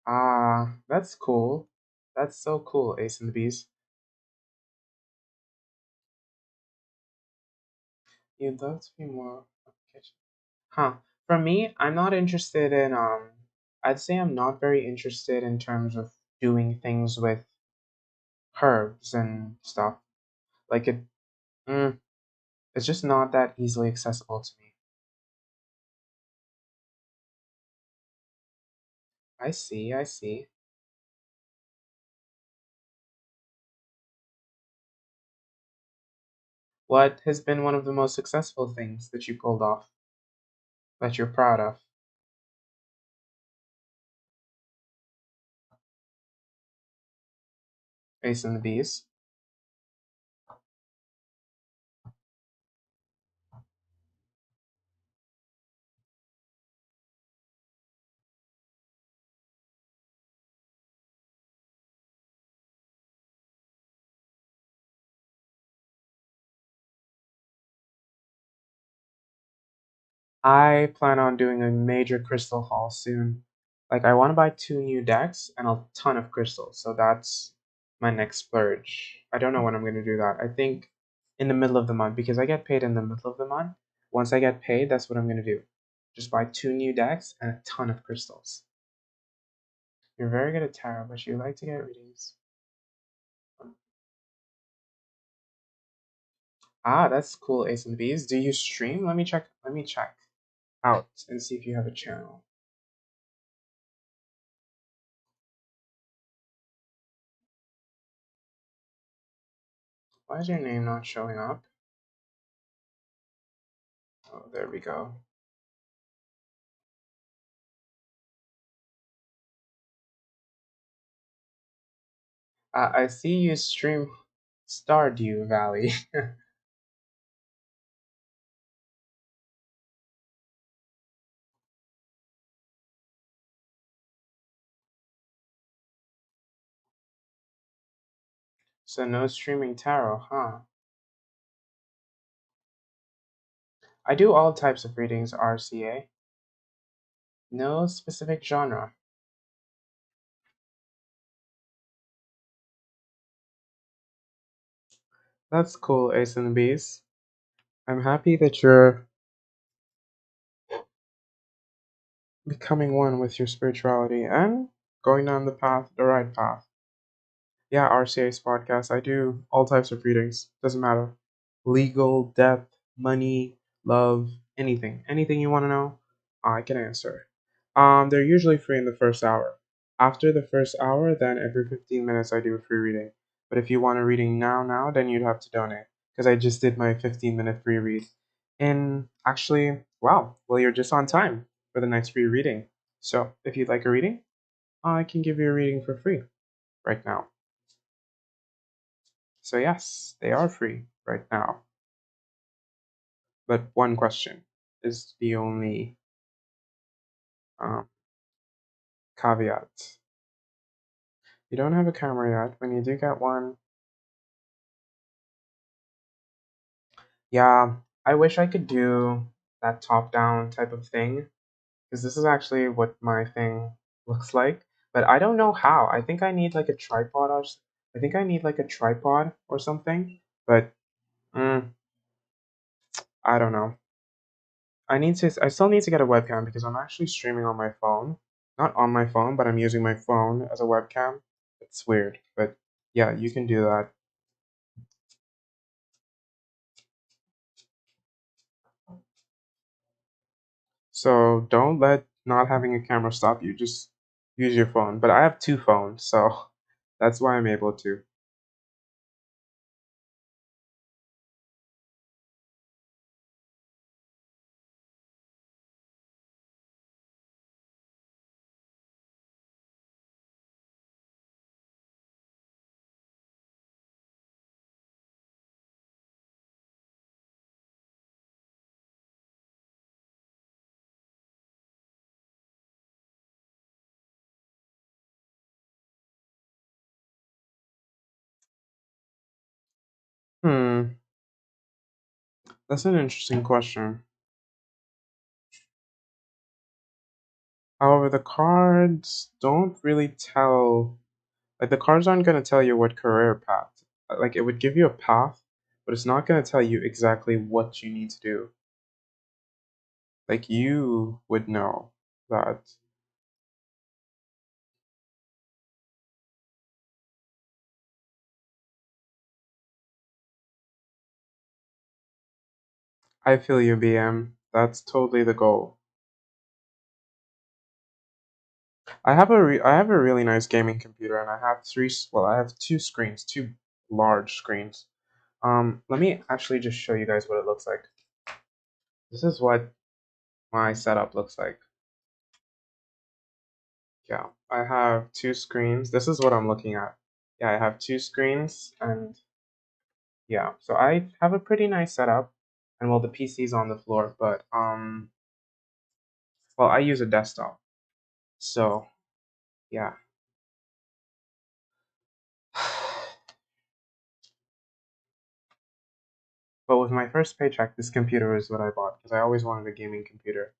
Ah, that's cool. That's so cool, Ace and the Bees. You'd love to be more of a kitchen. Huh. For me, I'm not interested in I'd say I'm not very interested in terms of doing things with herbs and stuff. Like mm, it's just not that easily accessible to me. I see, I see. What has been one of the most successful things that you pulled off that you're proud of? Ace and the Bees. I plan on doing a major crystal haul soon. Like I want to buy two new decks and a ton of crystals. So that's my next splurge. I don't know when I'm going to do that. I think in the middle of the month because I get paid in the middle of the month. Once I get paid, that's what I'm going to do. Just buy two new decks and a ton of crystals. You're very good at tarot, but you like to get readings. Ah, that's cool, Ace and B's. Do you stream? Let me check. Let me check out and see if you have a channel. Why is your name not showing up? Oh, there we go. I see you stream Stardew Valley. So no streaming tarot, huh? I do all types of readings, RCA. No specific genre. That's cool, Ace and B's. I'm happy that you're becoming one with your spirituality and going down the right path. Yeah, RCA's podcast. I do all types of readings. Doesn't matter. Legal, death, money, love, anything. Anything you want to know, I can answer. They're usually free in the first hour. After the first hour, then every 15 minutes I do a free reading. But if you want a reading now, then you'd have to donate. Because I just did my 15-minute free read. And actually, wow, well, you're just on time for the next free reading. So if you'd like a reading, I can give you a reading for free right now. So yes, they are free right now. But one question is the only um, caveat. You don't have a camera yet. When you do get one, yeah, I wish I could do that top-down type of thing because this is actually what my thing looks like. But I don't know how. I think I need like a tripod or I think I need like a tripod or something. But I don't know. I still need to get a webcam because I'm actually streaming on my phone. Not on my phone, but I'm using my phone as a webcam. It's weird, but yeah, you can do that. So don't let not having a camera stop you. Just use your phone. But I have two phones, so that's why I'm able to. Hmm, that's an interesting question. However, the cards don't really tell. Like the cards aren't going to tell you what career path. Like it would give you a path, but it's not going to tell you exactly what you need to do. Like you would know that. I feel you, BM. That's totally the goal. I have a really nice gaming computer, and I have I have two screens, two large screens. Let me actually just show you guys what it looks like. This is what my setup looks like. Yeah, I have two screens. This is what I'm looking at. Yeah, I have two screens, and yeah, so I have a pretty nice setup. And well, the PC's on the floor, but well, I use a desktop. So yeah. But with my first paycheck, this computer is what I bought because I always wanted a gaming computer.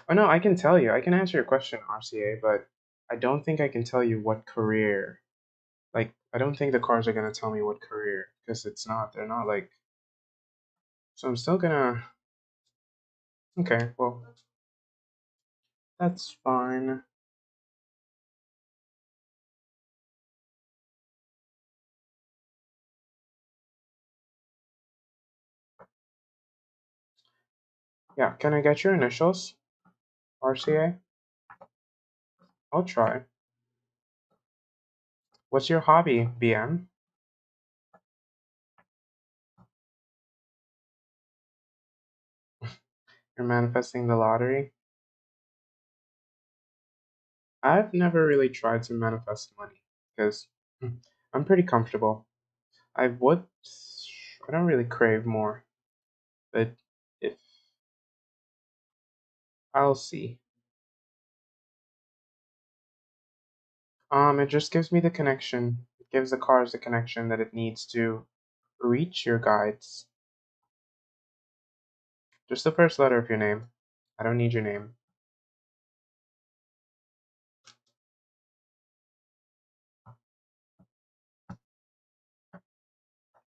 Oh no, I can tell you. I can answer your question, RCA, but I don't think I can tell you what career. Like, I don't think the cards are gonna tell me what career because it's not. They're not like. So I'm still gonna. Okay, well, that's fine. Yeah, can I get your initials? RCA? I'll try. What's your hobby, BM? You're manifesting the lottery? I've never really tried to manifest money because I'm pretty comfortable. I would, I don't really crave more, but if I'll see. It just gives me the connection. It gives the cards the connection that it needs to reach your guides. Just the first letter of your name. I don't need your name.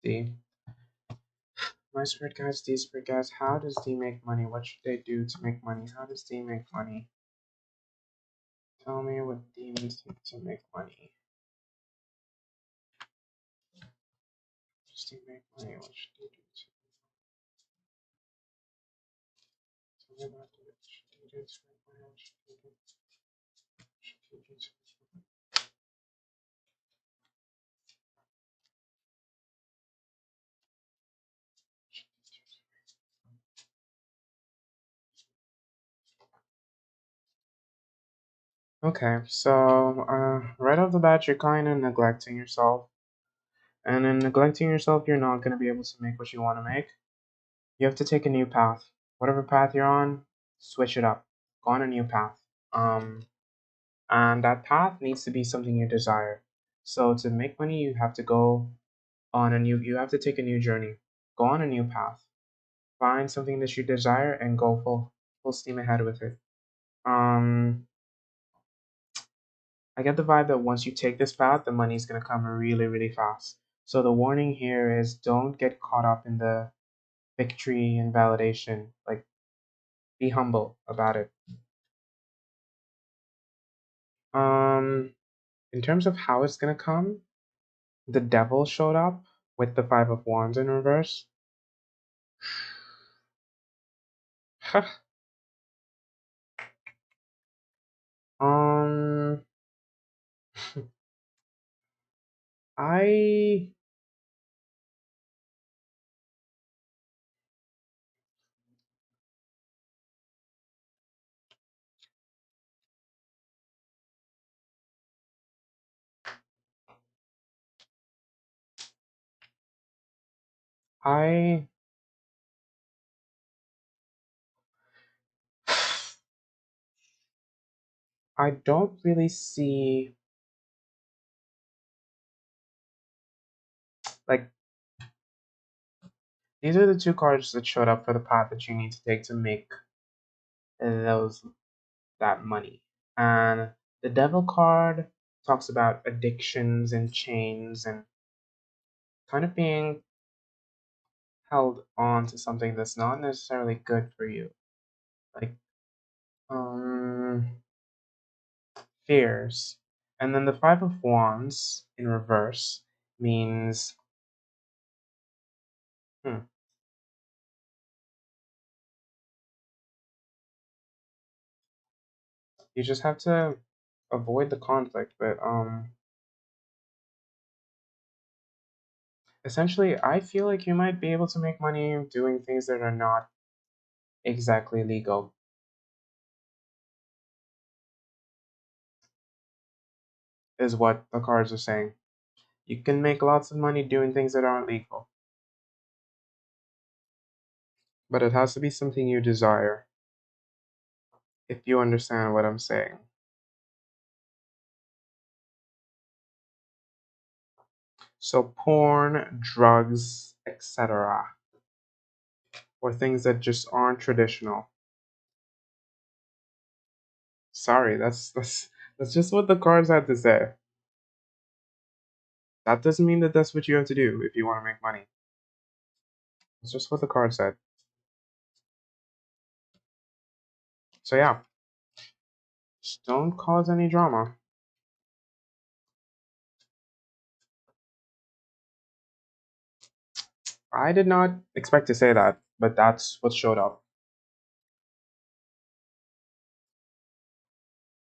D. My spirit guides, D spirit guides. How does D make money? What should they do to make money? How does D make money? Tell me what D needs to make money. Just D make money. What should D do to tell me about it? What should D do to make money? What should D do? What should D do to make money? Okay, so right off the bat, you're kind of neglecting yourself. And in neglecting yourself, you're not going to be able to make what you want to make. You have to take a new path. Whatever path you're on, switch it up. Go on a new path. And that path needs to be something you desire. So to make money, you have to go on you have to take a new journey. Go on a new path. Find something that you desire and go full steam ahead with it. Um, I get the vibe that once you take this path, the money's gonna come really, really fast. So the warning here is don't get caught up in the victory and validation. Like, be humble about it. Um, in terms of how it's gonna come, the devil showed up with the Five of Wands in reverse. um, I I I don't really see, like, these are the two cards that showed up for the path that you need to take to make those that money. And the devil card talks about addictions and chains and kind of being held on to something that's not necessarily good for you. Like, um fears. And then the Five of Wands in reverse means, hmm, you just have to avoid the conflict. But essentially, I feel like you might be able to make money doing things that are not exactly legal, is what the cards are saying. You can make lots of money doing things that aren't legal, but it has to be something you desire, if you understand what I'm saying. So, porn, drugs, etc., or things that just aren't traditional. Sorry, that's just what the cards had to say. That doesn't mean that that's what you have to do if you want to make money. It's just what the card said. So yeah, just don't cause any drama. I did not expect to say that, but that's what showed up.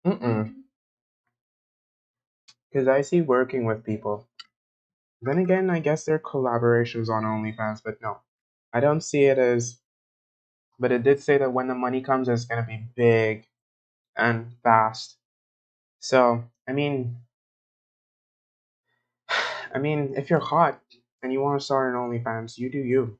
Mm-mm. Because I see working with people. Then again, I guess there are collaborations on OnlyFans, but no. I don't see it as. But it did say that when the money comes, it's going to be big and fast. So, if you're hot and you want to start an OnlyFans, you do you.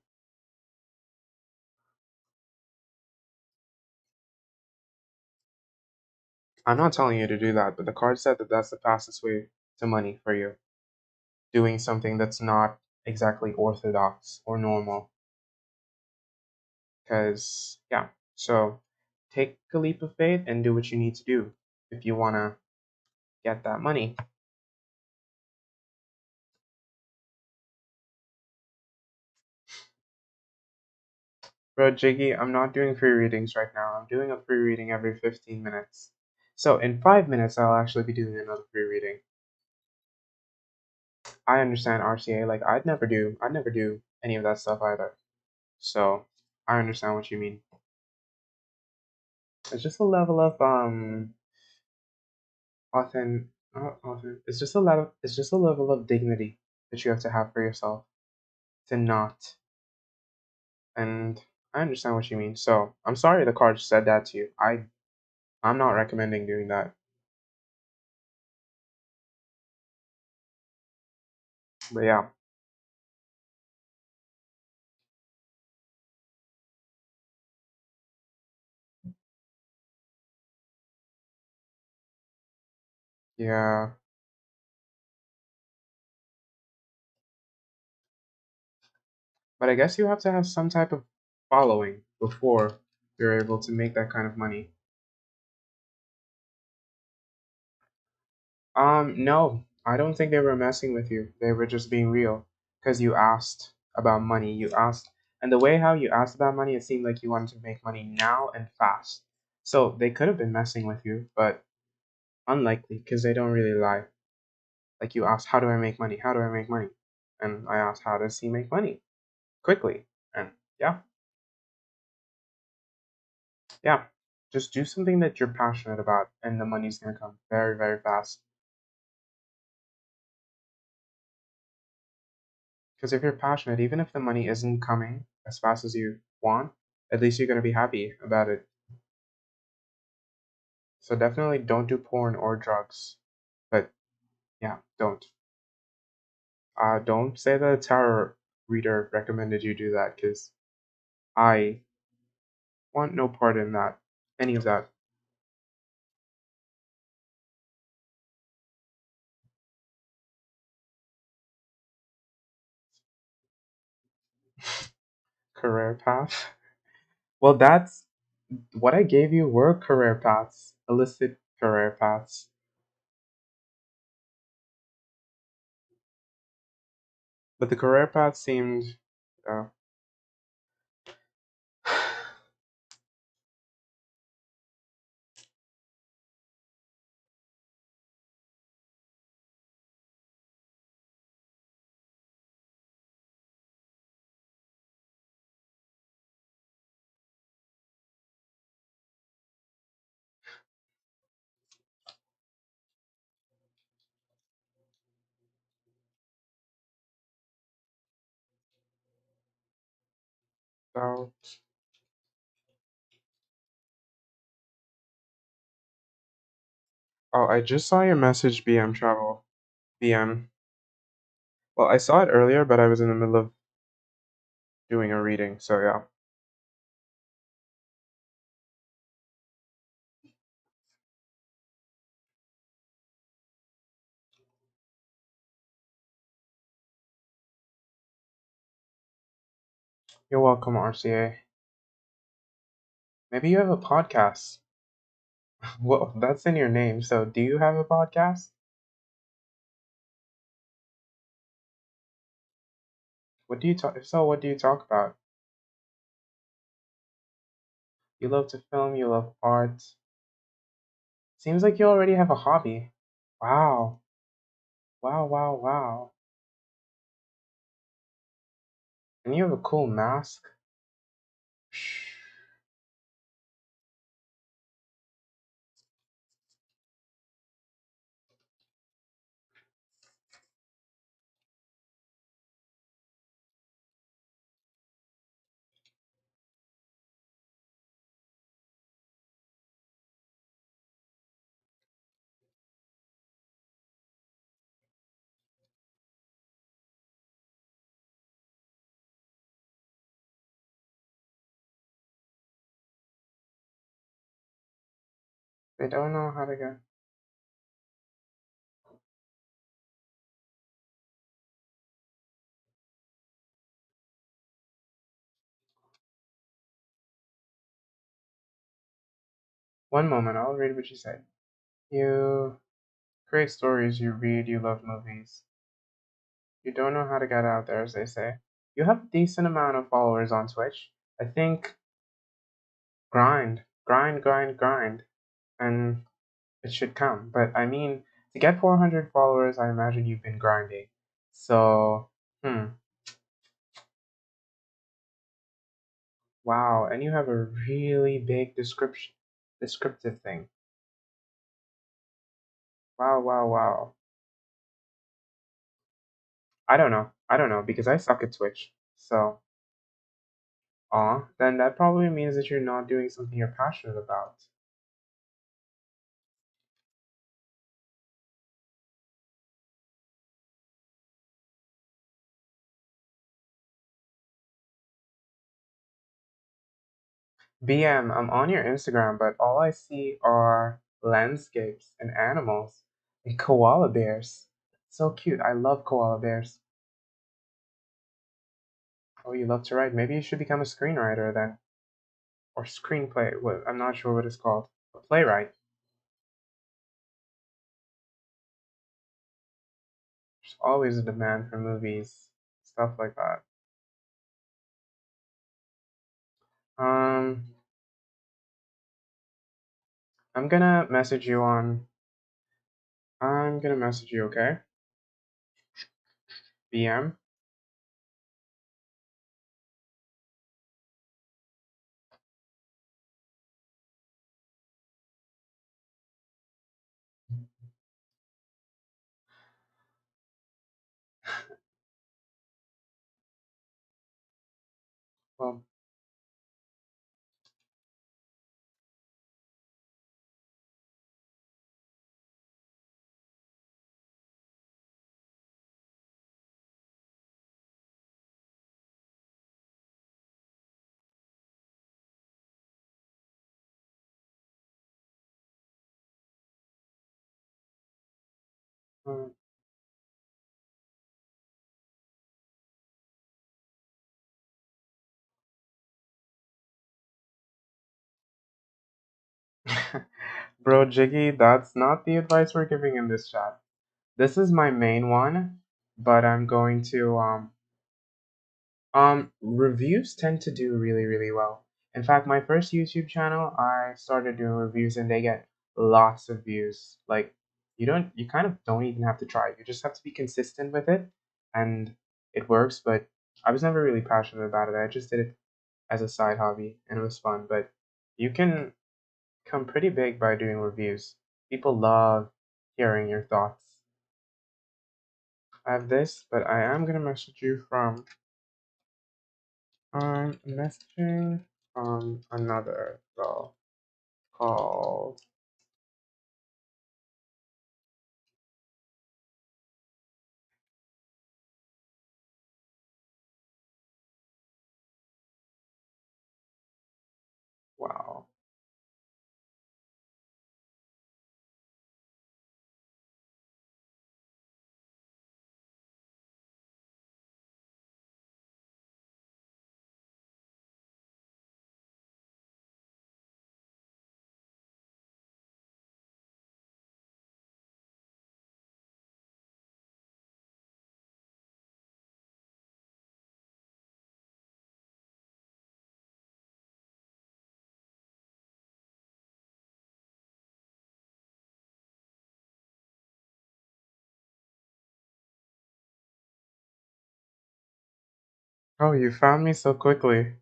I'm not telling you to do that, but the card said that that's the fastest way to money for you. Doing something that's not exactly orthodox or normal. Because, yeah. So, take a leap of faith and do what you need to do if you want to get that money. Bro, Jiggy, I'm not doing free readings right now. I'm doing a free reading every 15 minutes. So, in 5 minutes, I'll actually be doing another free reading. I understand RCA. Like, I'd never do any of that stuff either. So, I understand what you mean. It's just a level of not often. It's just a level of dignity that you have to have for yourself to not. And I understand what you mean. So I'm sorry the card said that to you. I'm not recommending doing that. But yeah, yeah. But I guess you have to have some type of following before you're able to make that kind of money. No, I don't think they were messing with you. They were just being real. Because you asked about money. You asked, and the way how you asked about money, it seemed like you wanted to make money now and fast. So they could have been messing with you, but unlikely because they don't really lie. Like you asked, how do I make money? How do I make money? And I asked, how does he make money? Quickly. And yeah, yeah. Just do something that you're passionate about, and the money's gonna come very, very fast. Because if you're passionate, even if the money isn't coming as fast as you want, at least you're going to be happy about it. So definitely don't do porn or drugs. But yeah, don't. Don't say the tarot reader recommended you do that because I want no part in that. Any of that. Career path. Well, that's what I gave you were career paths, illicit career paths. But the career path seemed. Uh, so, oh, I just saw your message, BM Travel. BM. Well, I saw it earlier, but I was in the middle of doing a reading, so yeah. You're welcome, RCA. Maybe you have a podcast. Well, that's in your name, so do you have a podcast? What do you talk? If so, what do you talk about? You love to film, you love art. Seems like you already have a hobby. Wow. Wow, wow, wow. And you have a cool mask. Shh. They don't know how to get. One moment, I'll read what you said. You create stories, you read, you love movies. You don't know how to get out there, as they say. You have a decent amount of followers on Twitch. I think grind, and it should come. But I mean, to get 400 followers, I imagine you've been grinding. So, wow, and you have a really big descriptive thing. Wow, wow, wow. I don't know because I suck at Twitch. So, then that probably means that you're not doing something you're passionate about. BM, I'm on your Instagram, but all I see are landscapes and animals and koala bears. So cute. I love koala bears. Oh, you love to write. Maybe you should become a screenwriter then. Or screenplay. What, I'm not sure what it's called. A playwright. There's always a demand for movies, stuff like that. Um, I'm gonna message you on. I'm gonna message you, okay? BM. Well, um, bro, Jiggy, that's not the advice we're giving in this chat. This is my main one, but I'm going to reviews tend to do really, really well. In fact, my first YouTube channel, I started doing reviews and they get lots of views. Like you kind of don't even have to try. You just have to be consistent with it and it works, but I was never really passionate about it. I just did it as a side hobby and it was fun, but you can come pretty big by doing reviews. People love hearing your thoughts. I have this, but I am gonna message you from I'm messaging from another girl called Wow. Oh, you found me so quickly.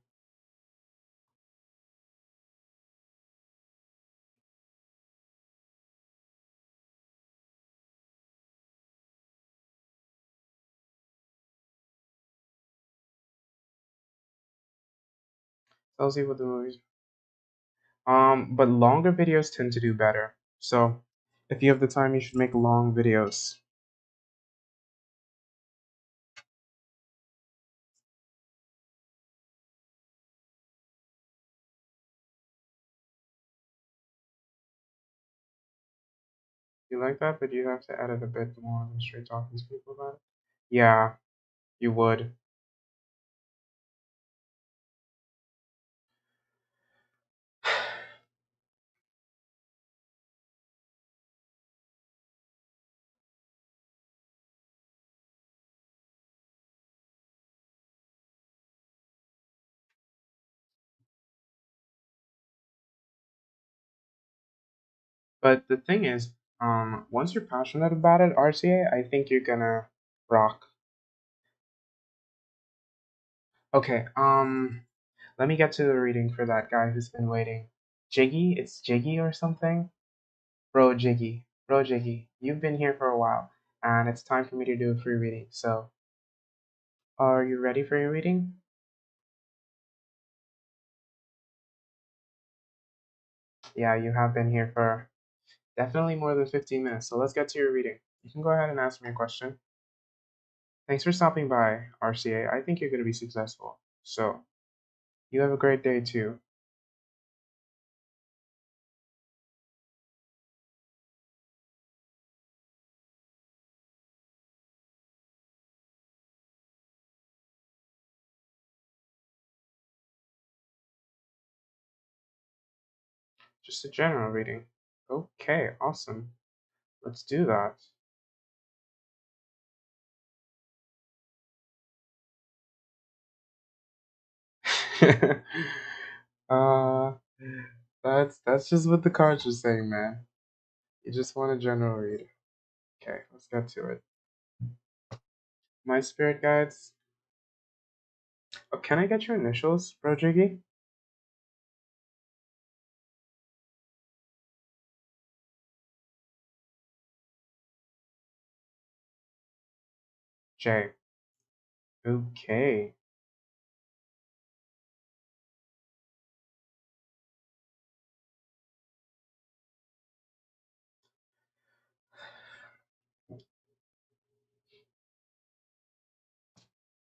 Tells you what the movies. But longer videos tend to do better. So, if you have the time, you should make long videos. You like that, but you have to edit a bit more than straight talking to people about it. Yeah, you would. But the thing is, once you're passionate about it, RCA, I think you're gonna rock. Okay, let me get to the reading for that guy who's been waiting. Jiggy? It's Jiggy or something? Bro, Jiggy. Bro, Jiggy. You've been here for a while, and it's time for me to do a free reading. So, are you ready for your reading? Yeah, you have been here for definitely more than 15 minutes, so let's get to your reading. You can go ahead and ask me a question. Thanks for stopping by, RCA. I think you're going to be successful. So, you have a great day too. Just a general reading. Okay, awesome. Let's do that. uh, that's just what the cards are saying, man. You just want a general read. Okay, let's get to it. My spirit guides. Oh, can I get your initials, Bro Jiggy? J. Okay.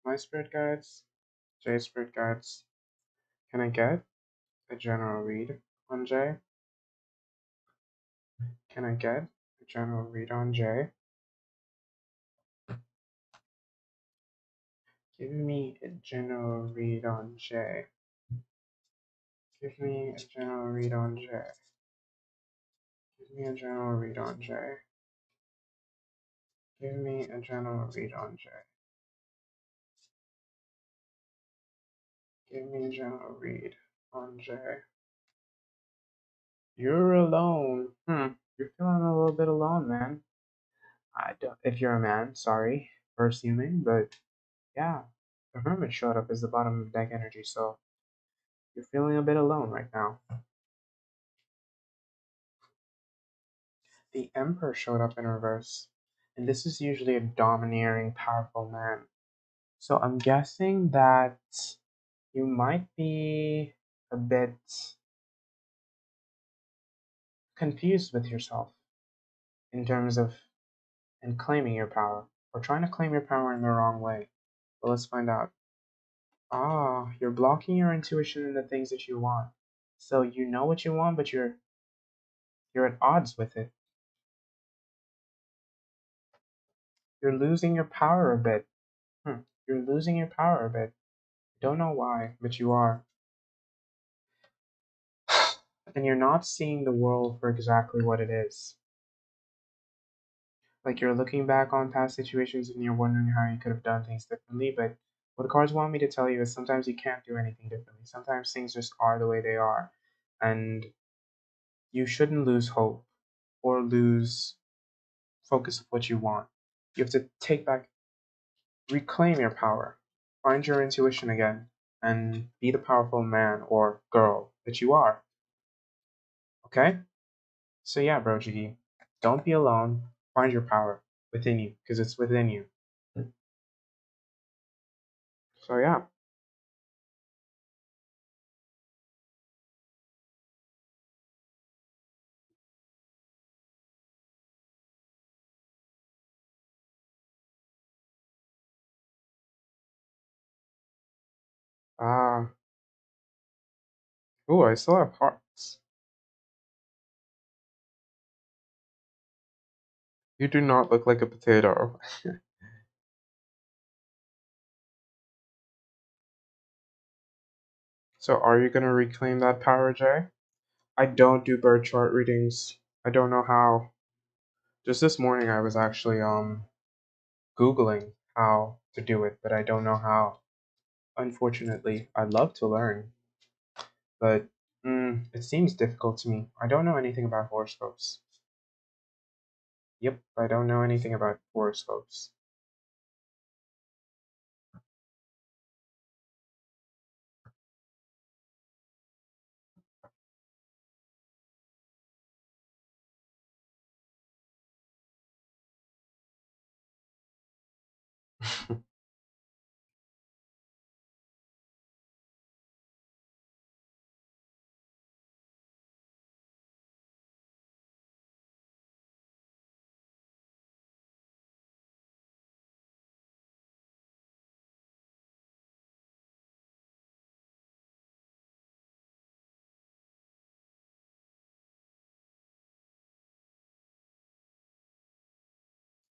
My spirit guides. J spirit guides. Can I get a general read on J? Can I get a general read on J? Give me a general read on J. Give me a general read on J. Give me a general read on J. Give me a general read on J. Give me a general read on J. You're alone. You're feeling a little bit alone, man. I don't. If you're a man, sorry for assuming, but yeah, the Hermit showed up as the bottom of deck energy, so you're feeling a bit alone right now. The Emperor showed up in reverse, and this is usually a domineering, powerful man. So I'm guessing that you might be a bit confused with yourself in terms of and claiming your power, or trying to claim your power in the wrong way. But let's find out. Ah, you're blocking your intuition in the things that you want. So you know what you want, but you're at odds with it. You're losing your power a bit. You're losing your power a bit. Don't know why, but you are. And you're not seeing the world for exactly what it is. Like you're looking back on past situations and you're wondering how you could have done things differently, but what the cards want me to tell you is sometimes you can't do anything differently. Sometimes things just are the way they are. And you shouldn't lose hope or lose focus of what you want. You have to take back, reclaim your power, find your intuition again, and be the powerful man or girl that you are. Okay? So yeah, bro, Jiggy, don't be alone. Find your power within you, because it's within you. So yeah. Ah, ooh, I still have hearts. You do not look like a potato. So are you gonna reclaim that power, Jay? I don't do birth chart readings. I don't know how. Just this morning I was actually Googling how to do it, but I don't know how. Unfortunately, I'd love to learn, but it seems difficult to me. I don't know anything about horoscopes. Yep, I don't know anything about horoscopes.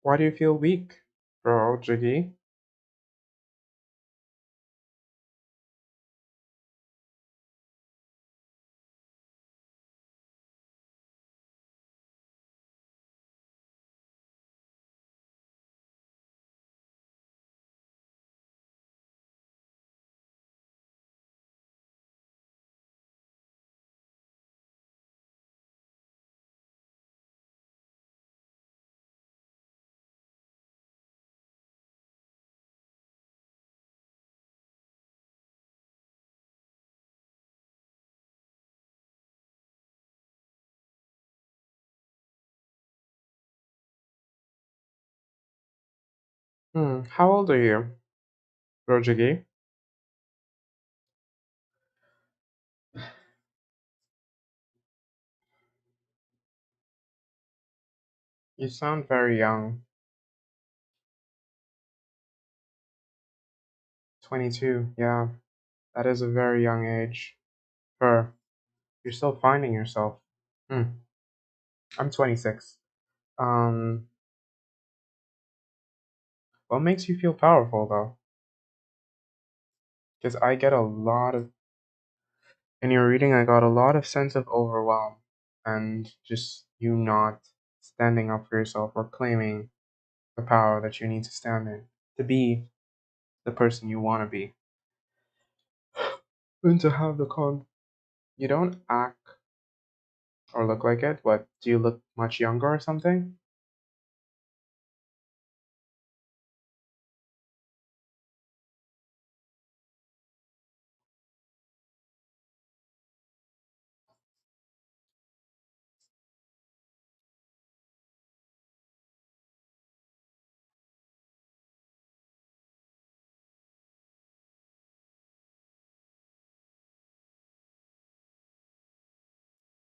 Why do you feel weak, bro, Jiggy? How old are you, bro, Jiggy? You sound very young. 22, yeah. That is a very young age. For you're still finding yourself. Hmm. I'm 26. Um, what makes you feel powerful though? Because I get a lot of in your reading, I got a lot of sense of overwhelm and just you not standing up for yourself or claiming the power that you need to stand in to be the person you want to be and to have the con. You don't act or look like it, but do you look much younger or something?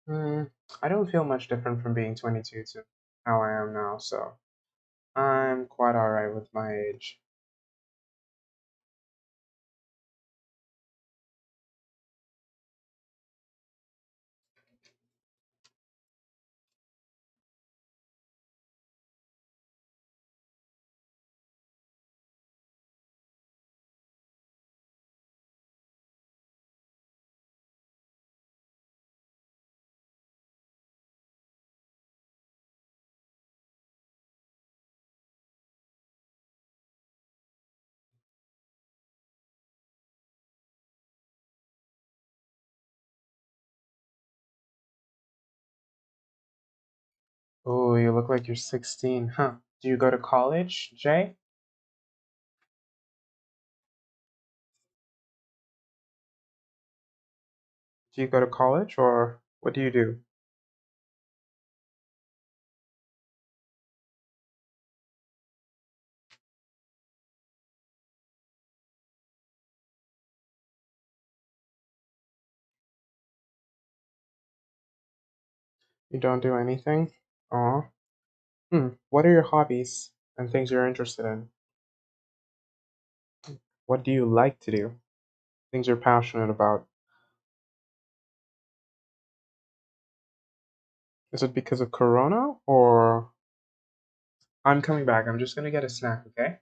Hmm, I don't feel much different from being 22 to how I am now, so I'm quite alright with my age. Oh, you look like you're 16, huh? Do you go to college, Jay? Do you go to college or what do you do? You don't do anything? Aw. What are your hobbies and things you're interested in? What do you like to do? Things you're passionate about? Is it because of Corona or? I'm coming back. I'm just gonna get a snack, okay?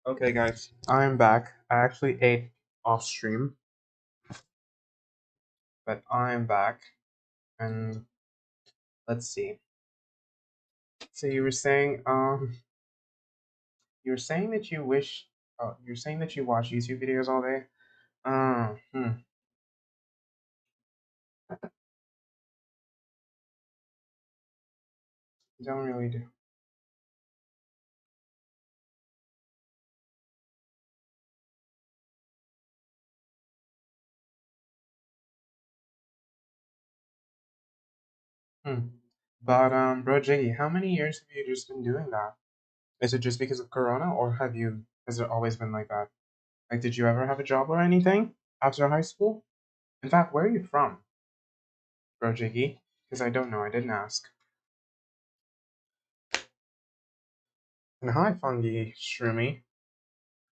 Okay, guys, I'm back. I actually ate off stream, but I'm back. And let's see. So you were saying that you wish, oh, you're saying that you watch YouTube videos all day. Uh, hmm, don't really do. Hmm. But bro, Jiggy, how many years have you just been doing that? Is it just because of Corona, or has it always been like that? Like, did you ever have a job or anything after high school? In fact, where are you from, bro, Jiggy? Because I don't know. I didn't ask. And hi, Fungi Shroomy.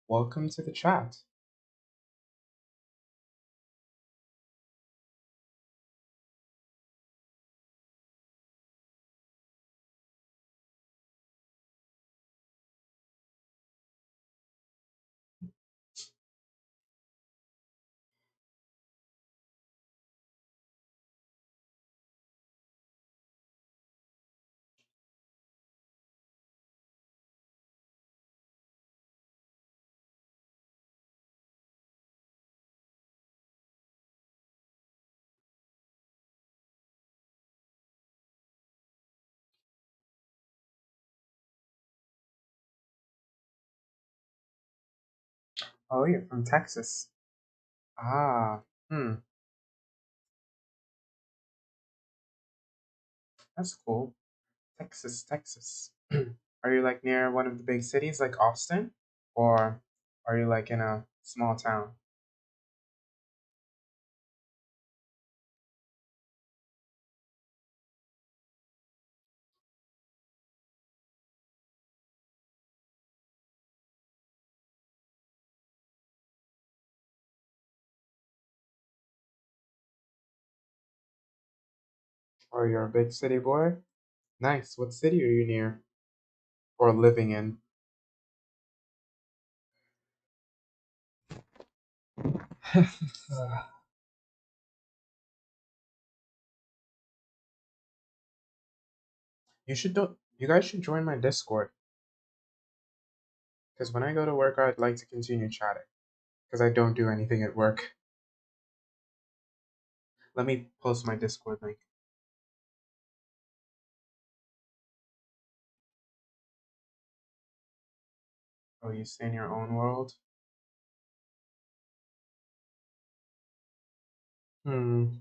Welcome to the chat. Oh, you're from Texas. Ah, hmm, that's cool. Texas, Texas. Are you like near one of the big cities like Austin? Or are you like in a small town? Or you're a big city boy? Nice. What city are you near? Or living in? You guys should join my Discord. Because when I go to work, I'd like to continue chatting. Because I don't do anything at work. Let me post my Discord link. Oh, you stay in your own world? Hmm.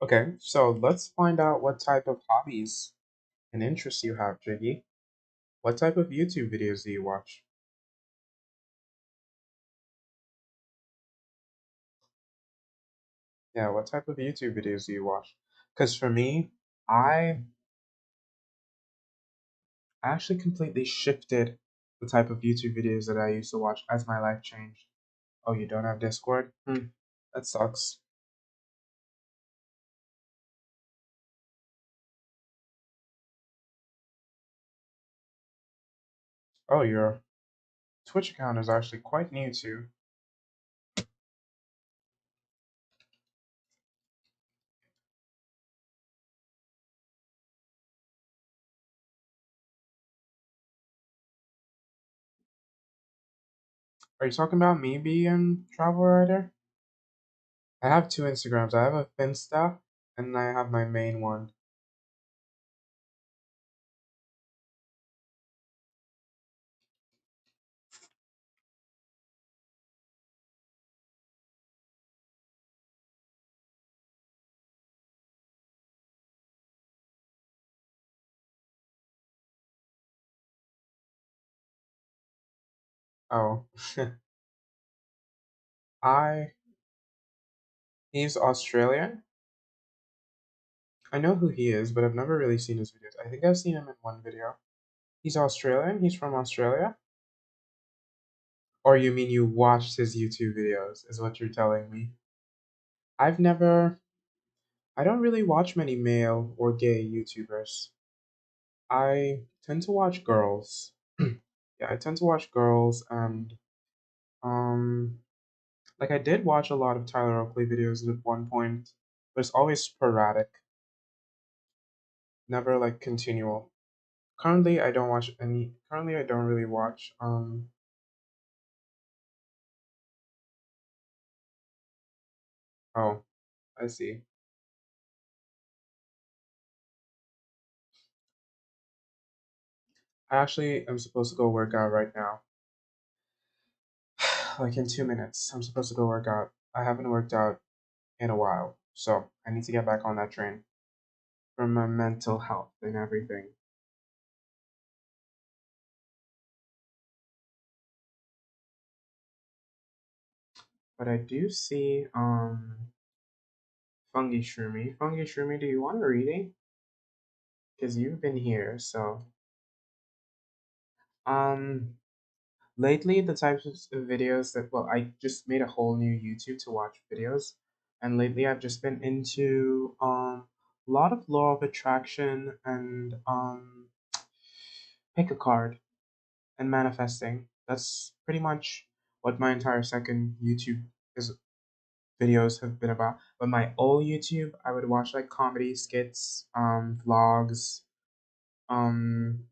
Okay, so let's find out what type of hobbies and interests you have, Jiggy. What type of YouTube videos do you watch? Yeah, what type of YouTube videos do you watch? Because for me, I actually completely shifted the type of YouTube videos that I used to watch as my life changed. Oh, you don't have Discord? Hmm, that sucks. Oh, your Twitch account is actually quite new too. Are you talking about me being travel writer? I have two Instagrams. I have a Finsta and I have my main one. Oh, I he's Australian. I know who he is, but I've never really seen his videos. I think I've seen him in one video. He's Australian? He's from Australia? Or you mean you watched his YouTube videos, is what you're telling me. I've never I don't really watch many male or gay YouTubers. I tend to watch girls. Yeah, I tend to watch girls and um like I did watch a lot of Tyler Oakley videos at one point, but it's always sporadic, never like continual. Currently I don't really watch oh, I see. I actually am supposed to go work out right now. Like in 2 minutes. I'm supposed to go work out. I haven't worked out in a while, so I need to get back on that train for my mental health and everything. But I do see Fungi Shroomy. Fungi Shroomy, do you want a reading? Because you've been here, so um lately the types of videos that well I just made a whole new YouTube to watch videos, and lately I've just been into a lot of law of attraction and pick a card and manifesting. That's pretty much what my entire second YouTube is videos have been about. But my old YouTube, I would watch like comedy skits, vlogs, um,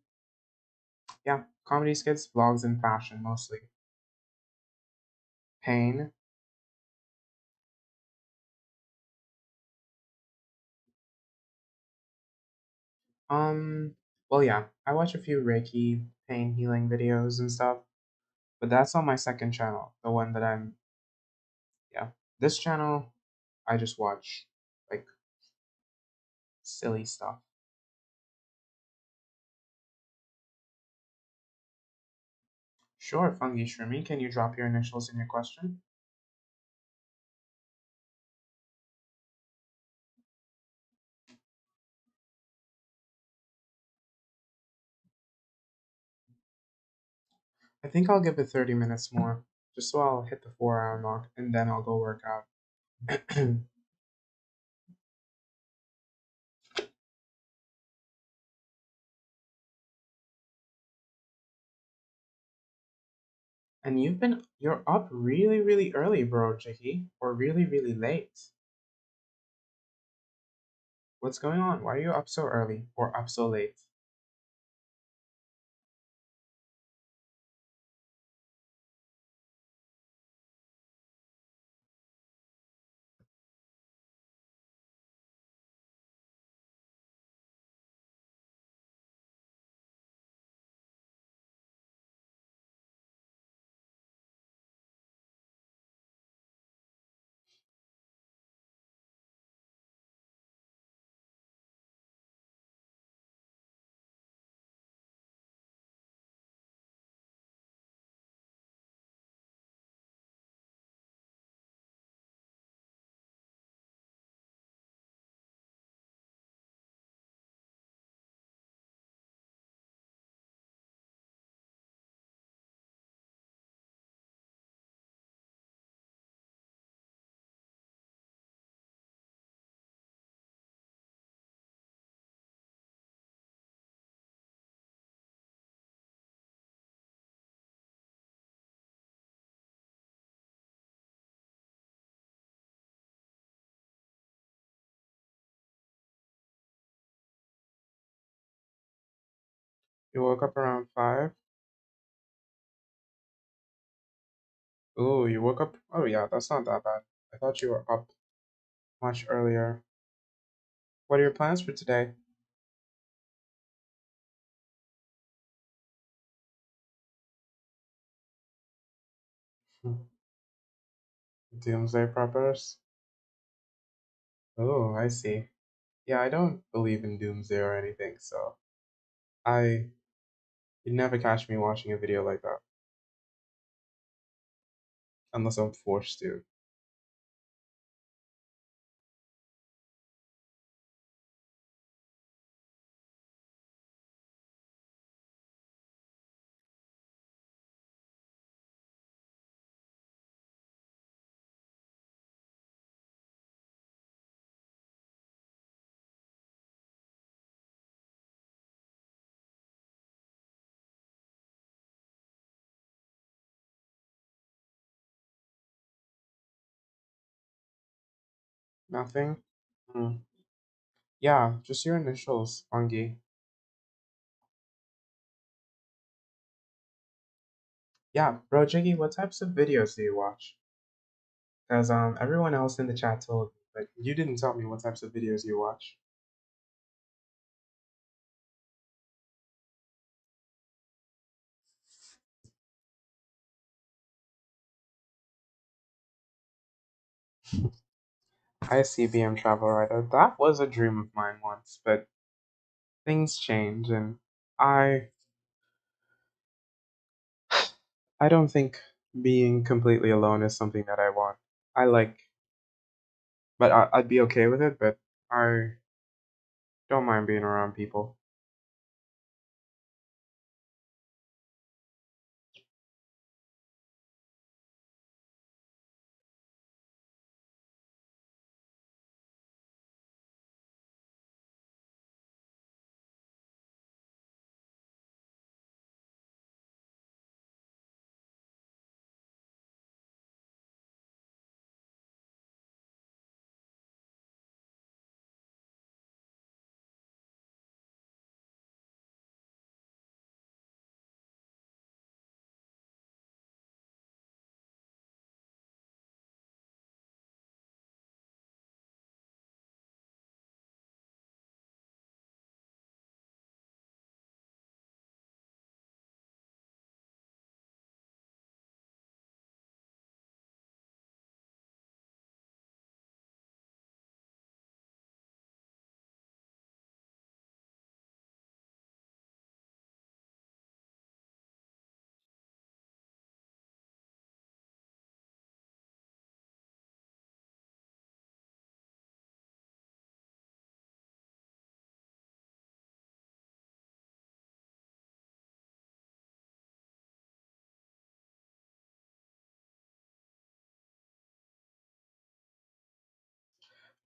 yeah, comedy skits, vlogs, and fashion mostly. Pain. Um, well, yeah, I watch a few Reiki pain healing videos and stuff, But that's on my second channel, the one that yeah. This channel, I just watch like silly stuff. Sure, Fungi Shroomy, can you drop your initials in your question? I think I'll give it 30 minutes more, just so I'll hit the 4 hour mark, and then I'll go work out. And you're up really, really early, bro, Jackie, or really, really late. What's going on? Why are you up so early or up so late? You woke up around 5? Ooh, you woke up. Oh, yeah, that's not that bad. I thought you were up much earlier. What are your plans for today? Doomsday preppers? Oh, I see. Yeah, I don't believe in doomsday or anything, so I you'd never catch me watching a video like that unless I'm forced to. Nothing? Hmm. Yeah, just your initials, Fungi. Yeah, bro, Jiggy, what types of videos do you watch? Because everyone else in the chat told me, but you didn't tell me what types of videos you watch. Hi, CBM Travel Writer. That was a dream of mine once, but things change, and I I don't think being completely alone is something that I want. I like, but I'd be okay with it, but I don't mind being around people.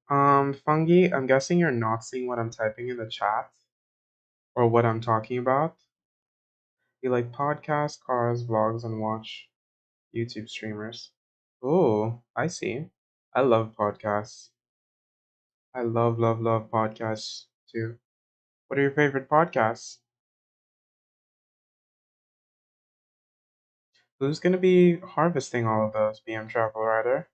Fungi, I'm guessing you're not seeing what I'm typing in the chat or what I'm talking about. You like podcasts, cars, vlogs, and watch YouTube streamers. Oh, I see. I love podcasts. I love podcasts too. What are your favorite podcasts? Who's gonna be harvesting all of those, BM Travel Rider?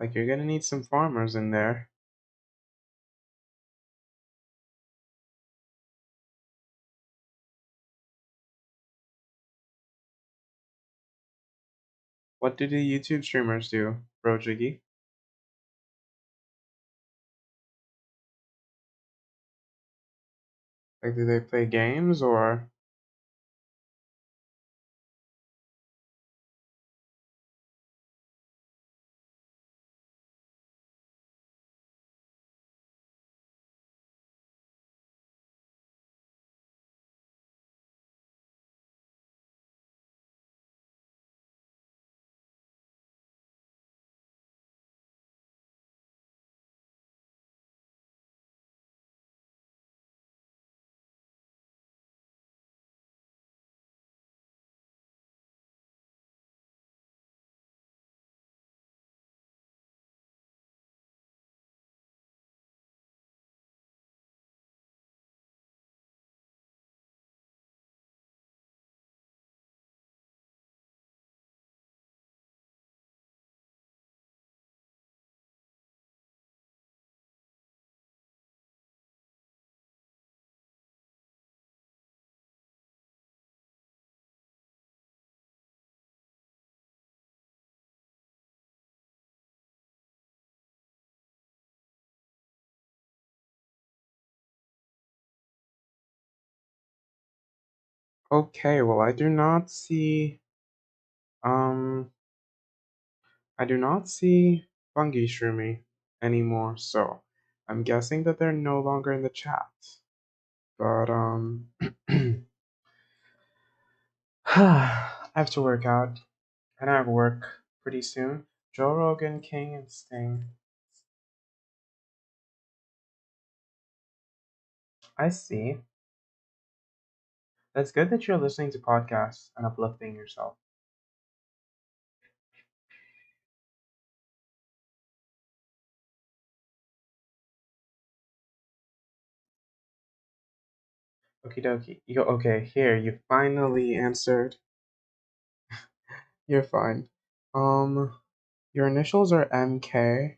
Like, you're gonna need some farmers in there. What do the YouTube streamers do, Bro Jiggy? Like, do they play games or okay, well um I do not see Fungi Shroomy anymore, so I'm guessing that they're no longer in the chat. But I have to work out, and I have work pretty soon. Joe Rogan, King, and Sting. I see. That's good that you're listening to podcasts and uplifting yourself. Okie dokie. Okay, here, you finally answered. You're fine. Your initials are MK.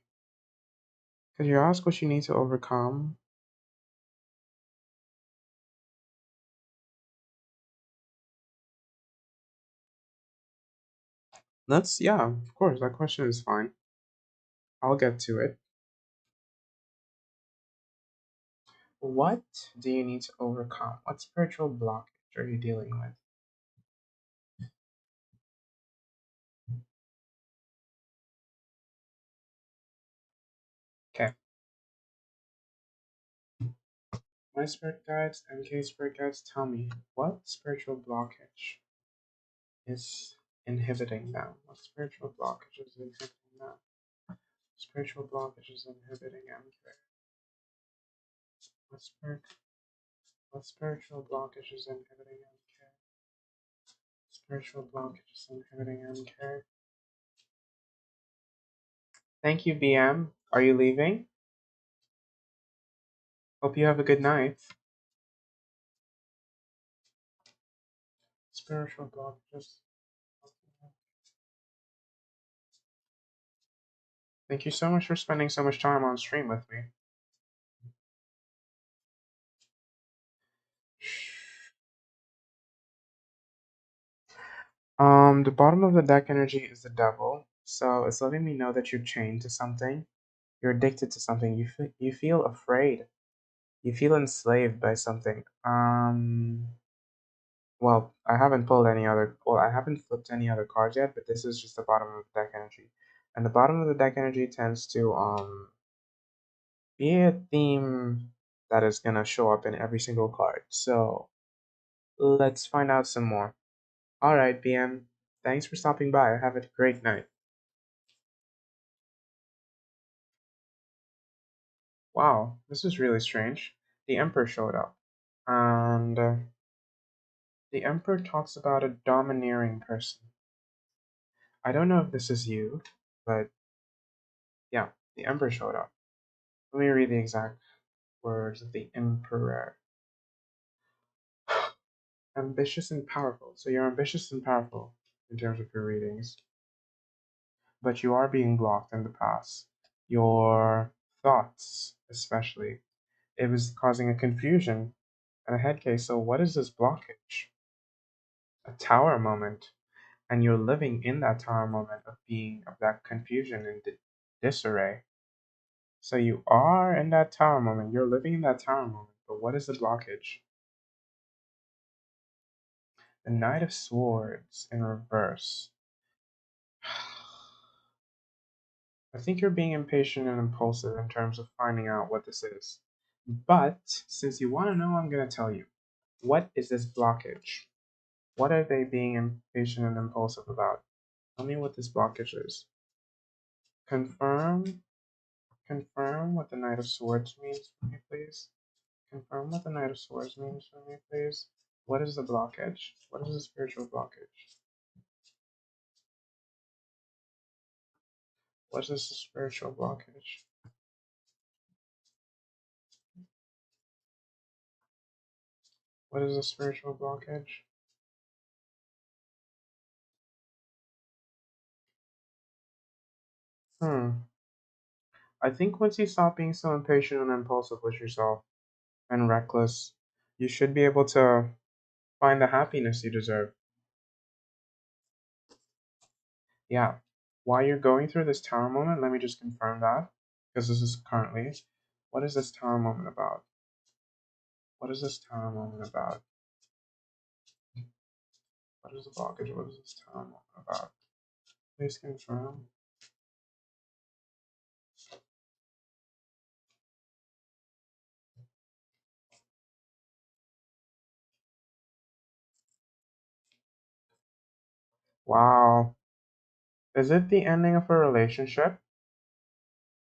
Could you ask what you need to overcome? Yeah, of course, that question is fine. I'll get to it. What do you need to overcome? What spiritual blockage are you dealing with? Okay. My spirit guides, MK spirit guides, tell me what spiritual blockage is inhibiting them? What spiritual blockage is inhibiting them? Spiritual blockage is inhibiting MK. What spirit what spiritual blockage is inhibiting MK? Spiritual blockage is inhibiting MK. Thank you, BM. Are you leaving? Hope you have a good night. Spiritual blockages. Thank you so much for spending so much time on stream with me. The bottom of the deck energy is the devil, so it's letting me know that you're chained to something. You're addicted to something. You feel afraid. You feel enslaved by something. Well, I haven't pulled any other. Well, I haven't flipped any other cards yet, but this is just the bottom of the deck energy, and the bottom of the deck energy tends to be a theme that is gonna show up in every single card. So let's find out some more. All right, BM. Thanks for stopping by. Have a great night. Wow, this is really strange. The Emperor showed up. And the Emperor talks about a domineering person. I don't know if this is you, but yeah, the Emperor showed up. Let me read the exact words of the Emperor. Ambitious and powerful. So you're ambitious and powerful in terms of your readings, but you are being blocked in the past. Your thoughts, especially, it was causing a confusion and a head case. So, what is this blockage? A tower moment. And you're living in that tower moment of being of that confusion and disarray. So, you are in that tower moment. You're living in that tower moment. But what is the blockage? The Knight of Swords in reverse. I think you're being impatient and impulsive in terms of finding out what this is. But since you want to know, I'm going to tell you. What is this blockage? What are they being impatient and impulsive about? Tell me what this blockage is. Confirm. Confirm what the Knight of Swords means for me, please. Confirm what the Knight of Swords means for me, please. What is the blockage? What is the spiritual blockage? What is the spiritual blockage? What is the spiritual blockage? I think once you stop being so impatient and impulsive with yourself and reckless, you should be able to find the happiness you deserve. Yeah. While you're going through this tower moment, let me just confirm that, because this is currently. What is this tower moment about? What is this tower moment about? What is the blockage? What is this tower moment about? Please confirm. Wow. Is it the ending of a relationship?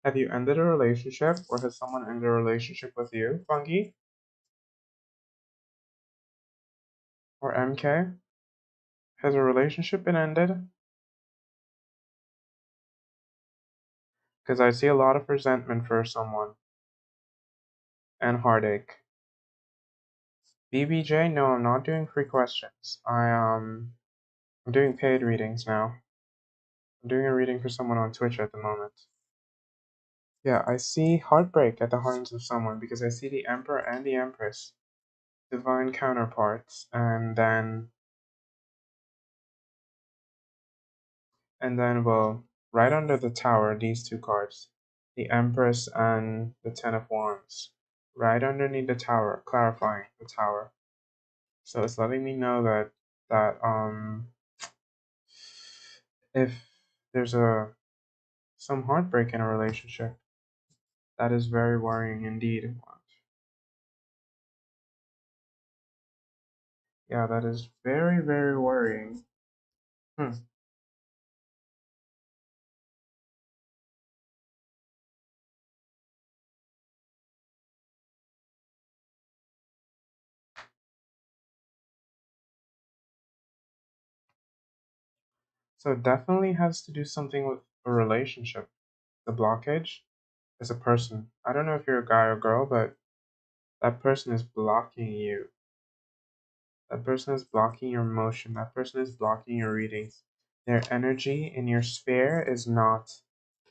Have you ended a relationship, or has someone ended a relationship with you, Fungi? Or MK? Has a relationship been ended? Because I see a lot of resentment for someone and heartache. BBJ, no, I'm not doing free questions. I'm doing paid readings now. I'm doing a reading for someone on Twitch at the moment. Yeah, I see heartbreak at the hearts of someone because I see the Emperor and the Empress, divine counterparts, and then well, right under the tower, these two cards, the Empress and the Ten of Wands, right underneath the tower, clarifying the tower. So it's letting me know that if there's a some heartbreak in a relationship, that is very worrying indeed. Yeah, that is very, very worrying. Hmm. So it definitely has to do something with a relationship. The blockage is a person. I don't know if you're a guy or girl, but that person is blocking you. That person is blocking your emotion. That person is blocking your readings. Their energy in your sphere is not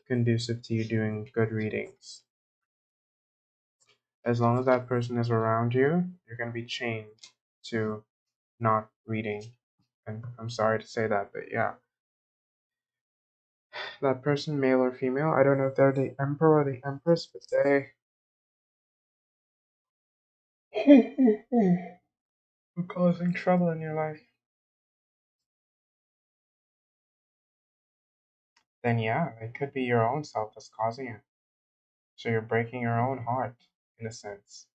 conducive to you doing good readings. As long as that person is around you, you're going to be chained to not reading. And I'm sorry to say that, but yeah. That person, male or female, I don't know if they're the emperor or the empress, but they are causing trouble in your life. Then yeah, it could be your own self that's causing it. So you're breaking your own heart, in a sense.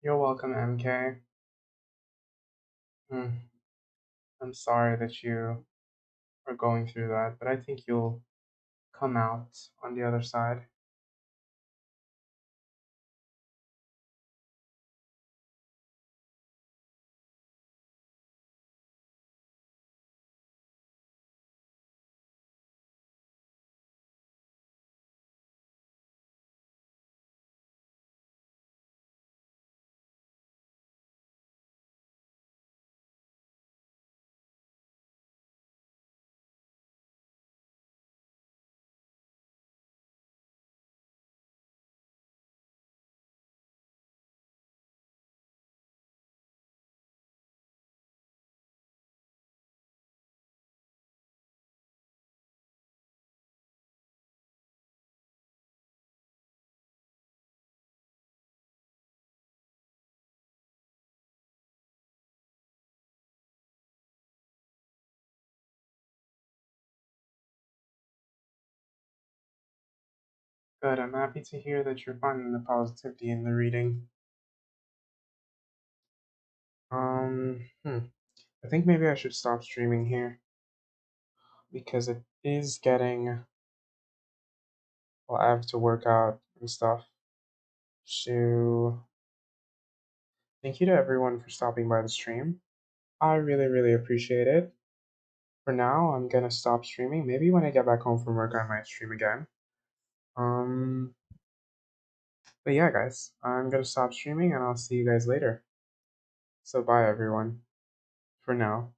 You're welcome, MK. Hmm. I'm sorry that you are going through that, but I think you'll come out on the other side. Good, I'm happy to hear that you're finding the positivity in the reading. I think maybe I should stop streaming here because it is getting, well, I have to work out and stuff. So, thank you to everyone for stopping by the stream. I really, really appreciate it. For now, I'm gonna stop streaming. Maybe when I get back home from work, I might stream again. Um, but yeah, guys, I'm gonna stop streaming and I'll see you guys later. So, bye, everyone, for now.